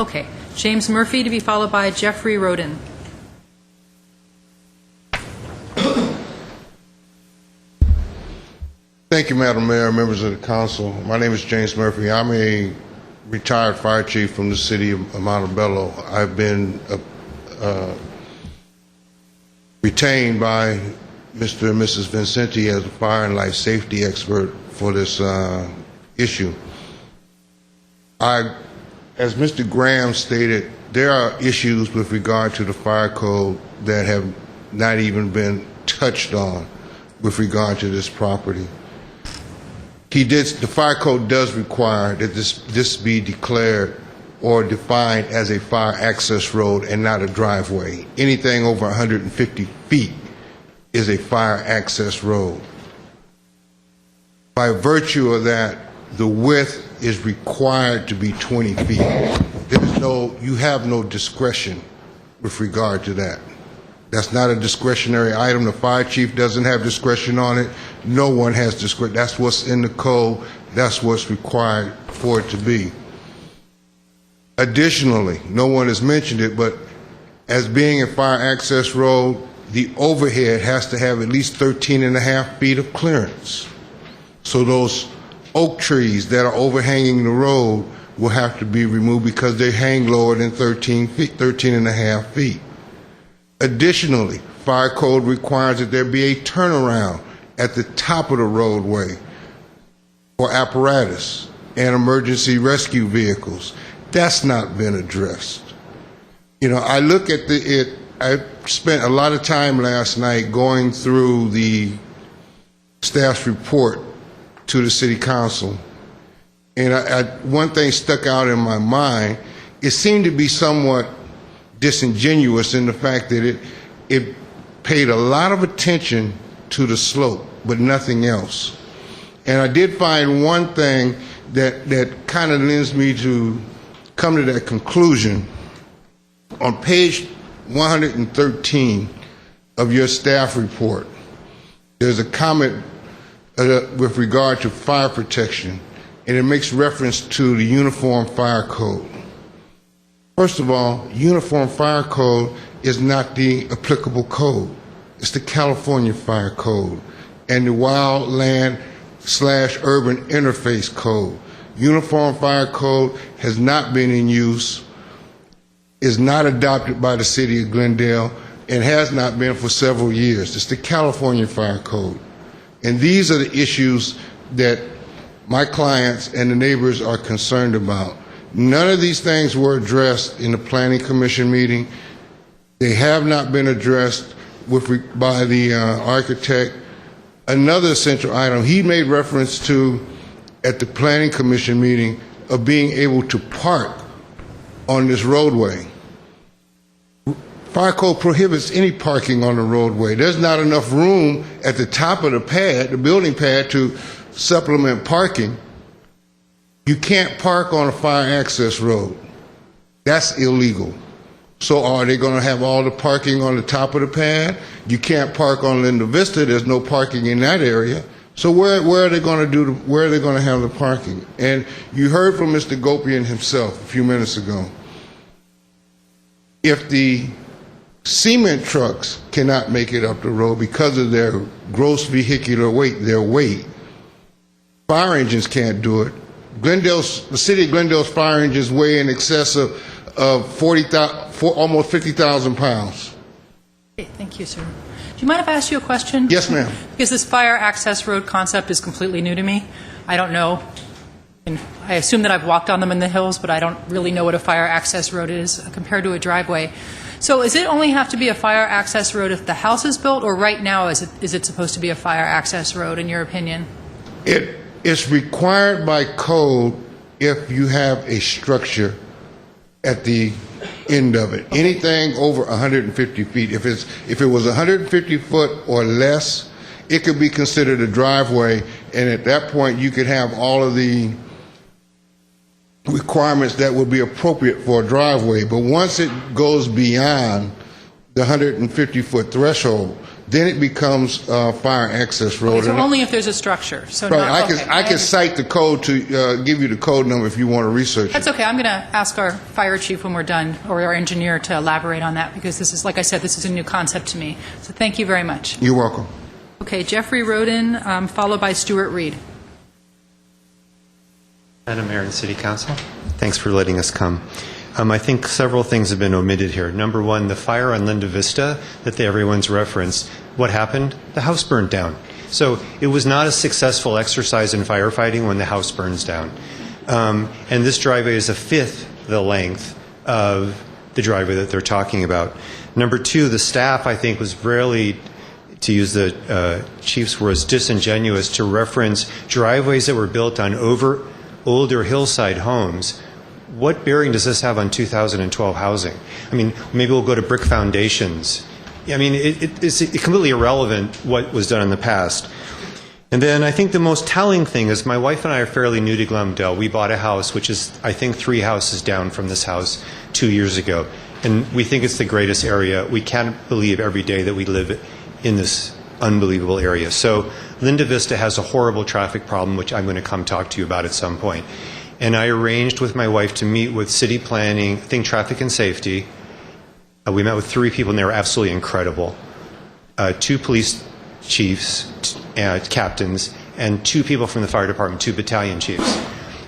Okay. James Murphy, to be followed by Jeffrey Roden. Thank you, Madam Mayor, members of the council. My name is James Murphy. I'm a retired fire chief from the city of Montebello. I've been retained by Mr. and Mrs. Vincenti as a fire and life safety expert for this issue. As Mr. Graham stated, there are issues with regard to the fire code that have not even been touched on with regard to this property. The fire code does require that this be declared or defined as a fire access road and not a driveway. Anything over 150 feet is a fire access road. By virtue of that, the width is required to be 20 feet. You have no discretion with regard to that. That's not a discretionary item. The fire chief doesn't have discretion on it. No one has discretion. That's what's in the code. That's what's required for it to be. Additionally, no one has mentioned it, but as being a fire access road, the overhead has to have at least 13.5 feet of clearance. So those oak trees that are overhanging the road will have to be removed because they hang lower than 13.5 feet. Additionally, fire code requires that there be a turnaround at the top of the roadway for apparatus and emergency rescue vehicles. That's not been addressed. You know, I look at I spent a lot of time last night going through the staff's report to the city council, and one thing stuck out in my mind. It seemed to be somewhat disingenuous in the fact that it paid a lot of attention to the slope, but nothing else. And I did find one thing that kind of lends me to come to that conclusion. On page 113 of your staff report, there's a comment with regard to fire protection, and it makes reference to the Uniform Fire Code. First of all, Uniform Fire Code is not the applicable code. It's the California Fire Code and the Wildland/Urban Interface Code. Uniform Fire Code has not been in use, is not adopted by the city of Glendale, and has not been for several years. It's the California Fire Code. And these are the issues that my clients and the neighbors are concerned about. None of these things were addressed in the Planning Commission meeting. They have not been addressed by the architect. Another essential item he made reference to at the Planning Commission meeting of being able to park on this roadway. Fire code prohibits any parking on the roadway. There's not enough room at the top of the pad, the building pad, to supplement parking. You can't park on a fire access road. That's illegal. So are they going to have all the parking on the top of the pad? You can't park on Linda Vista. There's no parking in that area. So where are they going to have the parking? And you heard from Mr. Gopian himself a few minutes ago. If the cement trucks cannot make it up the road because of their gross vehicular weight, their weight, fire engines can't do it. The city of Glendale's fire engines weigh in excess of almost 50,000 pounds. Okay, thank you, sir. Do you mind if I ask you a question? Yes, ma'am. Because this fire access road concept is completely new to me. I don't know. And I assume that I've walked on them in the hills, but I don't really know what a fire access road is compared to a driveway. So does it only have to be a fire access road if the house is built, or right now is it supposed to be a fire access road, in your opinion? It is required by code if you have a structure at the end of it. Anything over 150 feet. If it was 150 foot or less, it could be considered a driveway, and at that point you could have all of the requirements that would be appropriate for a driveway. But once it goes beyond the 150 foot threshold, then it becomes a fire access road. So only if there's a structure. So right. not, I can cite the code to give you the code number if you want to research That's it. okay. I'm going to ask our fire chief when we're done, or our engineer, to elaborate on that, because this is, like I said, this is a new concept to me. So thank you very much. You're welcome. Okay, Jeffrey Roden, followed by Stuart Reed. Madam Mayor and City Council, thanks for letting us come. I think several things have been omitted here. Number one, the fire on Linda Vista that everyone's referenced. What happened? The house burned down. So it was not a successful exercise in firefighting when the house burns down. And this driveway is a fifth the length of the driveway that they're talking about. Number two, the staff, I think, was really, to use the chief's words, disingenuous to reference driveways that were built on older hillside homes. What bearing does this have on 2012 housing? I mean, maybe we'll go to brick foundations. I mean, it's completely irrelevant what was done in the past. And then I think the most telling thing is my wife and I are fairly new to Glendale. We bought a house, which is, I think, 3 houses down from this house 2 years ago. And we think it's the greatest area. We can't believe every day that we live in this unbelievable area. So Linda Vista has a horrible traffic problem, which I'm going to come talk to you about at some point. And I arranged with my wife to meet with city planning, I think traffic and safety. We met with 3 people, and they were absolutely incredible. 2 police chiefs, captains, and 2 people from the fire department, 2 battalion chiefs,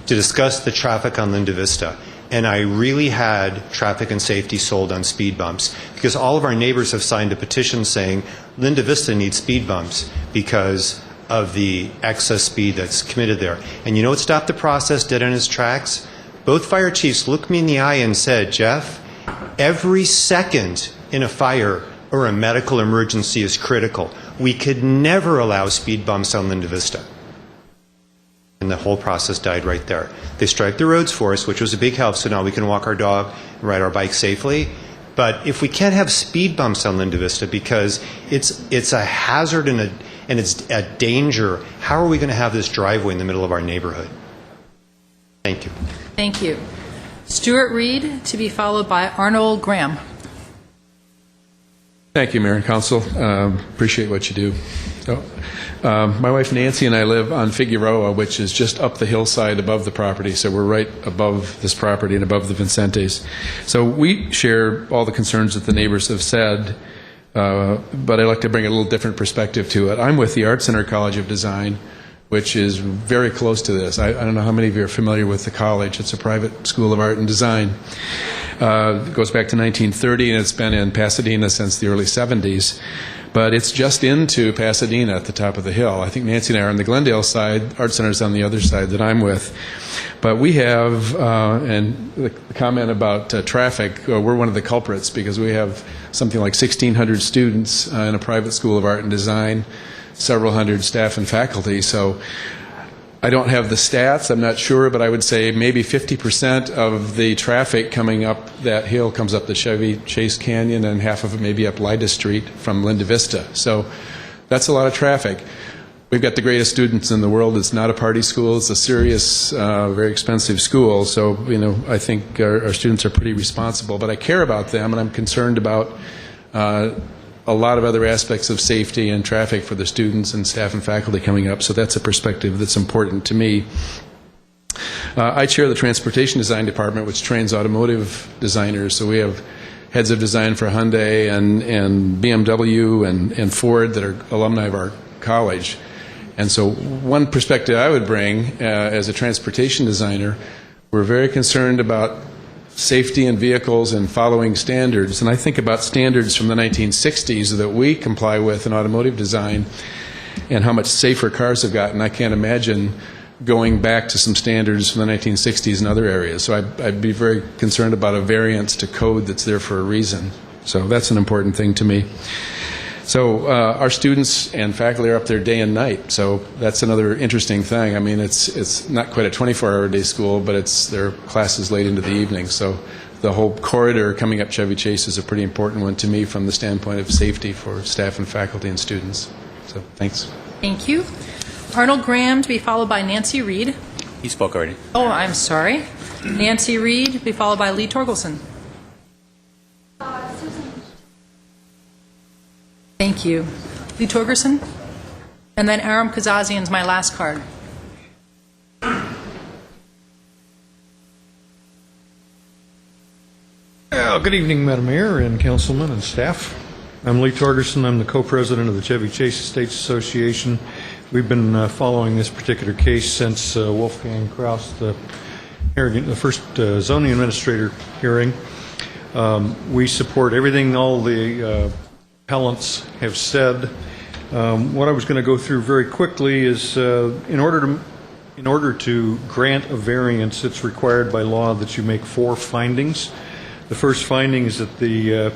to discuss the traffic on Linda Vista. And I really had traffic and safety sold on speed bumps, because all of our neighbors have signed a petition saying Linda Vista needs speed bumps because of the excess speed that's committed there. And you know what stopped the process dead in its tracks? Both fire chiefs looked me in the eye and said, Jeff, every second in a fire or a medical emergency is critical. We could never allow speed bumps on Linda Vista. And the whole process died right there. They striped the roads for us, which was a big help, so now we can walk our dog and ride our bike safely. But if we can't have speed bumps on Linda Vista because it's a hazard and it's a danger, how are we going to have this driveway in the middle of our neighborhood? Thank you. Thank you. Stuart Reed, to be followed by Arnold Graham. Thank you, Mayor and Council. Appreciate what you do. My wife Nancy and I live on Figueroa, which is just up the hillside above the property, so we're right above this property and above the Vincentes. So we share all the concerns that the neighbors have said, but I'd like to bring a little different perspective to it. I'm with the Art Center College of Design, which is very close to this. I don't know how many of you are familiar with the college. It's a private school of art and design. It goes back to 1930, and it's been in Pasadena since the early 70s. But it's just into Pasadena at the top of the hill. I think Nancy and I are on the Glendale side. Art Center's on the other side that I'm with. But we have, and the comment about traffic, we're one of the culprits because we have something like 1,600 students in a private school of art and design, several hundred staff and faculty. So I don't have the stats, I'm not sure, but I would say maybe 50% of the traffic coming up that hill comes up the Chevy Chase Canyon, and half of it maybe up Lida Street from Linda Vista. So that's a lot of traffic. We've got the greatest students in the world. It's not a party school. It's a serious, very expensive school. So, I think our students are pretty responsible. But I care about them, and I'm concerned about a lot of other aspects of safety and traffic for the students and staff and faculty coming up. So that's a perspective that's important to me. I chair the Transportation Design Department, which trains automotive designers. So we have heads of design for Hyundai and BMW and Ford that are alumni of our college. And so one perspective I would bring as a transportation designer, we're very concerned about safety in vehicles and following standards, and I think about standards from the 1960s that we comply with in automotive design and how much safer cars have gotten, I can't imagine going back to some standards from the 1960s in other areas. So I'd be very concerned about a variance to code that's there for a reason. So that's an important thing to me. So our students and faculty are up there day and night. So that's another interesting thing. I mean, it's not quite a 24-hour day school, but their classes late into the evening. So the whole corridor coming up Chevy Chase is a pretty important one to me from the standpoint of safety for staff and faculty and students. So thanks. Thank you. Arnold Graham to be followed by Nancy Reed. He spoke already. Oh, I'm sorry. Nancy Reed to be followed by Lee Torgelson. Thank you. Lee Torgerson. And then Aram Kazazian's my last card. Good evening, Madam Mayor and councilmen and staff. I'm Lee Torgerson. I'm the co-president of the Chevy Chase Estates Association. We've been following this particular case since Wolfgang Kraus, the first zoning administrator hearing. We support everything all the appellants have said. What I was going to go through very quickly is in order to grant a variance, it's required by law that you make 4 findings. The first finding is that the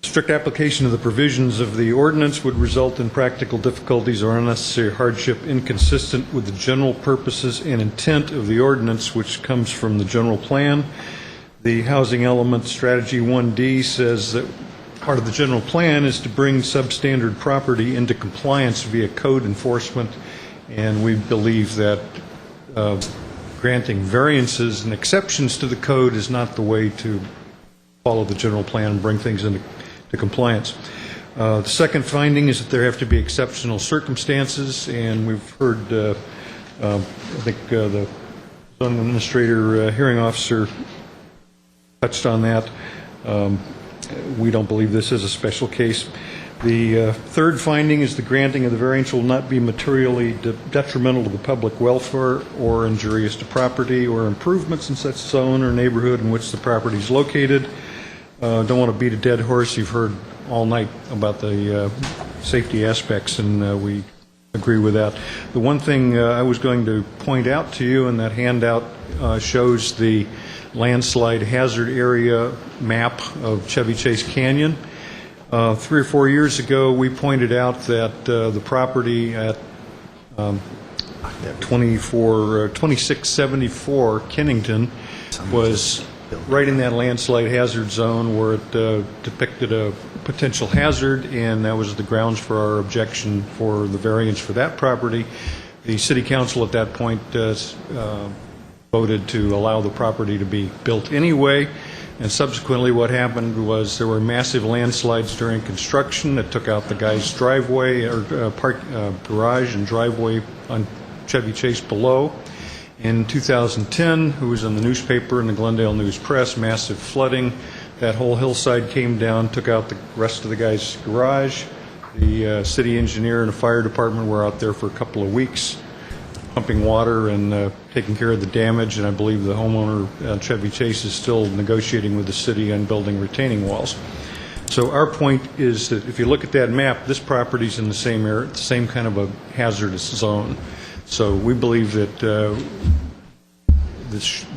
strict application of the provisions of the ordinance would result in practical difficulties or unnecessary hardship inconsistent with the general purposes and intent of the ordinance, which comes from the general plan. The housing element strategy 1D says that part of the general plan is to bring substandard property into compliance via code enforcement, and we believe that granting variances and exceptions to the code is not the way to follow the general plan and bring things into compliance. The second finding is that there have to be exceptional circumstances, and we've heard, I think the zoning administrator hearing officer touched on that. We don't believe this is a special case. The third finding is the granting of the variance will not be materially detrimental to the public welfare or injurious to property or improvements in such zone or neighborhood in which the property is located. Don't want to beat a dead horse. You've heard all night about the safety aspects, and we agree with that. The one thing I was going to point out to you, and that handout shows the landslide hazard area map of Chevy Chase Canyon. 3 or 4 years ago, we pointed out that the property at 2674 Kennington was right in that landslide hazard zone where it depicted a potential hazard, and that was the grounds for our objection for the variance for that property. The City Council at that point voted to allow the property to be built anyway. And subsequently what happened was there were massive landslides during construction that took out the guy's driveway or garage and driveway on Chevy Chase below. In 2010, it was in the newspaper and the Glendale News Press, massive flooding. That whole hillside came down, took out the rest of the guy's garage. The city engineer and the fire department were out there for a couple of weeks pumping water and taking care of the damage, and I believe the homeowner, Chevy Chase, is still negotiating with the city on building retaining walls. So our point is that if you look at that map, this property's in the same area, the same kind of a hazardous zone. So we believe that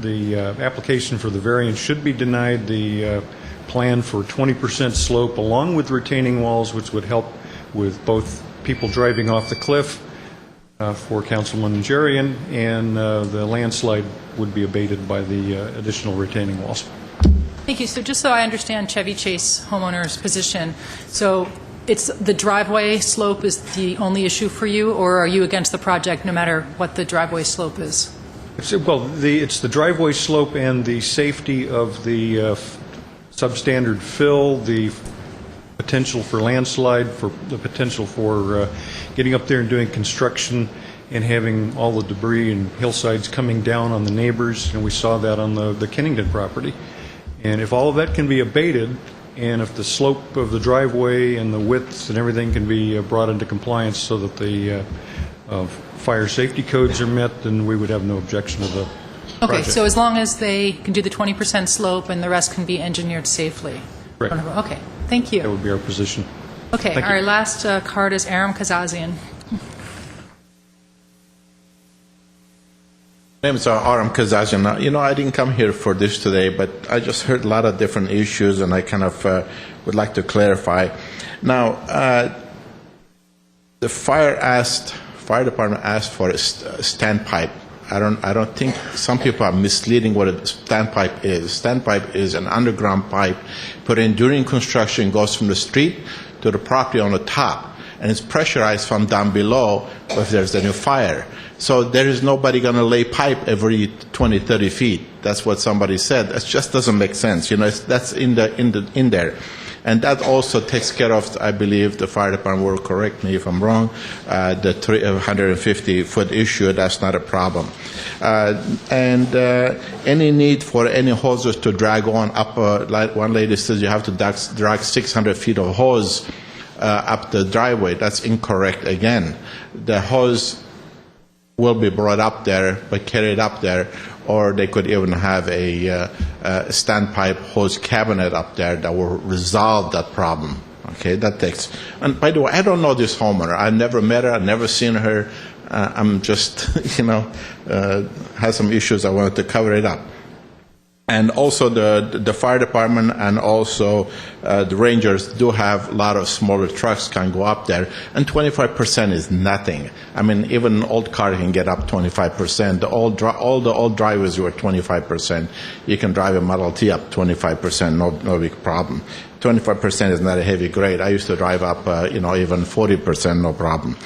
the application for the variance should be denied. The plan for 20% slope along with retaining walls, which would help with both people driving off the cliff for Councilman Najarian, and the landslide would be abated by the additional retaining walls. Thank you. So just so I understand Chevy Chase homeowner's position, so it's the driveway slope is the only issue for you, or are you against the project no matter what the driveway slope is? It's the driveway slope and the safety of the substandard fill, the potential for landslide, for the potential for getting up there and doing construction and having all the debris and hillsides coming down on the neighbors, and we saw that on the Kennington property. And if all of that can be abated, and if the slope of the driveway and the widths and everything can be brought into compliance so that the fire safety codes are met, then we would have no objection to the Okay, project. so as long as they can do the 20% slope and the rest can be engineered safely? Correct. Okay, thank you. That would be our position. Okay, Thank you. our last card is Aram Kazazian. My name is Aram Kazazian. I didn't come here for this today, but I just heard a lot of different issues, and I kind of would like to clarify. Now, the fire department asked for a standpipe. I don't think some people are misleading what a standpipe is. Standpipe is an underground pipe put in during construction, goes from the street to the property on the top, and it's pressurized from down below if there's a new fire. So there is nobody going to lay pipe every 20, 30 feet. That's what somebody said. That just doesn't make sense. That's in there. And that also takes care of, I believe, the fire department will correct me if I'm wrong, the 150-foot issue. That's not a problem. And any need for any hoses to drag on up, like one lady says, you have to drag 600 feet of hose up the driveway. That's incorrect again. The hose will be brought up there, but carried up there, or they could even have a standpipe hose cabinet up there that will resolve that problem. Okay, that takes. And by the way, I don't know this homeowner. I've never met her. I've never seen her. I'm just, had some issues. I wanted to cover it up. And also the fire department and also the rangers do have a lot of smaller trucks can go up there, and 25% is nothing. I mean, even an old car can get up 25%. All the old drivers were 25%. You can drive a Model T up 25%, no big problem. 25% is not a heavy grade. I used to drive up, even 40%, no problem.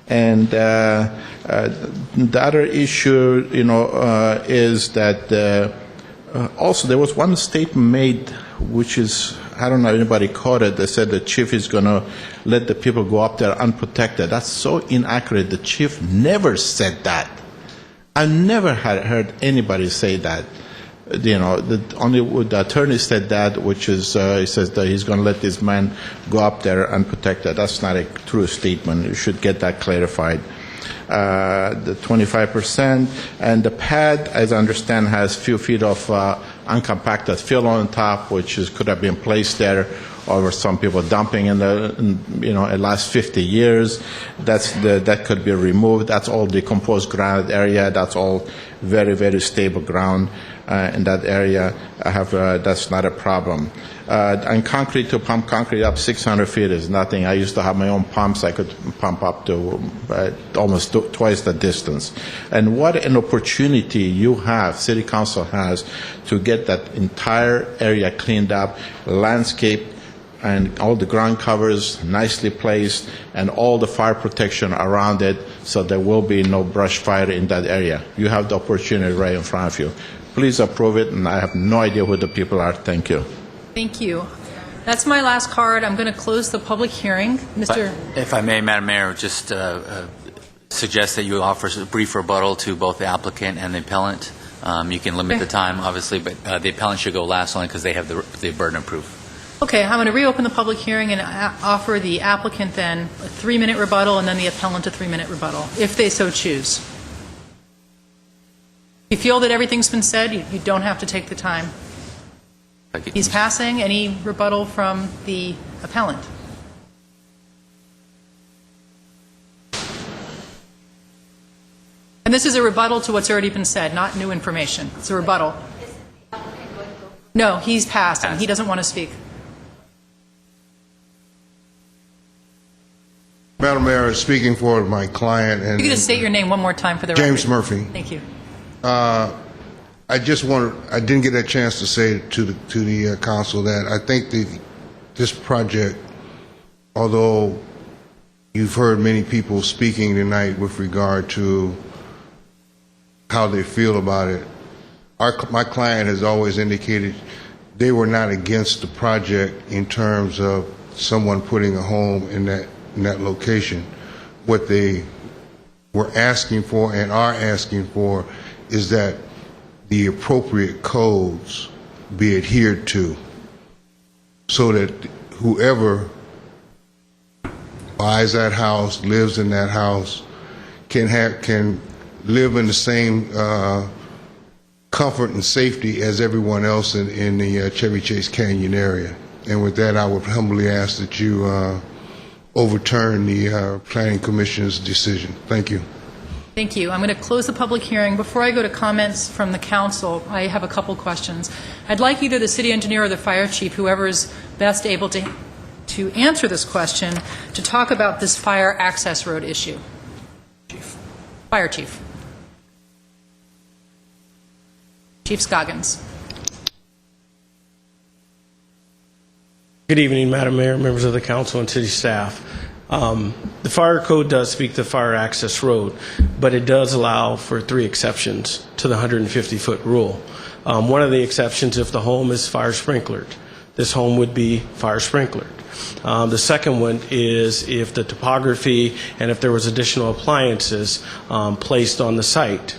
And the other issue, is that also there was one statement made, which is, I don't know if anybody caught it. They said the chief is going to let the people go up there unprotected. That's so inaccurate. The chief never said that. I never had heard anybody say that. Only the attorney said that, which is he says that he's going to let this man go up there unprotected. That's not a true statement. You should get that clarified. The 25% and the pad, as I understand, has few feet of uncompacted fill on top, which could have been placed there, or some people dumping in the last 50 years. That could be removed. That's all decomposed ground area. That's all very, very stable ground in that area. That's not a problem. And concrete, to pump concrete up 600 feet is nothing. I used to have my own pumps. I could pump up to almost twice the distance. And what an opportunity you have, City Council has, to get that entire area cleaned up, landscaped, and all the ground covers nicely placed, and all the fire protection around it, so there will be no brush fire in that area. You have the opportunity right in front of you. Please approve it, and I have no idea who the people are. Thank you. Thank you. That's my last card. I'm going to close the public hearing. Mr. If I may, Madam Mayor, just suggest that you offer a brief rebuttal to both the applicant and the appellant. You can limit the time, obviously, but the appellant should go last only because they have the burden of proof. Okay, I'm going to reopen the public hearing and offer the applicant then a 3-minute rebuttal and then the appellant a 3-minute rebuttal, if they so choose. If you feel that everything's been said, you don't have to take the time. He's passing. Any rebuttal from the appellant? And this is a rebuttal to what's already been said, not new information. It's a rebuttal. No, he's passing. He doesn't want to speak. Madam Mayor, speaking for my client and You can just state your name one more time for the record. James Murphy. Thank you. I didn't get a chance to say to the council that I think this project, although you've heard many people speaking tonight with regard to how they feel about it, my client has always indicated they were not against the project in terms of someone putting a home in that location. What they were asking for and are asking for is that the appropriate codes be adhered to so that whoever buys that house, lives in that house, can live in the same comfort and safety as everyone else in the Chevy Chase Canyon area. And with that, I would humbly ask that you overturn the Planning Commission's decision. Thank you. Thank you. I'm going to close the public hearing. Before I go to comments from the council, I have a couple questions. I'd like either the city engineer or the fire chief, whoever is best able to answer this question, to talk about this fire access road issue. Chief. Fire chief. Chief Scoggins. Good evening, Madam Mayor, members of the council, and city staff. The fire code does speak to fire access road, but it does allow for 3 exceptions to the 150-foot rule. One of the exceptions if the home is fire sprinklered. This home would be fire sprinklered. The second one is if the topography and if there was additional appliances placed on the site.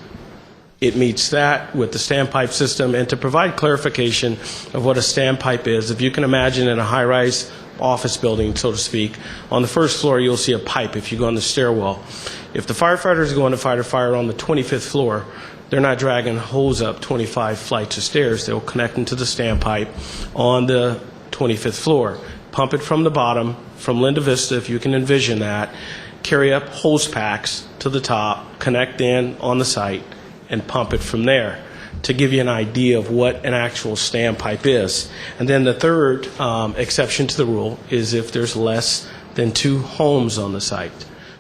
It meets that with the standpipe system. And to provide clarification of what a standpipe is, if you can imagine in a high-rise office building, so to speak, on the first floor you'll see a pipe if you go on the stairwell. If the firefighters go in to fight a fire on the 25th floor, they're not dragging a hose up 25 flights of stairs. They'll connect into the standpipe on the 25th floor, pump it from the bottom, from Linda Vista, if you can envision that, carry up hose packs to the top, connect in on the site, and pump it from there, to give you an idea of what an actual standpipe is. And then the third exception to the rule is if there's less than 2 homes on the site.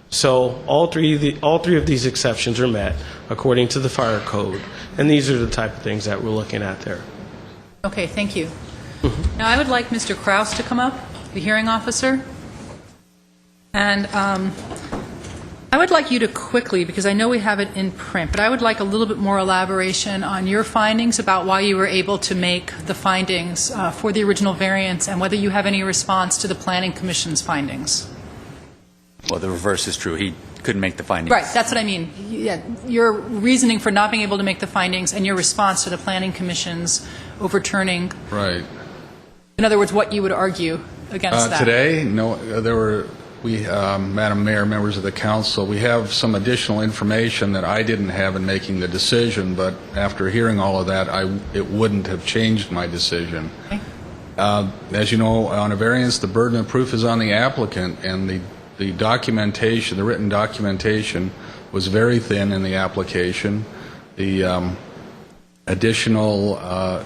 So all three of these exceptions are met according to the fire code, and these are the type of things that we're looking at there. Okay, thank you. Now I would like Mr. Kraus to come up, the hearing officer. And I would like you to quickly, because I know we have it in print, but I would like a little bit more elaboration on your findings about why you were able to make the findings for the original variance and whether you have any response to the Planning Commission's findings. Well, the reverse is true. He couldn't make the findings. Right, that's what I mean. Yeah, your reasoning for not being able to make the findings and your response to the Planning Commission's overturning. Right. In other words, what you would argue against that. Today, no, there were, Madam Mayor, members of the council, we have some additional information that I didn't have in making the decision, but after hearing all of that, it wouldn't have changed my decision. Okay. As you know, on a variance, the burden of proof is on the applicant, and the documentation, the written documentation, was very thin in the application. The additional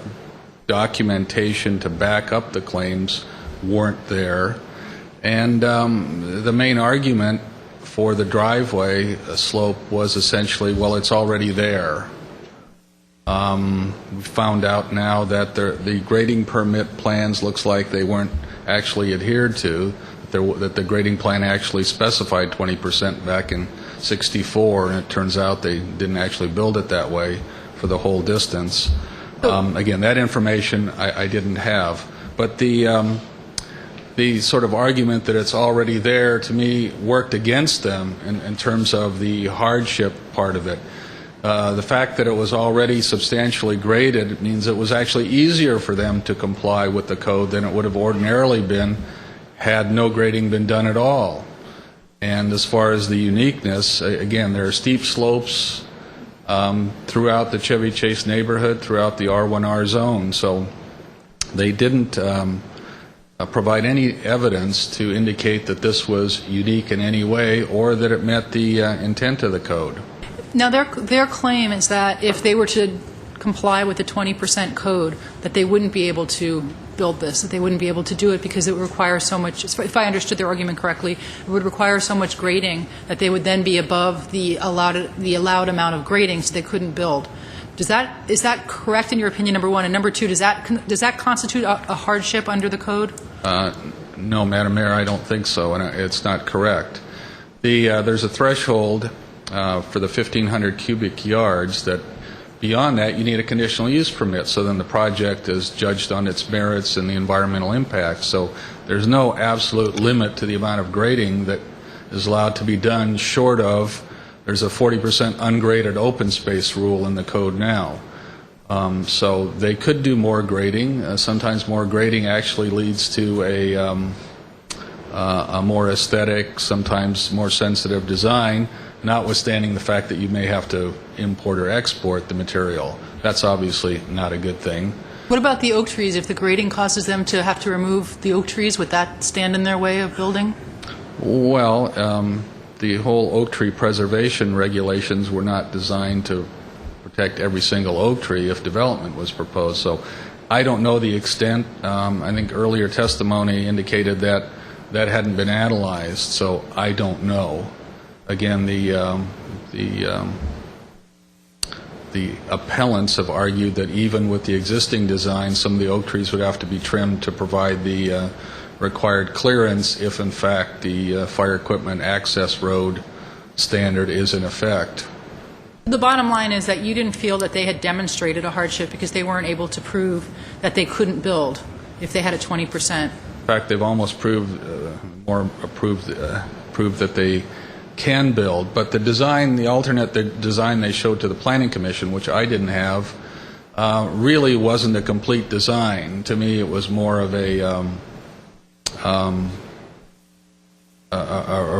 documentation to back up the claims weren't there. And the main argument for the driveway slope was essentially, well, it's already there. We found out now that the grading permit plans looks like they weren't actually adhered to, that the grading plan actually specified 20% back in '64, and it turns out they didn't actually build it that way for the whole distance. Again, that information I didn't have. But the sort of argument that it's already there, to me, worked against them in terms of the hardship part of it. The fact that it was already substantially graded means it was actually easier for them to comply with the code than it would have ordinarily been had no grading been done at all. And as far as the uniqueness, again, there are steep slopes throughout the Chevy Chase neighborhood, throughout the R1R zone, so they didn't provide any evidence to indicate that this was unique in any way or that it met the intent of the code. Now, their claim is that if they were to comply with the 20% code, that they wouldn't be able to build this, that they wouldn't be able to do it because it would require so much, if I understood their argument correctly, it would require so much grading that they would then be above the allowed amount of grading, so they couldn't build. Is that correct in your opinion, number one? And number two, does that constitute a hardship under the code? No, Madam Mayor, I don't think so, and it's not correct. There's a threshold for the 1,500 cubic yards that beyond that you need a conditional use permit, so then the project is judged on its merits and the environmental impact. So there's no absolute limit to the amount of grading that is allowed to be done short of, there's a 40% ungraded open space rule in the code now. So they could do more grading. Sometimes more grading actually leads to a more aesthetic, sometimes more sensitive design. notwithstanding the fact that you may have to import or export the material. That's obviously not a good thing. What about the oak trees? If the grading causes them to have to remove the oak trees, would that stand in their way of building? Well, the whole oak tree preservation regulations were not designed to protect every single oak tree if development was proposed. So I don't know the extent. I think earlier testimony indicated that that hadn't been analyzed, so I don't know. Again, the appellants have argued that even with the existing design, some of the oak trees would have to be trimmed to provide the required clearance if, in fact, the fire equipment access road standard is in effect. The bottom line is that you didn't feel that they had demonstrated a hardship because they weren't able to prove that they couldn't build if they had a 20%. In fact, they've almost proved that they can build, but the design, the alternate design they showed to the Planning Commission, which I didn't have, really wasn't a complete design. To me, it was more of a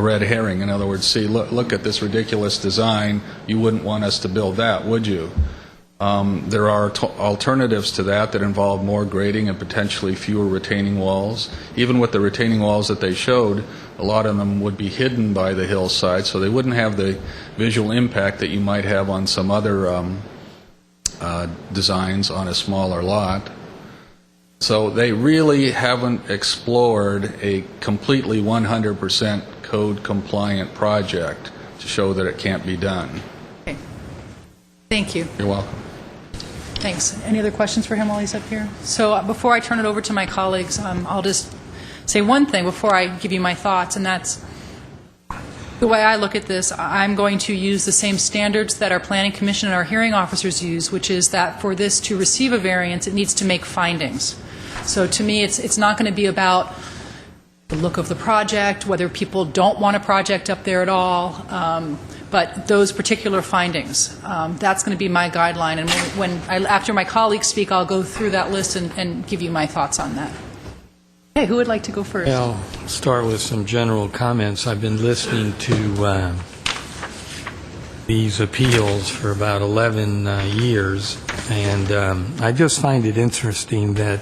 red herring. In other words, see, look at this ridiculous design. You wouldn't want us to build that, would you? There are alternatives to that involve more grading and potentially fewer retaining walls. Even with the retaining walls that they showed, a lot of them would be hidden by the hillside, so they wouldn't have the visual impact that you might have on some other designs on a smaller lot. So they really haven't explored a completely 100% code compliant project to show that it can't be done. Okay. Thank you. You're welcome. Thanks. Any other questions for him while he's up here? So before I turn it over to my colleagues, I'll just say one thing before I give you my thoughts, and that's the way I look at this. I'm going to use the same standards that our Planning Commission and our hearing officers use, which is that for this to receive a variance, it needs to make findings. So to me, it's not going to be about the look of the project, whether people don't want a project up there at all, but those particular findings. That's going to be my guideline, and after my colleagues speak, I'll go through that list and give you my thoughts on that. Okay, who would like to go first? I'll start with some general comments. I've been listening to these appeals for about 11 years, and I just find it interesting that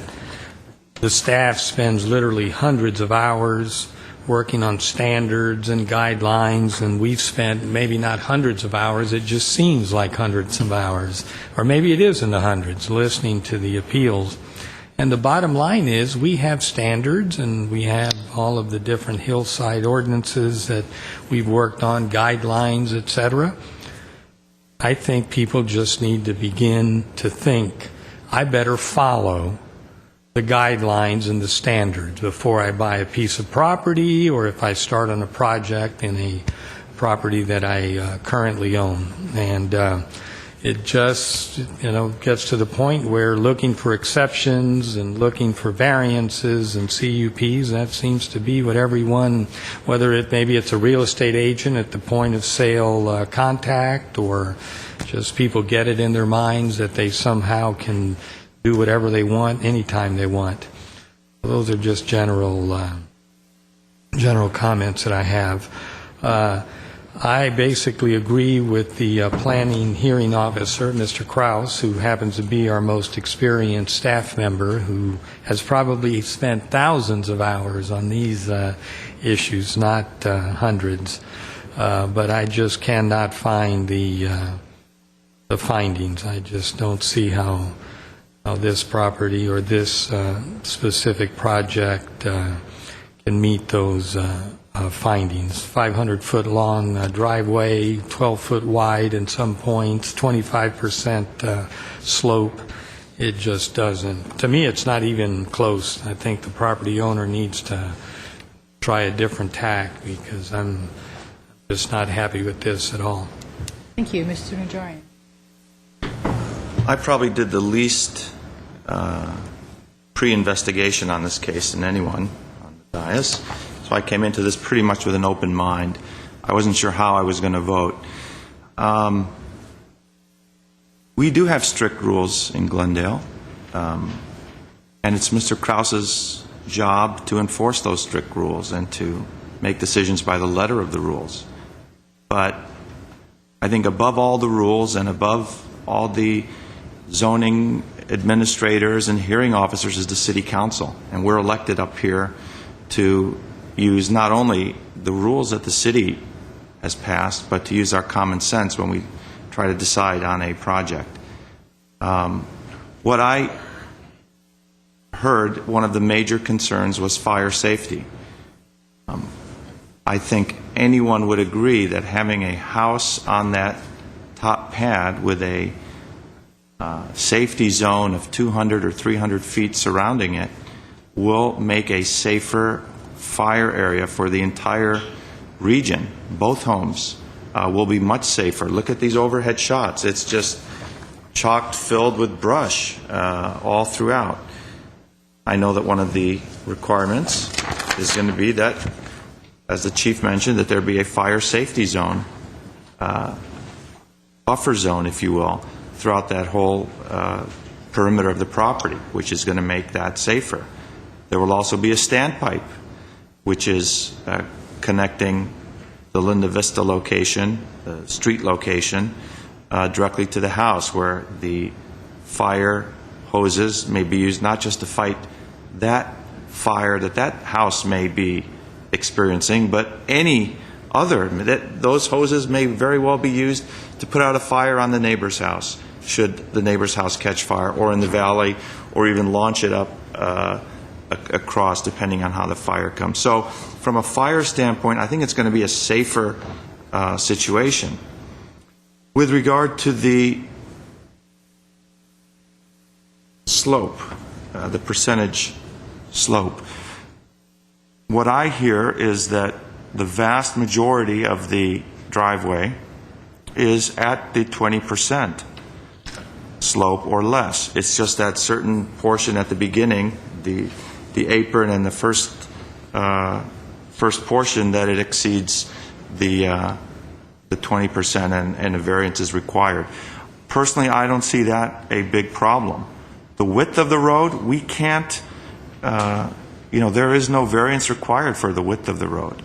the staff spends literally hundreds of hours working on standards and guidelines, and we've spent maybe not hundreds of hours, it just seems like hundreds of hours, or maybe it is in the hundreds, listening to the appeals. And the bottom line is we have standards and we have all of the different hillside ordinances that we've worked on, guidelines, etc. I think people just need to begin to think, I better follow the guidelines and the standards before I buy a piece of property or if I start on a project in a property that I currently own. And it just, gets to the point where looking for exceptions and looking for variances and CUPs, that seems to be what everyone, whether maybe it's a real estate agent at the point of sale contact, or just people get it in their minds that they somehow can do whatever they want anytime they want. Those are just general comments that I have. I basically agree with the planning hearing officer, Mr. Kraus, who happens to be our most experienced staff member, who has probably spent thousands of hours on these issues, not hundreds. But I just cannot find the findings. I just don't see how this property or this specific project can meet those findings. 500-foot long driveway, 12-foot wide in some points, 25% slope. It just doesn't. To me, it's not even close. I think the property owner needs to try a different tack because I'm just not happy with this at all. Thank you, Mr. Najarian. I probably did the least pre-investigation on this case than anyone on the dais. So I came into this pretty much with an open mind. I wasn't sure how I was going to vote. We do have strict rules in Glendale, and it's Mr. Krause's job to enforce those strict rules and to make decisions by the letter of the rules. But I think above all the rules and above all the zoning administrators and hearing officers is the city council. And we're elected up here to use not only the rules that the city has passed, but to use our common sense when we try to decide on a project. What I heard, one of the major concerns was fire safety. I think anyone would agree that having a house on that top pad with a safety zone of 200 or 300 feet surrounding it will make a safer fire area for the entire region. Both homes will be much safer. Look at these overhead shots. It's just chock filled with brush all throughout. I know that one of the requirements is going to be that, as the chief mentioned, that there be a fire safety zone, buffer zone, if you will, throughout that whole perimeter of the property, which is going to make that safer. There will also be a standpipe, which is connecting the Linda Vista location, the street location, directly to the house, where the fire hoses may be used not just to fight that fire that that house may be experiencing, but any other. Those hoses may very well be used to put out a fire on the neighbor's house, should the neighbor's house catch fire, or in the valley, or even launch it up across, depending on how the fire comes. So from a fire standpoint, I think it's going to be a safer situation. With regard to the slope, the percentage slope, what I hear is that the vast majority of the driveway is at the 20% slope or less. It's just that certain portion at the beginning, the apron and the first portion, that it exceeds the 20% and a variance is required. Personally, I don't see that a big problem. The width of the road, we can't, there is no variance required for the width of the road.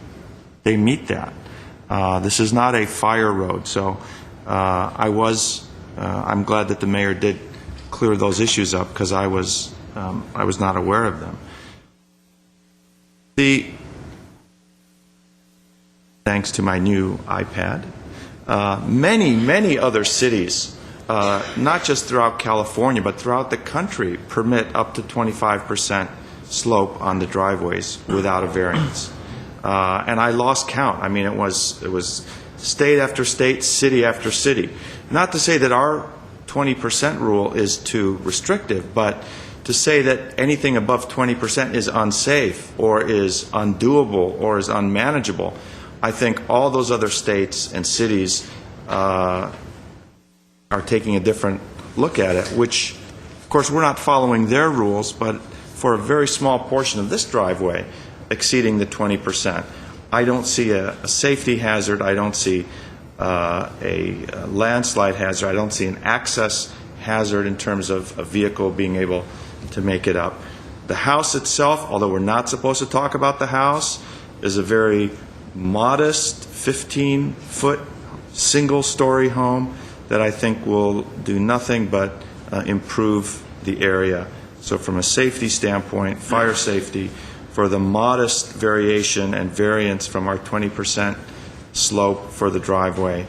They meet that. This is not a fire road, so I'm glad that the mayor did clear those issues up, because I was not aware of them. Thanks to my new iPad, many other cities, not just throughout California, but throughout the country, permit up to 25% slope on the driveways without a variance. And I lost count. I mean, it was state after state, city after city. Not to say that our 20% rule is too restrictive, but to say that anything above 20% is unsafe or is undoable or is unmanageable, I think all those other states and cities are taking a different look at it, which, of course, we're not following their rules, but for a very small portion of this driveway, exceeding the 20%. I don't see a safety hazard. I don't see a landslide hazard. I don't see an access hazard in terms of a vehicle being able to make it up. The house itself, although we're not supposed to talk about the house, is a very modest 15-foot single-story home that I think will do nothing but improve the area. So from a safety standpoint, fire safety, for the modest variation and variance from our 20% slope for the driveway,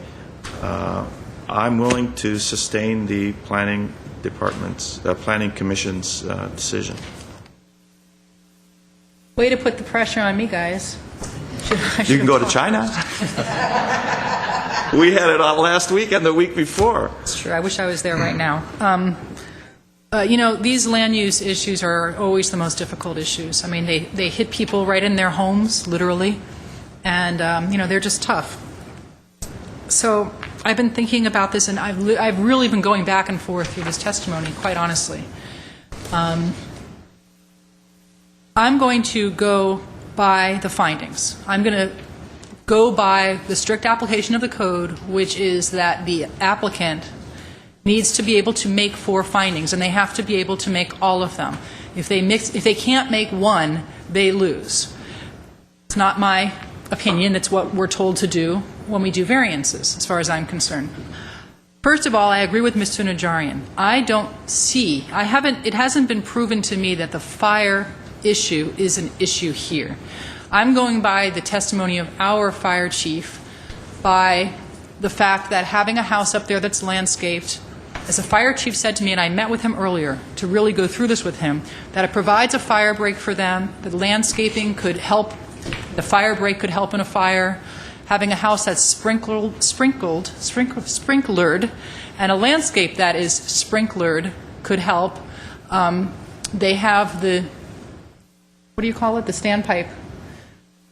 I'm willing to sustain the planning commission's decision. Way to put the pressure on me, guys. You can go to China. We had it on last week and the week before. That's true. I wish I was there right now. These land use issues are always the most difficult issues. I mean, they hit people right in their homes, literally, and they're just tough. So I've been thinking about this, and I've really been going back and forth through this testimony, quite honestly. I'm going to go by the findings. I'm going to go by the strict application of the code, which is that the applicant needs to be able to make 4 findings, and they have to be able to make all of them. If they can't make one, they lose. It's not my opinion. It's what we're told to do when we do variances, as far as I'm concerned. First of all, I agree with Mr. Najarian. It hasn't been proven to me that the fire issue is an issue here. I'm going by the testimony of our fire chief, by the fact that having a house up there that's landscaped, as the fire chief said to me, and I met with him earlier to really go through this with him, that it provides a fire break for them, that landscaping could help, the fire break could help in a fire, having a house that's sprinklered, and a landscape that is sprinklered could help. They have the, what do you call it, the standpipe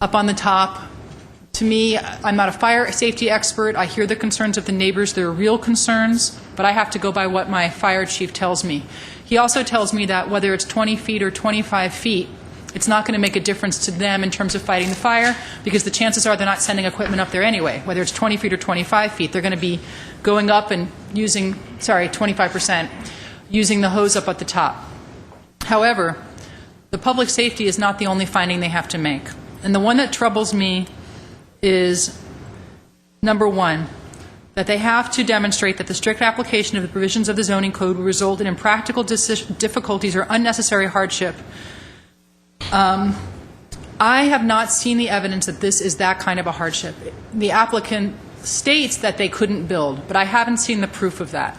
up on the top. To me, I'm not a fire safety expert. I hear the concerns of the neighbors. They're real concerns, but I have to go by what my fire chief tells me. He also tells me that whether it's 20 feet or 25 feet, it's not going to make a difference to them in terms of fighting the fire, because the chances are they're not sending equipment up there anyway. Whether it's 20 feet or 25 feet, they're going to be going up and using, 25%, using the hose up at the top. However, the public safety is not the only finding they have to make. And the one that troubles me is, number one, that they have to demonstrate that the strict application of the provisions of the zoning code will result in impractical difficulties or unnecessary hardship. I have not seen the evidence that this is that kind of a hardship. The applicant states that they couldn't build, but I haven't seen the proof of that.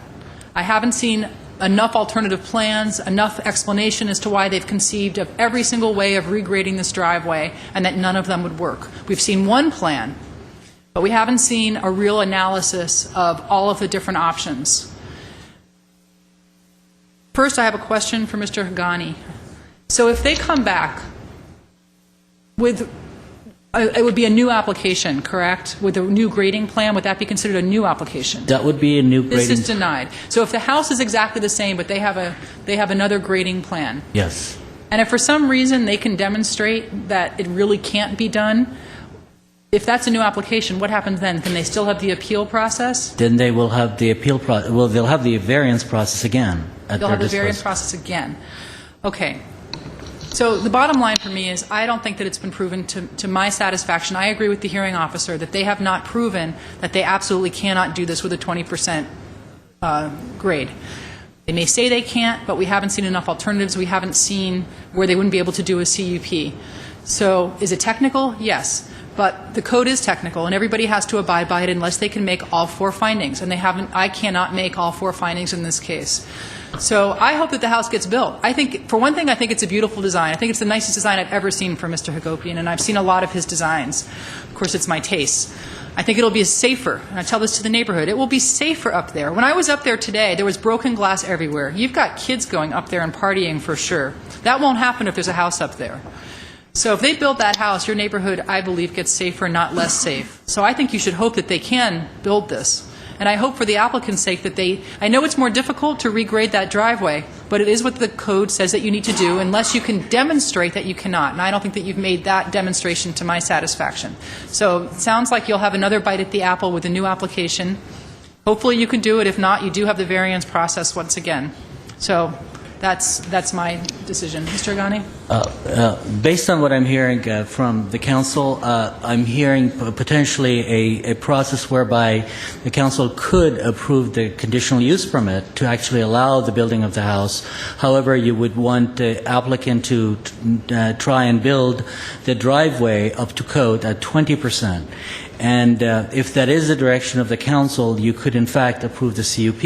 I haven't seen enough alternative plans, enough explanation as to why they've conceived of every single way of regrading this driveway, and that none of them would work. We've seen one plan, but we haven't seen a real analysis of all of the different options. First, I have a question for Mr. Hagani. So if they come back with, it would be a new application, correct? With a new grading plan, would that be considered a new application? That would be a new grading. This is denied. So if the house is exactly the same, but they have another grading plan, Yes. and if for some reason they can demonstrate that it really can't be done, if that's a new application, what happens then? Can they still have the appeal process? Then they will have the appeal process. Well, they'll have the variance process again. They'll have the variance process again. Okay. So the bottom line for me is I don't think that it's been proven to my satisfaction. I agree with the hearing officer that they have not proven that they absolutely cannot do this with a 20% grade. They may say they can't, but we haven't seen enough alternatives. We haven't seen where they wouldn't be able to do a CUP. So is it technical? Yes. But the code is technical, and everybody has to abide by it unless they can make all four findings. And they haven't. I cannot make all four findings in this case. So I hope that the house gets built. I think, for one thing, I think it's a beautiful design. I think it's the nicest design I've ever seen from Mr. Hagopian, and I've seen a lot of his designs. Of course, it's my taste. I think it'll be safer, and I tell this to the neighborhood. It will be safer up there. When I was up there today, there was broken glass everywhere. You've got kids going up there and partying for sure. That won't happen if there's a house up there. So if they build that house, your neighborhood, I believe, gets safer, not less safe. So I think you should hope that they can build this. And I hope for the applicant's sake that I know it's more difficult to regrade that driveway, but it is what the code says that you need to do unless you can demonstrate that you cannot. And I don't think that you've made that demonstration to my satisfaction. So it sounds like you'll have another bite at the apple with a new application. Hopefully you can do it. If not, you do have the variance process once again. So that's my decision. Mr. Agani? Based on what I'm hearing from the council, I'm hearing potentially a process whereby the council could approve the conditional use permit to actually allow the building of the house. However, you would want the applicant to try and build the driveway up to code at 20%. And if that is the direction of the council, you could in fact approve the CUP.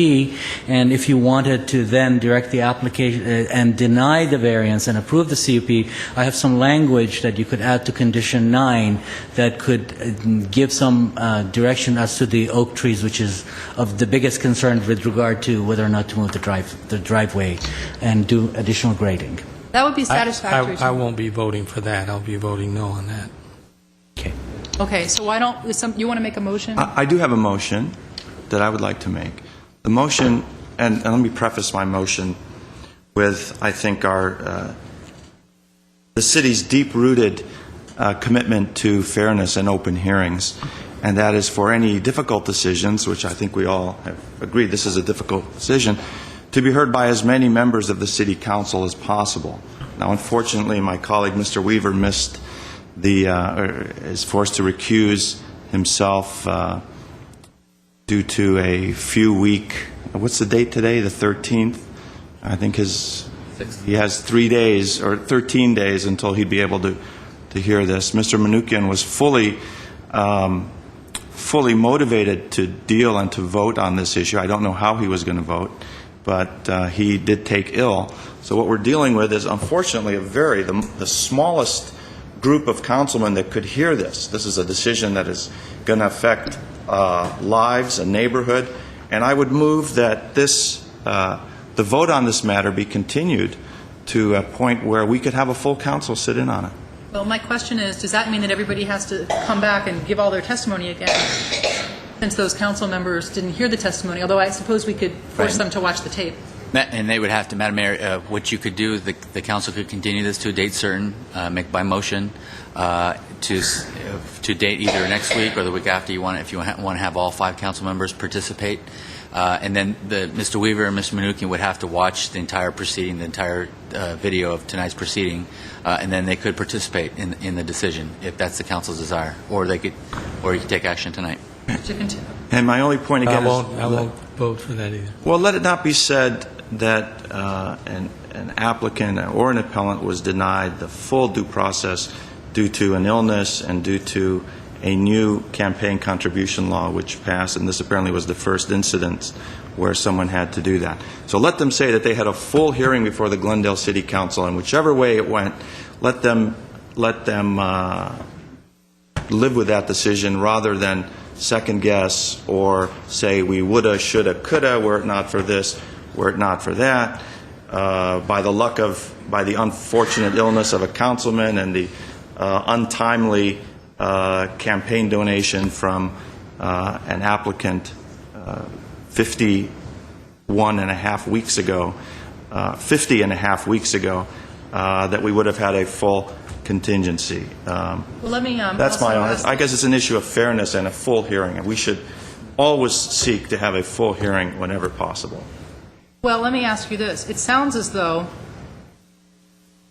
And if you wanted to then direct the application and deny the variance and approve the CUP, I have some language that you could add to condition 9 that could give some direction as to the oak trees, which is of the biggest concern with regard to whether or not to move the driveway and do additional grading. That would be satisfactory. I won't be voting for that. I'll be voting no on that. Okay, so why don't you want to make a motion? I do have a motion that I would like to make. The motion, and let me preface my motion with, I think, the city's deep-rooted commitment to fairness and open hearings, and that is for any difficult decisions, which I think we all have agreed this is a difficult decision, to be heard by as many members of the city council as possible. Now, unfortunately, my colleague, Mr. Weaver, missed is forced to recuse himself due to a few-week, what's the date today, the 13th? I think he has 3 days or 13 days until he'd be able to hear this. Mr. Manoukian was fully motivated to deal and to vote on this issue. I don't know how he was going to vote, but he did take ill. So what we're dealing with is, unfortunately, the smallest group of councilmen that could hear this. This is a decision that is going to affect lives, a neighborhood, and I would move that the vote on this matter be continued to a point where we could have a full council sit in on it. Well, my question is, does that mean that everybody has to come back and give all their testimony again, since those council members didn't hear the testimony, although I suppose we could force them to watch the tape? And they would have to, Madam Mayor, what you could do, the council could continue this to a date certain, make by motion, to date either next week or the week after if you want to have all 5 council members participate. And then Mr. Weaver and Mr. Manoukian would have to watch the entire proceeding, the entire video of tonight's proceeding, and then they could participate in the decision if that's the council's desire, or you could take action tonight. And my only point again I won't vote for that either. Well, let it not be said that an applicant or an appellant was denied the full due process due to an illness and due to a new campaign contribution law which passed, and this apparently was the first incident where someone had to do that. So let them say that they had a full hearing before the Glendale City Council, and whichever way it went, let them live with that decision rather than second guess or say we woulda, shoulda, coulda, were it not for this, were it not for that, by the unfortunate illness of a councilman and the untimely campaign donation from an applicant 51 and a half weeks ago, that we would have had a full contingency. Well, let me. That's my own. I guess it's an issue of fairness and a full hearing, and we should always seek to have a full hearing whenever possible. Well, let me ask you this. It sounds as though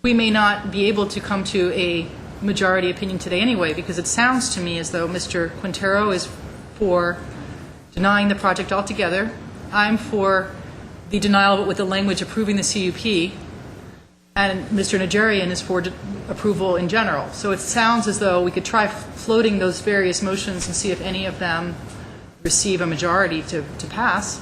we may not be able to come to a majority opinion today anyway, because it sounds to me as though Mr. Quintero is for denying the project altogether. I'm for the denial of it with the language approving the CUP, and Mr. Najarian is for approval in general. So it sounds as though we could try floating those various motions and see if any of them receive a majority to pass.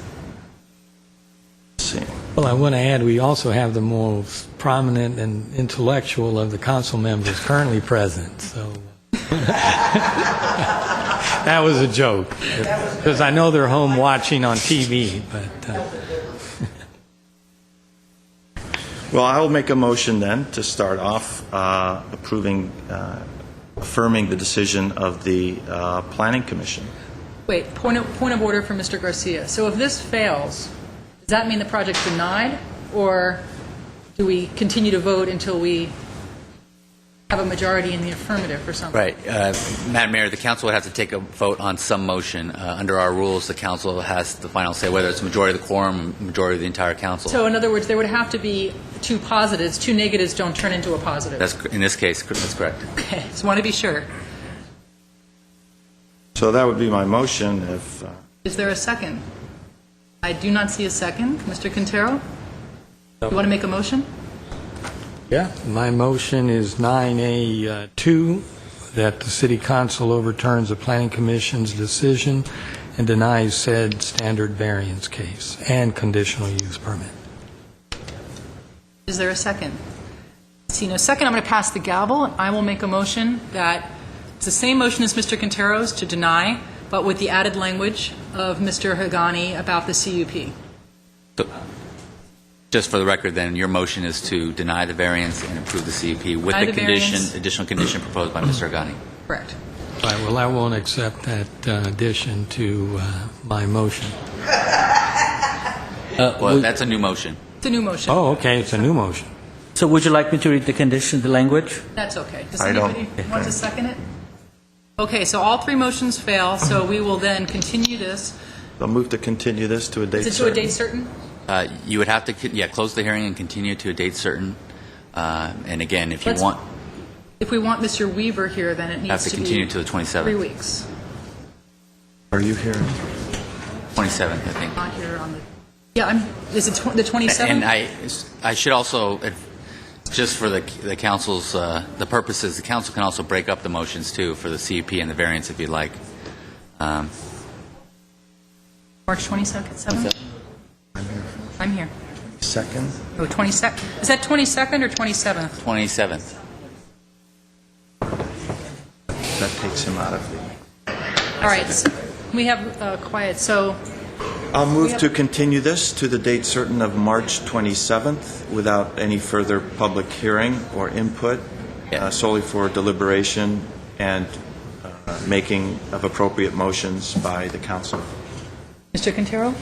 Well, I want to add, we also have the most prominent and intellectual of the council members currently present. So that was a joke, because I know they're home watching on TV. But well, I will make a motion then to start off affirming the decision of the Planning Commission. Wait, point of order for Mr. Garcia. So if this fails, does that mean the project's denied, or do we continue to vote until we have a majority in the affirmative or something? Right. Madam Mayor, the council would have to take a vote on some motion. Under our rules, the council has the final say, whether it's a majority of the quorum, majority of the entire council. So in other words, there would have to be 2 positives. 2 negatives don't turn into a positive. In this case, that's correct. Okay, just want to be sure. So that would be my motion. Is there a second? I do not see a second. Mr. Quintero, you want to make a motion? yeah, my motion is 9A2, that the City Council overturns the Planning Commission's decision and denies said standard variance case and conditional use permit. Is there a second? See no second. I'm going to pass the gavel. I will make a motion that it's the same motion as Mr. Quintero's to deny, but with the added language of Mr. Hagani about the CUP. So, just for the record, then, your motion is to deny the variance and approve the CUP with the additional condition proposed by Mr. Hagani. Correct. All right, well, I won't accept that addition to my motion. Well, that's a new motion. It's a new motion. Oh, okay, it's a new motion. So would you like me to read the condition, the language? That's okay. Does anybody want to second it? Okay, so all 3 motions fail, so we will then continue this. I'll move to continue this to a date certain. Is it to a date certain? You would have to, close the hearing and continue to a date certain. And again, if you want... If we want Mr. Weaver here, then it Have needs to to continue be to the 27th. 3 weeks. Are you here? 27th, I think. Not here on the, yeah, is it the 27th? And I should also, just for the council's, the purposes, the council can also break up the motions too for the CUP and the variance if you'd like. March 22nd, 7th? I'm here. Second? Oh, 22nd. Is that 22nd or 27th? 27th. That takes him out of the... All right, so we have quiet, so... I'll move to continue this to the date certain of March 27th without any further public hearing or input, solely for deliberation and making of appropriate motions by the council. Mr. Quintero?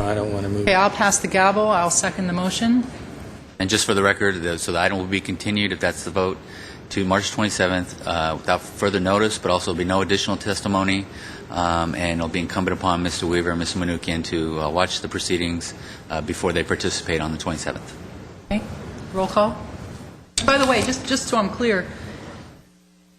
I don't want to move. Okay, I'll pass the gavel. I'll second the motion. And just for the record, so the item will be continued, if that's the vote, to March 27th without further notice, but also there'll be no additional testimony, and it'll be incumbent upon Mr. Weaver and Mr. Manukian to watch the proceedings before they participate on the 27th. Okay, roll call. By the way, just so I'm clear,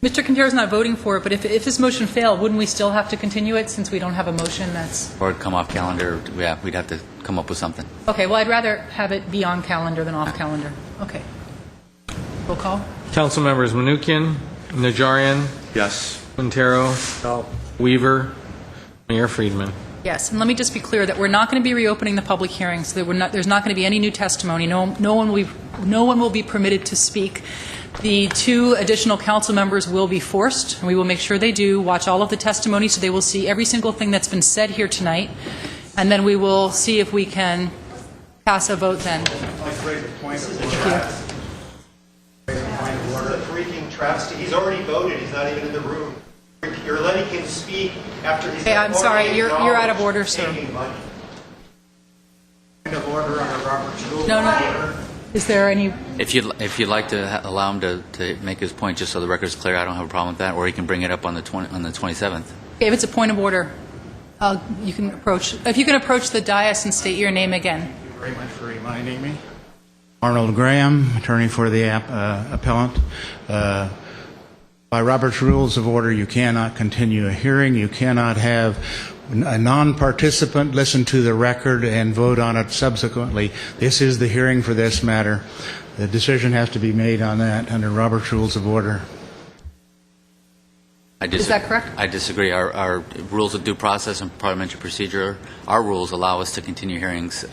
Mr. Quintero's not voting for it, but if this motion failed, wouldn't we still have to continue it since we don't have a motion that's... Or come off calendar, yeah, we'd have to come up with something. Okay, well, I'd rather have it be on calendar than off calendar. Okay. Roll call. Council members Manukian, Najarian, Yes. Quintero, Weaver, Mayor Friedman. Yes, and let me just be clear that we're not going to be reopening the public hearing, so that there's not going to be any new testimony. No one will be permitted to speak. The 2 additional council members will be forced, and we will make sure they do watch all of the testimony, so they will see every single thing that's been said here tonight, and then we will see if we can pass a vote then. Freaking travesty. He's already voted. He's not even in the room. You're letting him speak after he's... Hey, I'm sorry. You're out of order, sir. Point of order under Robert's rules. No. Is there any... If you'd like to allow him to make his point, just so the record's clear, I don't have a problem with that, or he can bring it up on the 27th. Okay, if it's a point of order, you can approach... If you can approach the dais and state your name again. Thank you very much for reminding me. Arnold Graham, attorney for the appellant. By Robert's Rules of Order, you cannot continue a hearing. You cannot have a non-participant listen to the record and vote on it subsequently. This is the hearing for this matter. The decision has to be made on that under Robert's Rules of Order. Is that correct? I disagree. Our rules of due process and parliamentary procedure, our rules allow us to continue hearings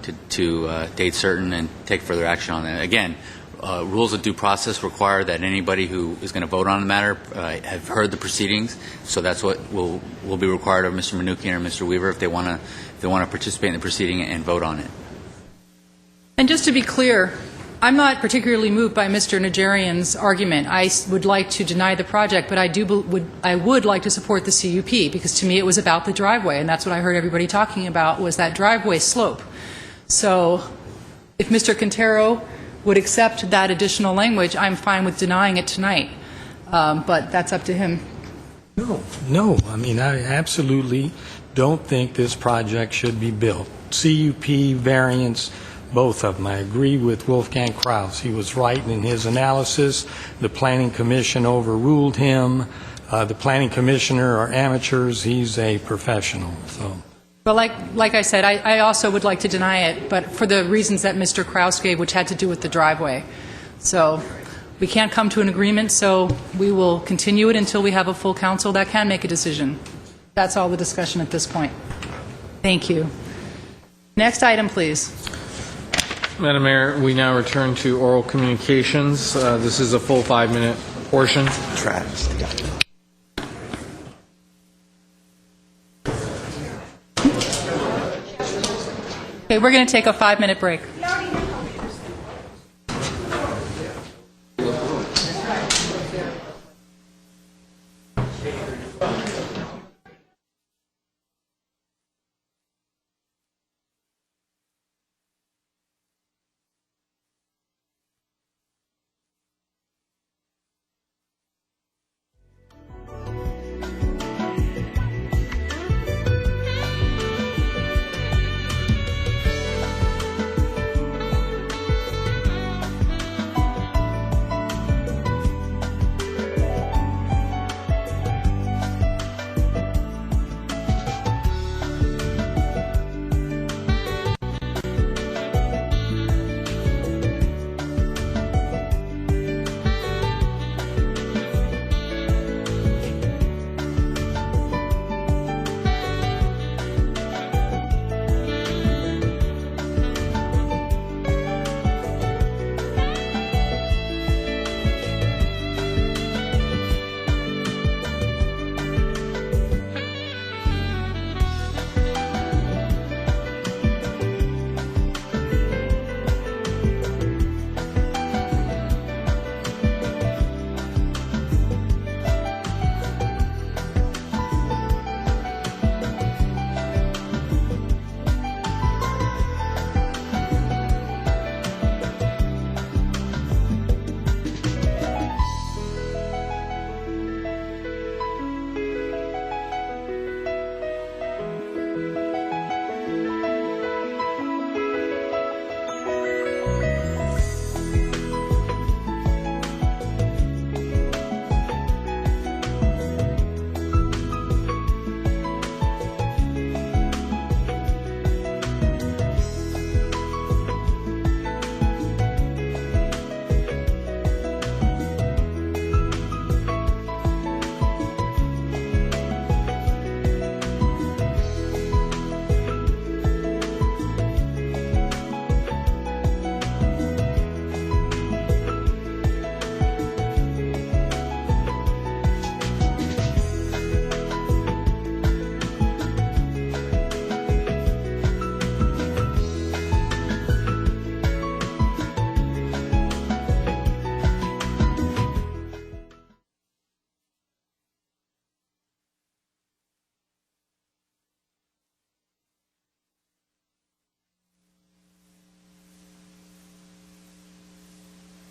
to date certain and take further action on that. Again, rules of due process require that anybody who is going to vote on the matter have heard the proceedings. So that's what will be required of Mr. Manukian or Mr. Weaver if they want to participate in the proceeding and vote on it. And just to be clear, I'm not particularly moved by Mr. Najarian's argument. I would like to deny the project, but I would like to support the CUP because to me it was about the driveway, and that's what I heard everybody talking about was that driveway slope. So if Mr. Quintero would accept that additional language, I'm fine with denying it tonight. But that's up to him. No. I mean, I absolutely don't think this project should be built. CUP, variance, both of them. I agree with Wolfgang Kraus. He was right in his analysis. The Planning Commission overruled him. The Planning Commissioner are amateurs. He's a professional. So. But like I said, I also would like to deny it, but for the reasons that Mr. Kraus gave, which had to do with the driveway. So we can't come to an agreement, so we will continue it until we have a full council that can make a decision. That's all the discussion at this point. Thank you. Next item, please. Madam Mayor, we now return to oral communications. This is a full 5-minute portion. Okay, we're going to take a 5-minute break.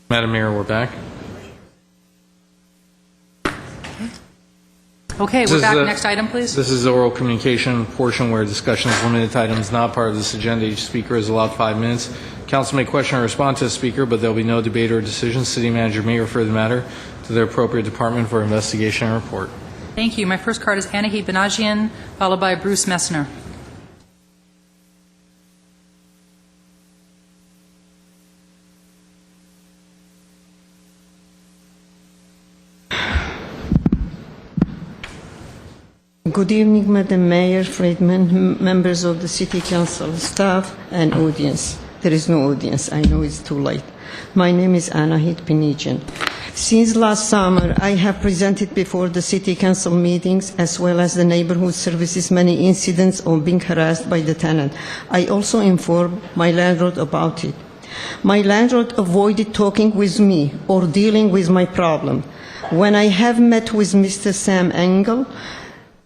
Madam Mayor, we're back. Okay, we're back. Next item, please. This is the oral communication portion where discussion is limited to items not part of this agenda. Each speaker is allowed 5 minutes. Council may question or respond to the speaker, but there will be no debate or decision. City manager may refer the matter to their appropriate department for investigation and report. Thank you. My first card is Anahi Benajian, followed by Bruce Messner. Good evening, Madam Mayor, Friedman, members of the City Council, staff, and audience. There is no audience. I know it's too late. My name is Anahit Pinijan. Since last summer, I have presented before the City Council meetings as well as the neighborhood services many incidents of being harassed by the tenant. I also informed my landlord about it. My landlord avoided talking with me or dealing with my problem. When I have met with Mr. Sam Engel,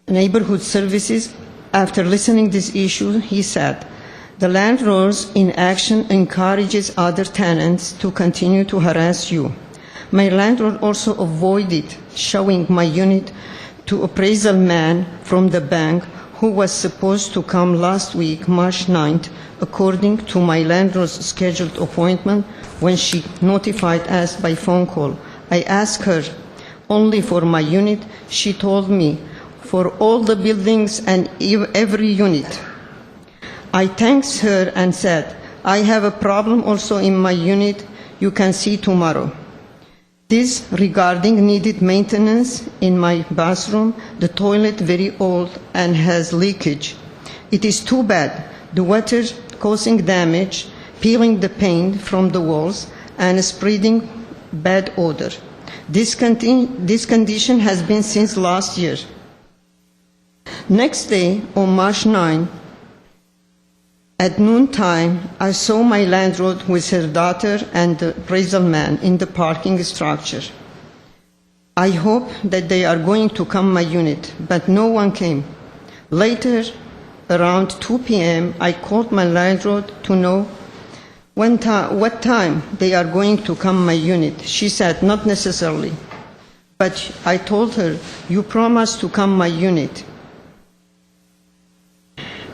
Neighborhood Services, after listening this issue, he said, the landlord's inaction encourages other tenants to continue to harass you. My landlord also avoided showing my unit to appraisal man from the bank who was supposed to come last week, March 9th, according to my landlord's scheduled appointment when she notified us by phone call. I asked her only for my unit. She told me for all the buildings and every unit. I thanked her and said, I have a problem also in my unit. You can see tomorrow. This regarding needed maintenance in my bathroom, the toilet very old and has leakage. It is too bad. The water causing damage, peeling the paint from the walls, and spreading bad odor. This condition has been since last year. Next day, on March 9, at noontime, I saw my landlord with her daughter and the appraisal man in the parking structure. I hope that they are going to come my unit, but no one came. Later, around 2 p.m., I called my landlord to know what time they are going to come my unit. She said, not necessarily. But I told her, you promised to come my unit.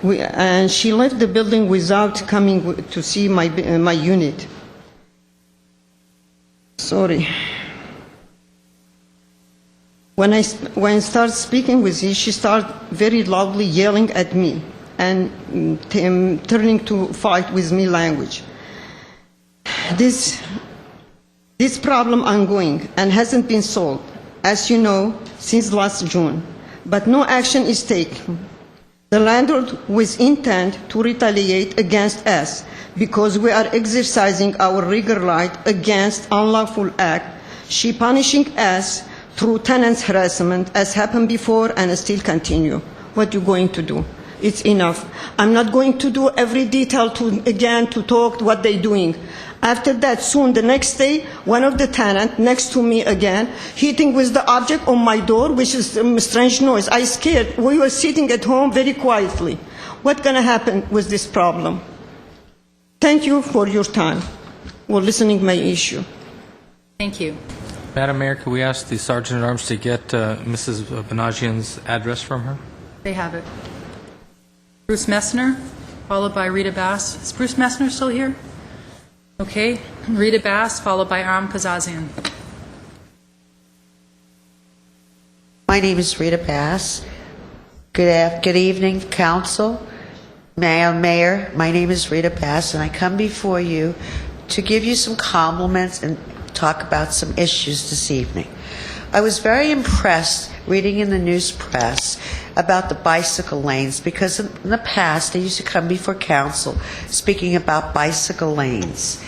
And she left the building without coming to see my unit. Sorry. When I started speaking with her, she started very loudly yelling at me and turning to fight with me language. This problem ongoing and hasn't been solved, as you know, since last June, but no action is taken. The landlord with intent to retaliate against us because we are exercising our legal right against unlawful act. She punishing us through tenants harassment as happened before and still continue. What are you going to do? It's enough. I'm not going to do every detail to talk what they're doing. After that, soon the next day, one of the tenants next to me again, hitting with the object on my door, which is a strange noise. I scared. We were sitting at home very quietly. What's going to happen with this problem? Thank you for your time for listening to my issue. Thank you. Madam Mayor, could we ask the Sergeant at Arms to get Mrs. Benajian's address from her? They have it. Bruce Messner, followed by Rita Bass. Is Bruce Messner still here? Okay. Rita Bass, followed by Aram Kazazian. My name is Rita Bass. Good evening, Council. Mayor, my name is Rita Bass, and I come before you to give you some compliments and talk about some issues this evening. I was very impressed reading in the news press about the bicycle lanes, because in the past I used to come before council speaking about bicycle lanes.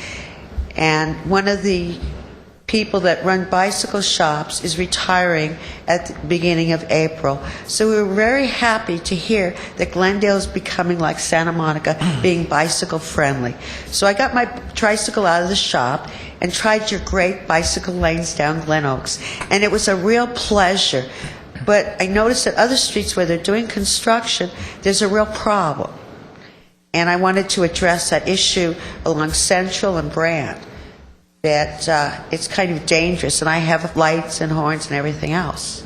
And one of the people that run bicycle shops is retiring at the beginning of April. So we were very happy to hear that Glendale is becoming like Santa Monica, being bicycle friendly. So I got my tricycle out of the shop and tried your great bicycle lanes down Glen Oaks. And it was a real pleasure. But I noticed that other streets where they're doing construction, there's a real problem. And I wanted to address that issue along Central and Brand. that it's kind of dangerous, and I have lights and horns and everything else.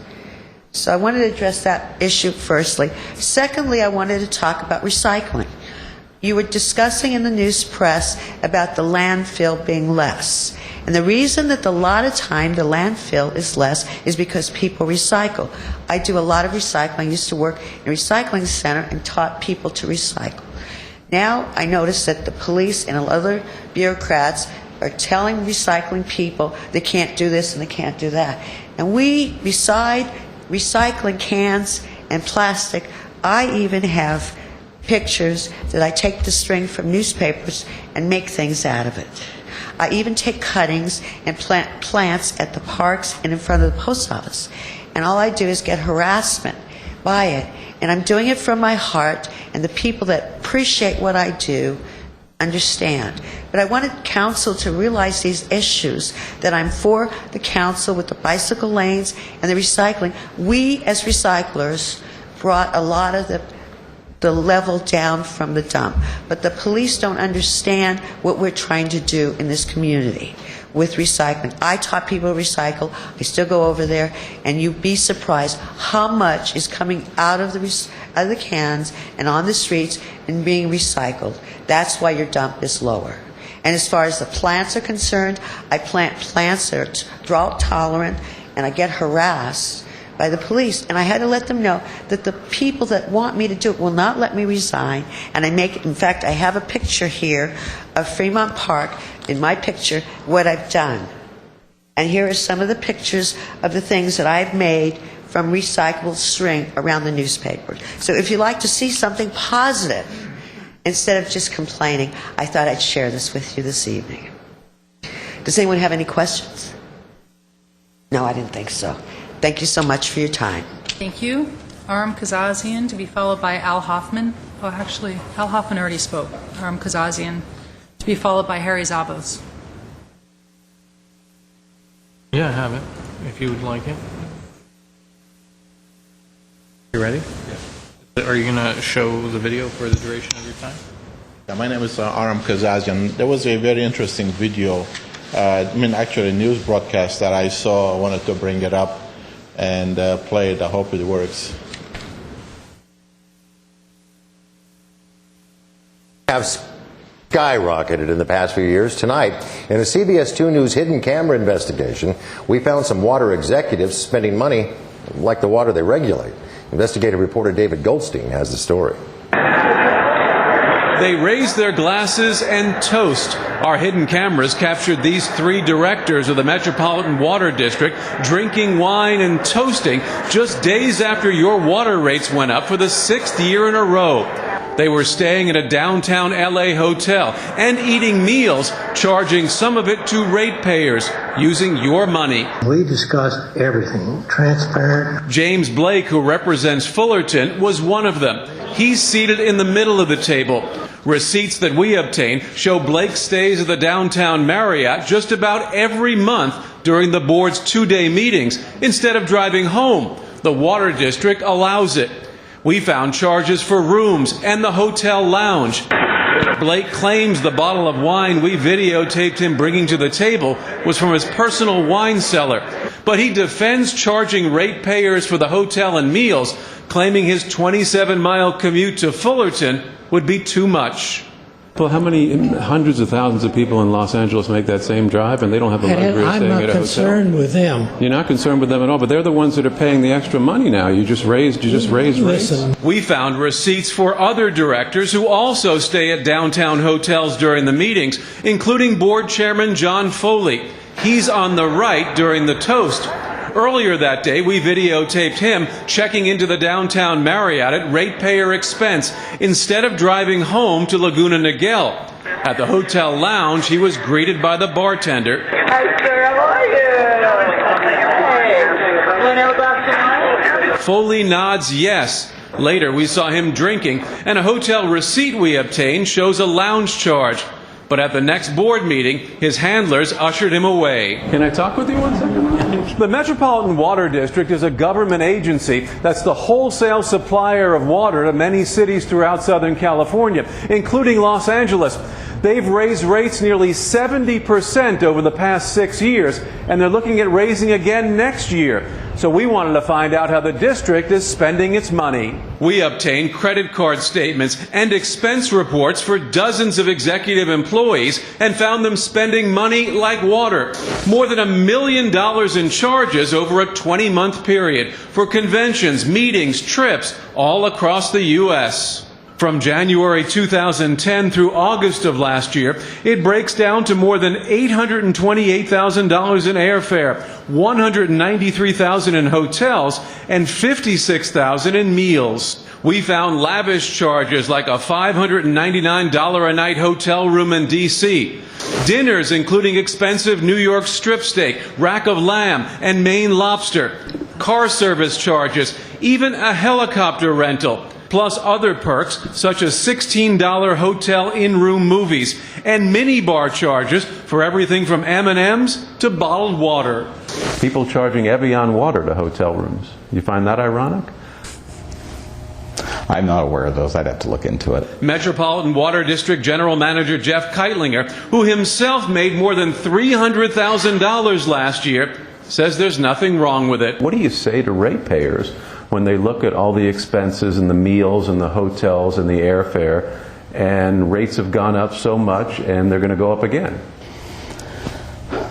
So I wanted to address that issue firstly. Secondly, I wanted to talk about recycling. You were discussing in the news press about the landfill being less. And the reason that a lot of time the landfill is less is because people recycle. I do a lot of recycling. I used to work in a recycling center and taught people to recycle. Now I notice that the police and other bureaucrats are telling recycling people they can't do this and they can't do that. And we, beside recycling cans and plastic, I even have pictures that I take the string from newspapers and make things out of it. I even take cuttings and plant plants at the parks and in front of the post office. And all I do is get harassment by it. And I'm doing it from my heart, and the people that appreciate what I do understand. But I wanted council to realize these issues, that I'm for the council with the bicycle lanes and the recycling. We, as recyclers, brought a lot of the level down from the dump. But the police don't understand what we're trying to do in this community with recycling. I taught people to recycle. I still go over there, and you'd be surprised how much is coming out of the cans and on the streets and being recycled. That's why your dump is lower. And as far as the plants are concerned, I plant plants that are drought tolerant, and I get harassed by the police. And I had to let them know that the people that want me to do it will not let me resign. And I make, in fact, I have a picture here of Fremont Park, in my picture, what I've done. And here are some of the pictures of the things that I've made from recyclable string around the newspaper. So if you like to see something positive, instead of just complaining, I thought I'd share this with you this evening. Does anyone have any questions? No, I didn't think so. Thank you so much for your time. Thank you. Aram Kazazian, to be followed by Al Hoffman. Oh, actually, Al Hoffman already spoke. Aram Kazazian, to be followed by Harry Zabos. Yeah, I have it, if you would like it. You ready? Yeah. Are you going to show the video for the duration of your time? Yeah, my name is Aram Kazazian. There was a very interesting video, actually a news broadcast that I saw. I wanted to bring it up and play it. I hope it works. Have skyrocketed in the past few years. Tonight, in a CBS 2 News hidden camera investigation, we found some water executives spending money like the water they regulate. Investigative reporter David Goldstein has the story. They raise their glasses and toast. Our hidden cameras captured these three directors of the Metropolitan Water District drinking wine and toasting just days after your water rates went up for the 6th year in a row. They were staying at a downtown LA hotel and eating meals, charging some of it to ratepayers using your money. We discussed everything, transparent. James Blake, who represents Fullerton, was one of them. He's seated in the middle of the table. Receipts that we obtained show Blake stays at the downtown Marriott just about every month during the board's 2-day meetings instead of driving home. The Water District allows it. We found charges for rooms and the hotel lounge. Blake claims the bottle of wine we videotaped him bringing to the table was from his personal wine cellar. But he defends charging ratepayers for the hotel and meals, claiming his 27-mile commute to Fullerton would be too much. Well, how many hundreds of thousands of people in Los Angeles make that same drive, and they don't have the luxury of I'm staying not at a hotel? concerned with them. You're not concerned with them at all, but they're the ones that are paying the extra money now. You just raised rates. We found receipts for other directors who also stay at downtown hotels during the meetings, including board chairman John Foley. He's on the right during the toast. Earlier that day, we videotaped him checking into the downtown Marriott at ratepayer expense instead of driving home to Laguna Niguel. At the hotel lounge, he was greeted by the bartender. Hi, sir. How are you? Hey, want to have a glass of wine? Foley nods yes. Later, we saw him drinking, and a hotel receipt we obtained shows a lounge charge. But at the next board meeting, his handlers ushered him away. Can I talk with you 1 second? The Metropolitan Water District is a government agency that's the wholesale supplier of water to many cities throughout Southern California, including Los Angeles. They've raised rates nearly 70% over the past 6 years, and they're looking at raising again next year. So we wanted to find out how the district is spending its money. We obtained credit card statements and expense reports for dozens of executive employees and found them spending money like water. More than $1 million in charges over a 20-month period for conventions, meetings, trips all across the U.S. From January 2010 through August of last year, it breaks down to more than $828,000 in airfare, $193,000 in hotels, and $56,000 in meals. We found lavish charges like a $599 a night hotel room in D.C., dinners including expensive New York strip steak, rack of lamb, and Maine lobster, car service charges, even a helicopter rental, plus other perks such as $16 hotel in-room movies and minibar charges for everything from M&Ms to bottled water. People charging Evian water to hotel rooms. You find that ironic? I'm not aware of those. I'd have to look into it. Metropolitan Water District General Manager Jeff Keitlinger, who himself made more than $300,000 last year, says there's nothing wrong with it. What do you say to ratepayers when they look at all the expenses and the meals and the hotels and the airfare, and rates have gone up so much and they're going to go up again?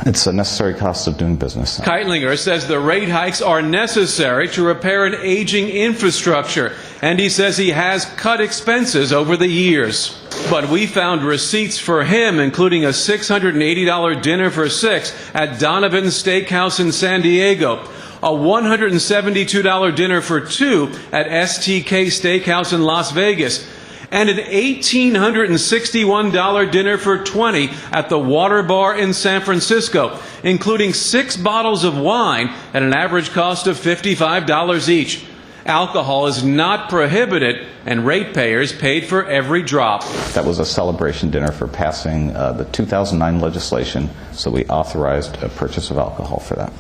It's a necessary cost of doing business. Keitlinger says the rate hikes are necessary to repair an aging infrastructure, and he says he has cut expenses over the years. But we found receipts for him, including a $680 dinner for 6 at Donovan's Steakhouse in San Diego, a $172 dinner for 2 at STK Steakhouse in Las Vegas, and an $1,861 dinner for 20 at the Water Bar in San Francisco, including 6 bottles of wine at an average cost of $55 each. Alcohol is not prohibited, and ratepayers paid for every drop. That was a celebration dinner for passing the 2009 legislation, so we authorized a purchase of alcohol for that.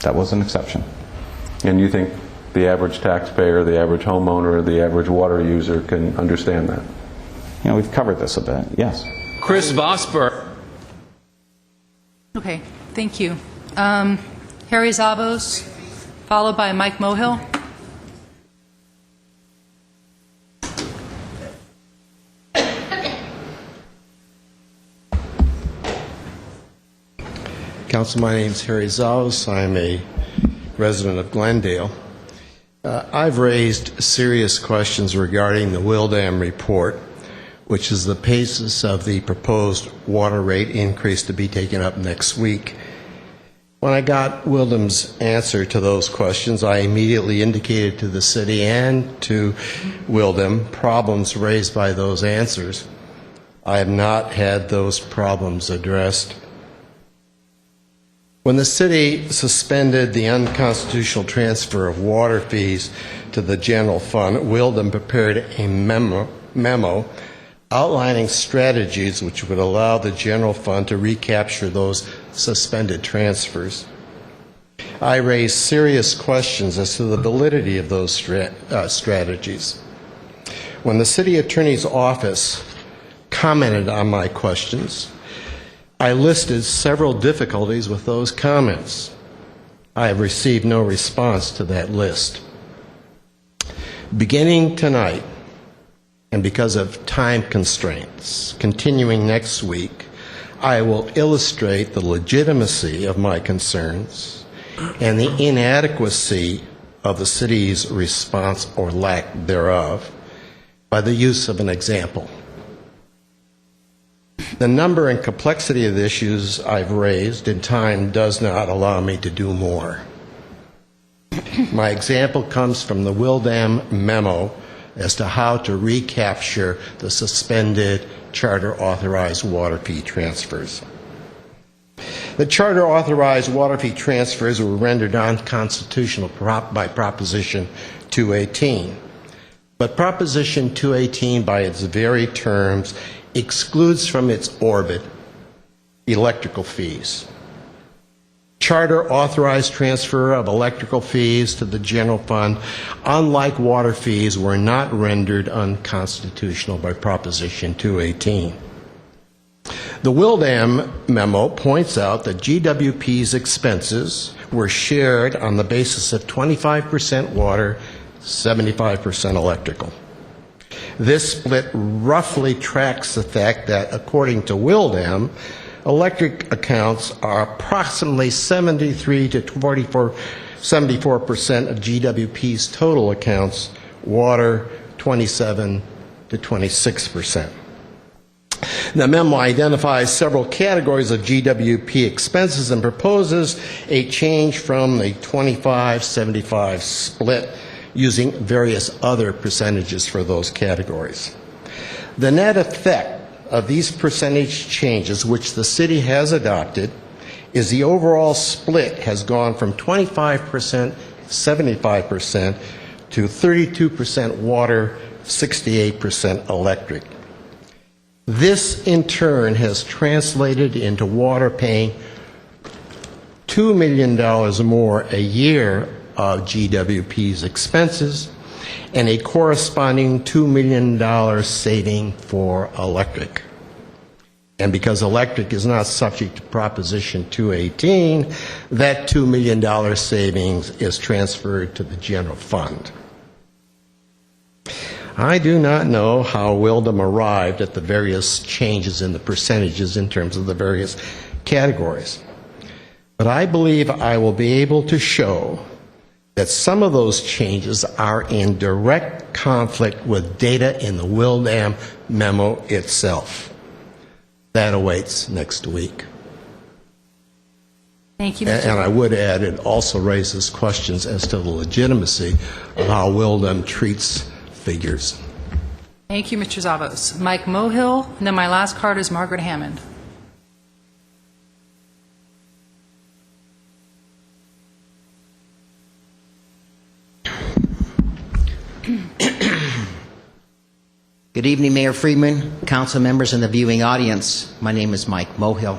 That was an exception. And you think the average taxpayer, the average homeowner, the average water user can understand that? You know, we've covered this a bit, yes. Chris Vosper. Okay, thank you. Harry Zavos, followed by Mike Mohill. Council, my name is Harry Zavos. I'm a resident of Glendale. I've raised serious questions regarding the Wildam report, which is the basis of the proposed water rate increase to be taken up next week. When I got Wildam's answer to those questions, I immediately indicated to the city and to Wildam problems raised by those answers. I have not had those problems addressed. When the city suspended the unconstitutional transfer of water fees to the general fund, Wildam prepared a memo outlining strategies which would allow the general fund to recapture those suspended transfers. I raised serious questions as to the validity of those strategies. When the city attorney's office commented on my questions, I listed several difficulties with those comments. I have received no response to that list. Beginning tonight, and because of time constraints, continuing next week, I will illustrate the legitimacy of my concerns and the inadequacy of the city's response or lack thereof by the use of an example. The number and complexity of the issues I've raised in time does not allow me to do more. My example comes from the Wildam memo as to how to recapture the suspended charter-authorized water fee transfers. The charter-authorized water fee transfers were rendered unconstitutional by Proposition 218. But Proposition 218, by its very terms, excludes from its orbit electrical fees. Charter authorized transfer of electrical fees to the general fund, unlike water fees, were not rendered unconstitutional by Proposition 218. The Wildam memo points out that GWP's expenses were shared on the basis of 25% water, 75% electrical. This split roughly tracks the fact that, according to Wildam, electric accounts are approximately 73 to 74% of GWP's total accounts, water 27 to 26%. The memo identifies several categories of GWP expenses and proposes a change from the 25-75 split using various other percentages for those categories. The net effect of these percentage changes, which the city has adopted, is the overall split has gone from 25%, 75% to 32% water, 68% electric. This, in turn, has translated into water paying $2 million more a year of GWP's expenses and a corresponding $2 million saving for electric. And because electric is not subject to Proposition 218, that $2 million savings is transferred to the general fund. I do not know how Wildam arrived at the various changes in the percentages in terms of the various categories, but I believe I will be able to show that some of those changes are in direct conflict with data in the Wildam memo itself. That awaits next week. Thank you, And I would add, it also raises questions as to the legitimacy of how Wildam treats figures. Thank you, Mr. Zavos. Mike Mohill, and then my last card is Margaret Hammond. Good evening, Mayor Friedman, council members, and the viewing audience. My name is Mike Mohill.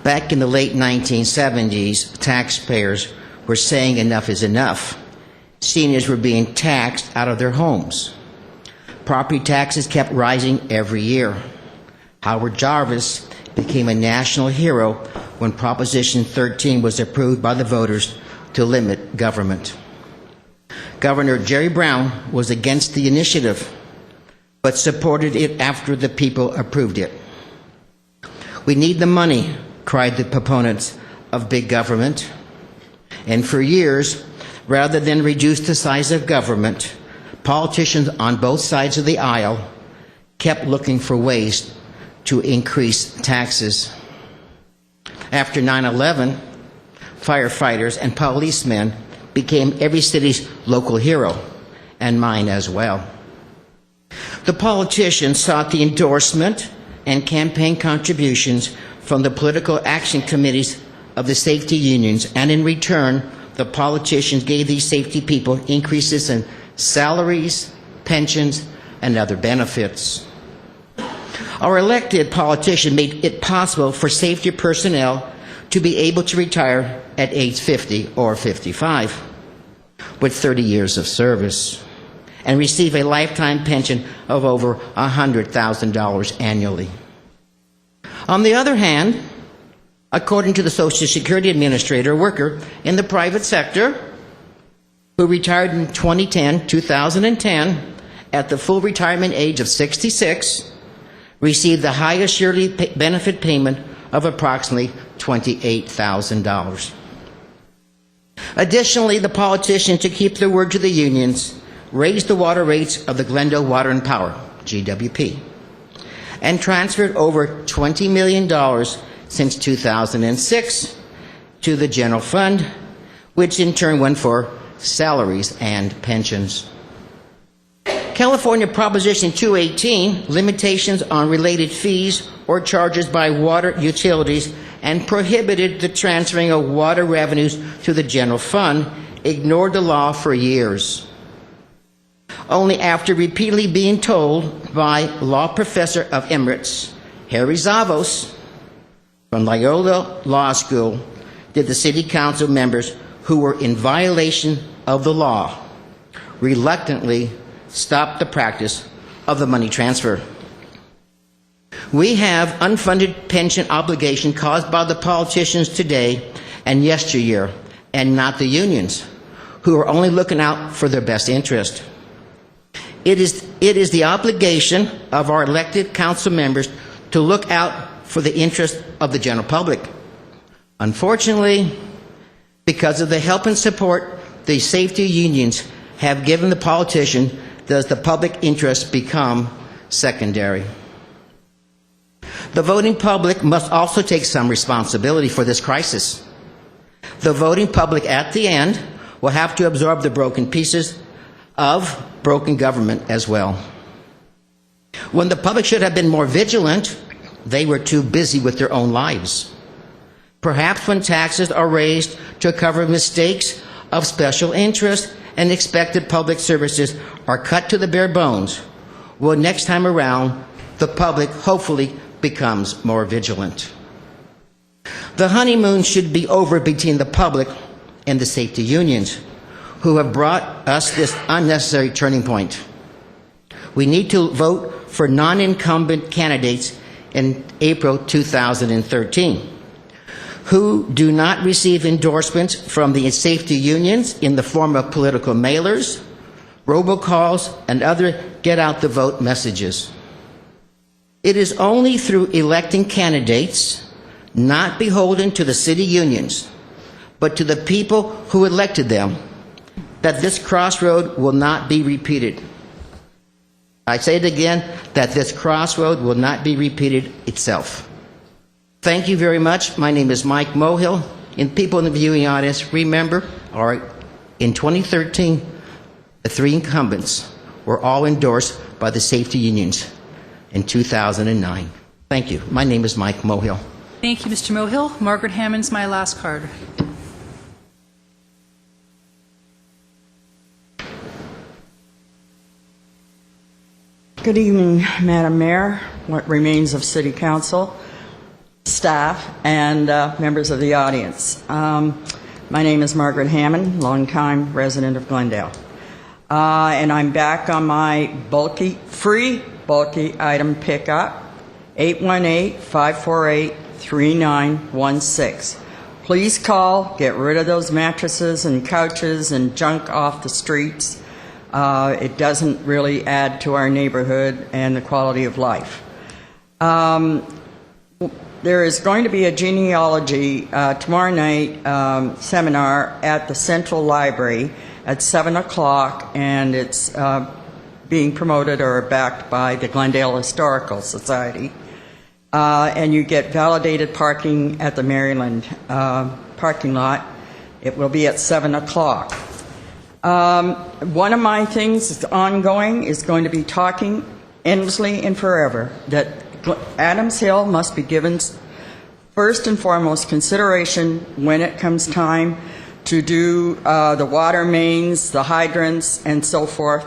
Back in the late 1970s, taxpayers were saying enough is enough. Seniors were being taxed out of their homes. Property taxes kept rising every year. Howard Jarvis became a national hero when Proposition 13 was approved by the voters to limit government. Governor Jerry Brown was against the initiative, but supported it after the people approved it. We need the money, cried the proponents of big government. And for years, rather than reduce the size of government, politicians on both sides of the aisle kept looking for ways to increase taxes. After 9/11, firefighters and policemen became every city's local hero, and mine as well. The politicians sought the endorsement and campaign contributions from the political action committees of the safety unions, and in return, the politicians gave these safety people increases in salaries, pensions, and other benefits. Our elected politicians made it possible for safety personnel to be able to retire at age 50 or 55 with 30 years of service and receive a lifetime pension of over $100,000 annually. On the other hand, according to the Social Security Administrator, a worker in the private sector who retired in 2010 at the full retirement age of 66, received the highest yearly benefit payment of approximately $28,000. Additionally, the politicians, to keep their word to the unions, raised the water rates of the Glendale Water and Power, GWP, and transferred over $20 million since 2006 to the general fund, which in turn went for salaries and pensions. California Proposition 218, limitations on related fees or charges by water utilities, and prohibited the transferring of water revenues to the general fund, ignored the law for years. only after repeatedly being told by law professor of Emirates, Harry Zavos, from Loyola Law School, did the city council members who were in violation of the law reluctantly stop the practice of the money transfer. We have unfunded pension obligation caused by the politicians today and yesteryear, and not the unions, who are only looking out for their best interest. It is the obligation of our elected council members to look out for the interest of the general public. Unfortunately, because of the help and support the safety unions have given the politician, does the public interest become secondary. The voting public must also take some responsibility for this crisis. The voting public at the end will have to absorb the broken pieces of broken government as well. When the public should have been more vigilant, they were too busy with their own lives. Perhaps when taxes are raised to cover mistakes of special interest and expected public services are cut to the bare bones, well, next time around, the public hopefully becomes more vigilant. The honeymoon should be over between the public and the safety unions, who have brought us this unnecessary turning point. We need to vote for non-incumbent candidates in April 2013 who do not receive endorsements from the safety unions in the form of political mailers, robocalls, and other get-out-the-vote messages. It is only through electing candidates not beholden to the city unions, but to the people who elected them, that this crossroad will not be repeated. I say it again, that this crossroad will not be repeated itself. Thank you very much. My name is Mike Mohill. And people in the viewing audience, remember, in 2013, the 3 incumbents were all endorsed by the safety unions in 2009. Thank you. My name is Mike Mohill. Thank you, Mr. Mohill. Margaret Hammond's my last card. Good evening, Madam Mayor, what remains of City Council, staff, and members of the audience. My name is Margaret Hammond, longtime resident of Glendale. And I'm back on my free bulky item pickup, 818-548-3916. Please call, get rid of those mattresses and couches and junk off the streets. It doesn't really add to our neighborhood and the quality of life. There is going to be a genealogy tomorrow night seminar at the Central Library at 7 o'clock, and it's being promoted or backed by the Glendale Historical Society. And you get validated parking at the Maryland parking lot. It will be at 7 o'clock. One of my things that's ongoing is going to be talking endlessly and forever that Adams Hill must be given first and foremost consideration when it comes time to do the water mains, the hydrants, and so forth,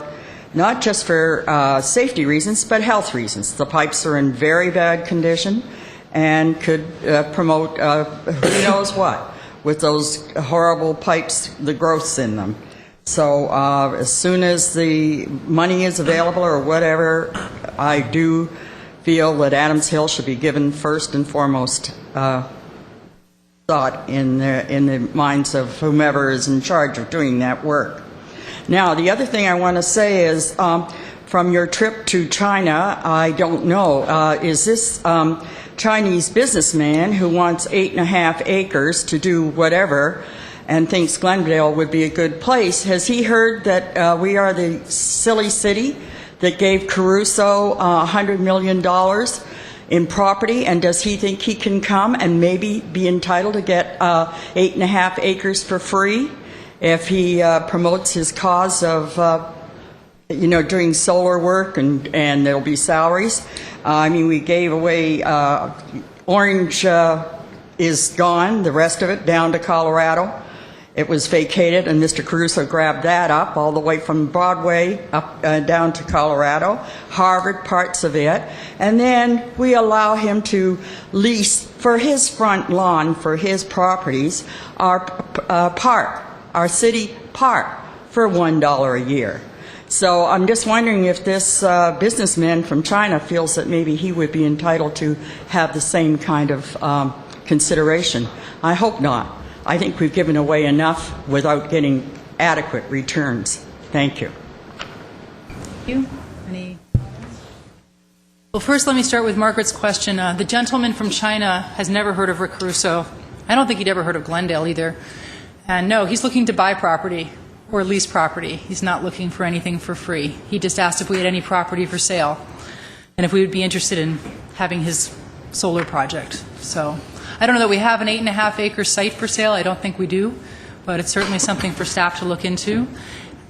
not just for safety reasons, but health reasons. The pipes are in very bad condition and could promote who knows what with those horrible pipes, the growths in them. So as soon as the money is available or whatever, I do feel that Adams Hill should be given first and foremost thought in the minds of whomever is in charge of doing that work. Now, the other thing I want to say is from your trip to China, I don't know, is this Chinese businessman who wants 8.5 acres to do whatever and thinks Glendale would be a good place, has he heard that we are the silly city that gave Caruso $100 million in property, and does he think he can come and maybe be entitled to get 8.5 acres for free if he promotes his cause of doing solar work and there'll be salaries? I mean, we gave away Orange is gone, the rest of it down to Colorado. It was vacated, and Mr. Caruso grabbed that up all the way from Broadway up down to Colorado, Harvard, parts of it, and then we allow him to lease for his front lawn, for his properties, our park, our city park, for $1 a year. So I'm just wondering if this businessman from China feels that maybe he would be entitled to have the same kind of consideration. I hope not. I think we've given away enough without getting adequate returns. Thank you. Thank you. Any? Well, first let me start with Margaret's question. The gentleman from China has never heard of Rick Caruso. I don't think he'd ever heard of Glendale either. And no, he's looking to buy property or lease property. He's not looking for anything for free. He just asked if we had any property for sale and if we would be interested in having his solar project. So I don't know that we have an 8.5-acre site for sale. I don't think we do, but it's certainly something for staff to look into.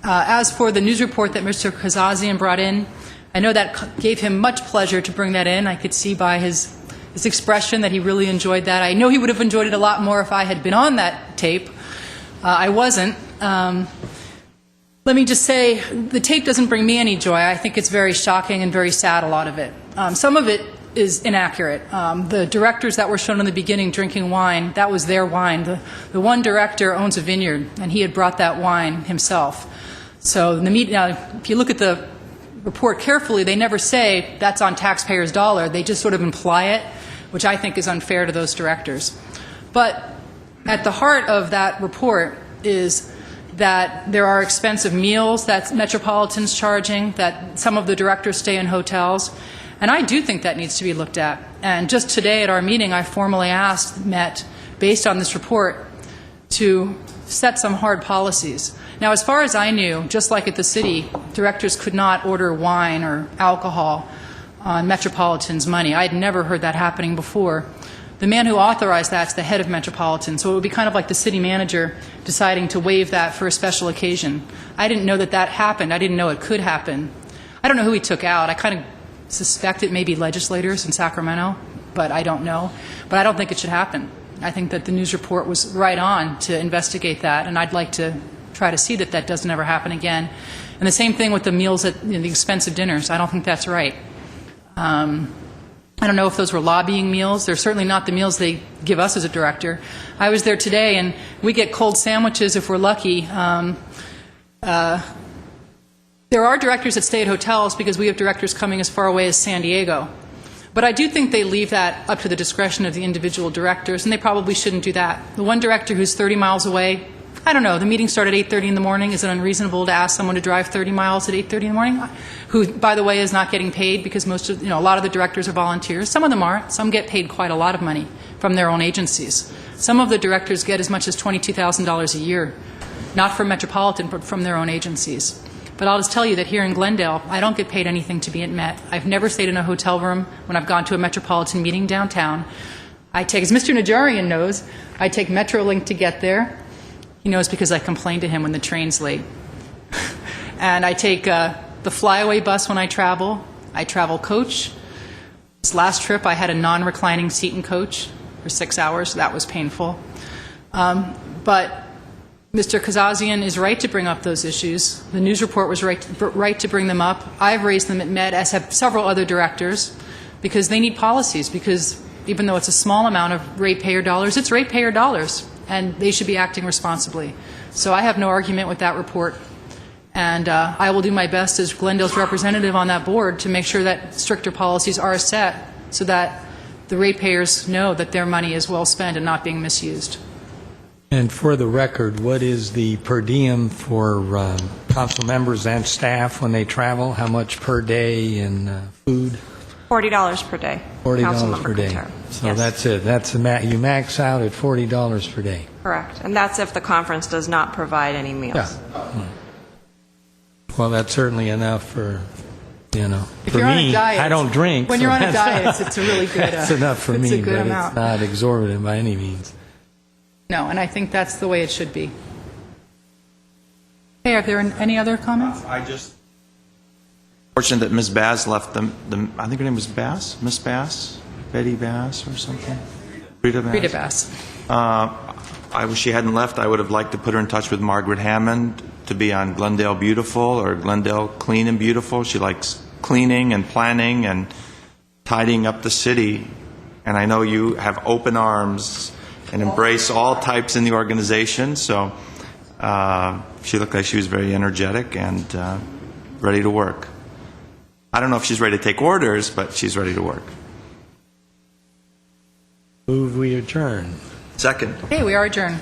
As for the news report that Mr. Kazazian brought in, I know that gave him much pleasure to bring that in. I could see by his expression that he really enjoyed that. I know he would have enjoyed it a lot more if I had been on that tape. I wasn't. Let me just say, the tape doesn't bring me any joy. I think it's very shocking and very sad, a lot of it. Some of it is inaccurate. The directors that were shown in the beginning drinking wine, that was their wine. The one director owns a vineyard, and he had brought that wine himself. So if you look at the report carefully, they never say that's on taxpayers' dollar. They just sort of imply it, which I think is unfair to those directors. But at the heart of that report is that there are expensive meals that Metropolitan's charging, that some of the directors stay in hotels, and I do think that needs to be looked at. And just today at our meeting, I formally asked Met, based on this report, to set some hard policies. Now, as far as I knew, just like at the city, directors could not order wine or alcohol on Metropolitan's money. I had never heard that happening before. The man who authorized that's the head of Metropolitan, so it would be kind of like the city manager deciding to waive that for a special occasion. I didn't know that happened. I didn't know it could happen. I don't know who he took out. I kind of suspect it may be legislators in Sacramento, but I don't know. But I don't think it should happen. I think that the news report was right on to investigate that, and I'd like to try to see that that doesn't ever happen again. And the same thing with the meals at the expensive dinners. I don't think that's right. I don't know if those were lobbying meals. They're certainly not the meals they give us as a director. I was there today, and we get cold sandwiches if we're lucky. There are directors that stay at hotels because we have directors coming as far away as San Diego. But I do think they leave that up to the discretion of the individual directors, and they probably shouldn't do that. The one director who's 30 miles away, I don't know, the meeting started at 8:30 in the morning. Is it unreasonable to ask someone to drive 30 miles at 8:30 in the morning? Who, by the way, is not getting paid because a lot of the directors are volunteers. Some of them are. Some get paid quite a lot of money from their own agencies. Some of the directors get as much as $22,000 a year, not from Metropolitan, but from their own agencies. But I'll just tell you that here in Glendale, I don't get paid anything to be at Met. I've never stayed in a hotel room when I've gone to a Metropolitan meeting downtown. I take, as Mr. Najarian knows, I take MetroLink to get there. He knows because I complain to him when the train's late. And I take the flyaway bus when I travel. I travel coach. This last trip, I had a non-reclining seat in coach for 6 hours. That was painful. But Mr. Kazazian is right to bring up those issues. The news report was right to bring them up. I've raised them at Met, as have several other directors, because they need policies, because even though it's a small amount of ratepayer dollars, it's ratepayer dollars, and they should be acting responsibly. So I have no argument with that report, and I will do my best as Glendale's representative on that board to make sure that stricter policies are set so that the ratepayers know that their money is well spent and not being misused. And for the record, what is the per diem for council members and staff when they travel? How much per day in food? $40 per day. $40 per day. So yes. That's it. That's the you max out at $40 per day. Correct. And that's if the conference does not provide any meals. Yeah. Well, that's certainly enough for, If for you're me, on a diet, I don't drink. When so you're on a diet, it's a really good that's enough for me, a good but amount. It's not exorbitant by any means. No, and I think that's the way it should be. Hey, are there any other comments? I just fortunate that Ms. Bass left I think her name was Bass, Miss Bass, Betty Bass or something. Rita Bass. Rita Bass. I wish she hadn't left. I would have liked to put her in touch with Margaret Hammond to be on Glendale Beautiful or Glendale Clean and Beautiful. She likes cleaning and planning and tidying up the city. And I know you have open arms and embrace all types in the organization. So she looked like she was very energetic and ready to work. I don't know if she's ready to take orders, but she's ready to work. Move we adjourn. Second. Okay, we are adjourned.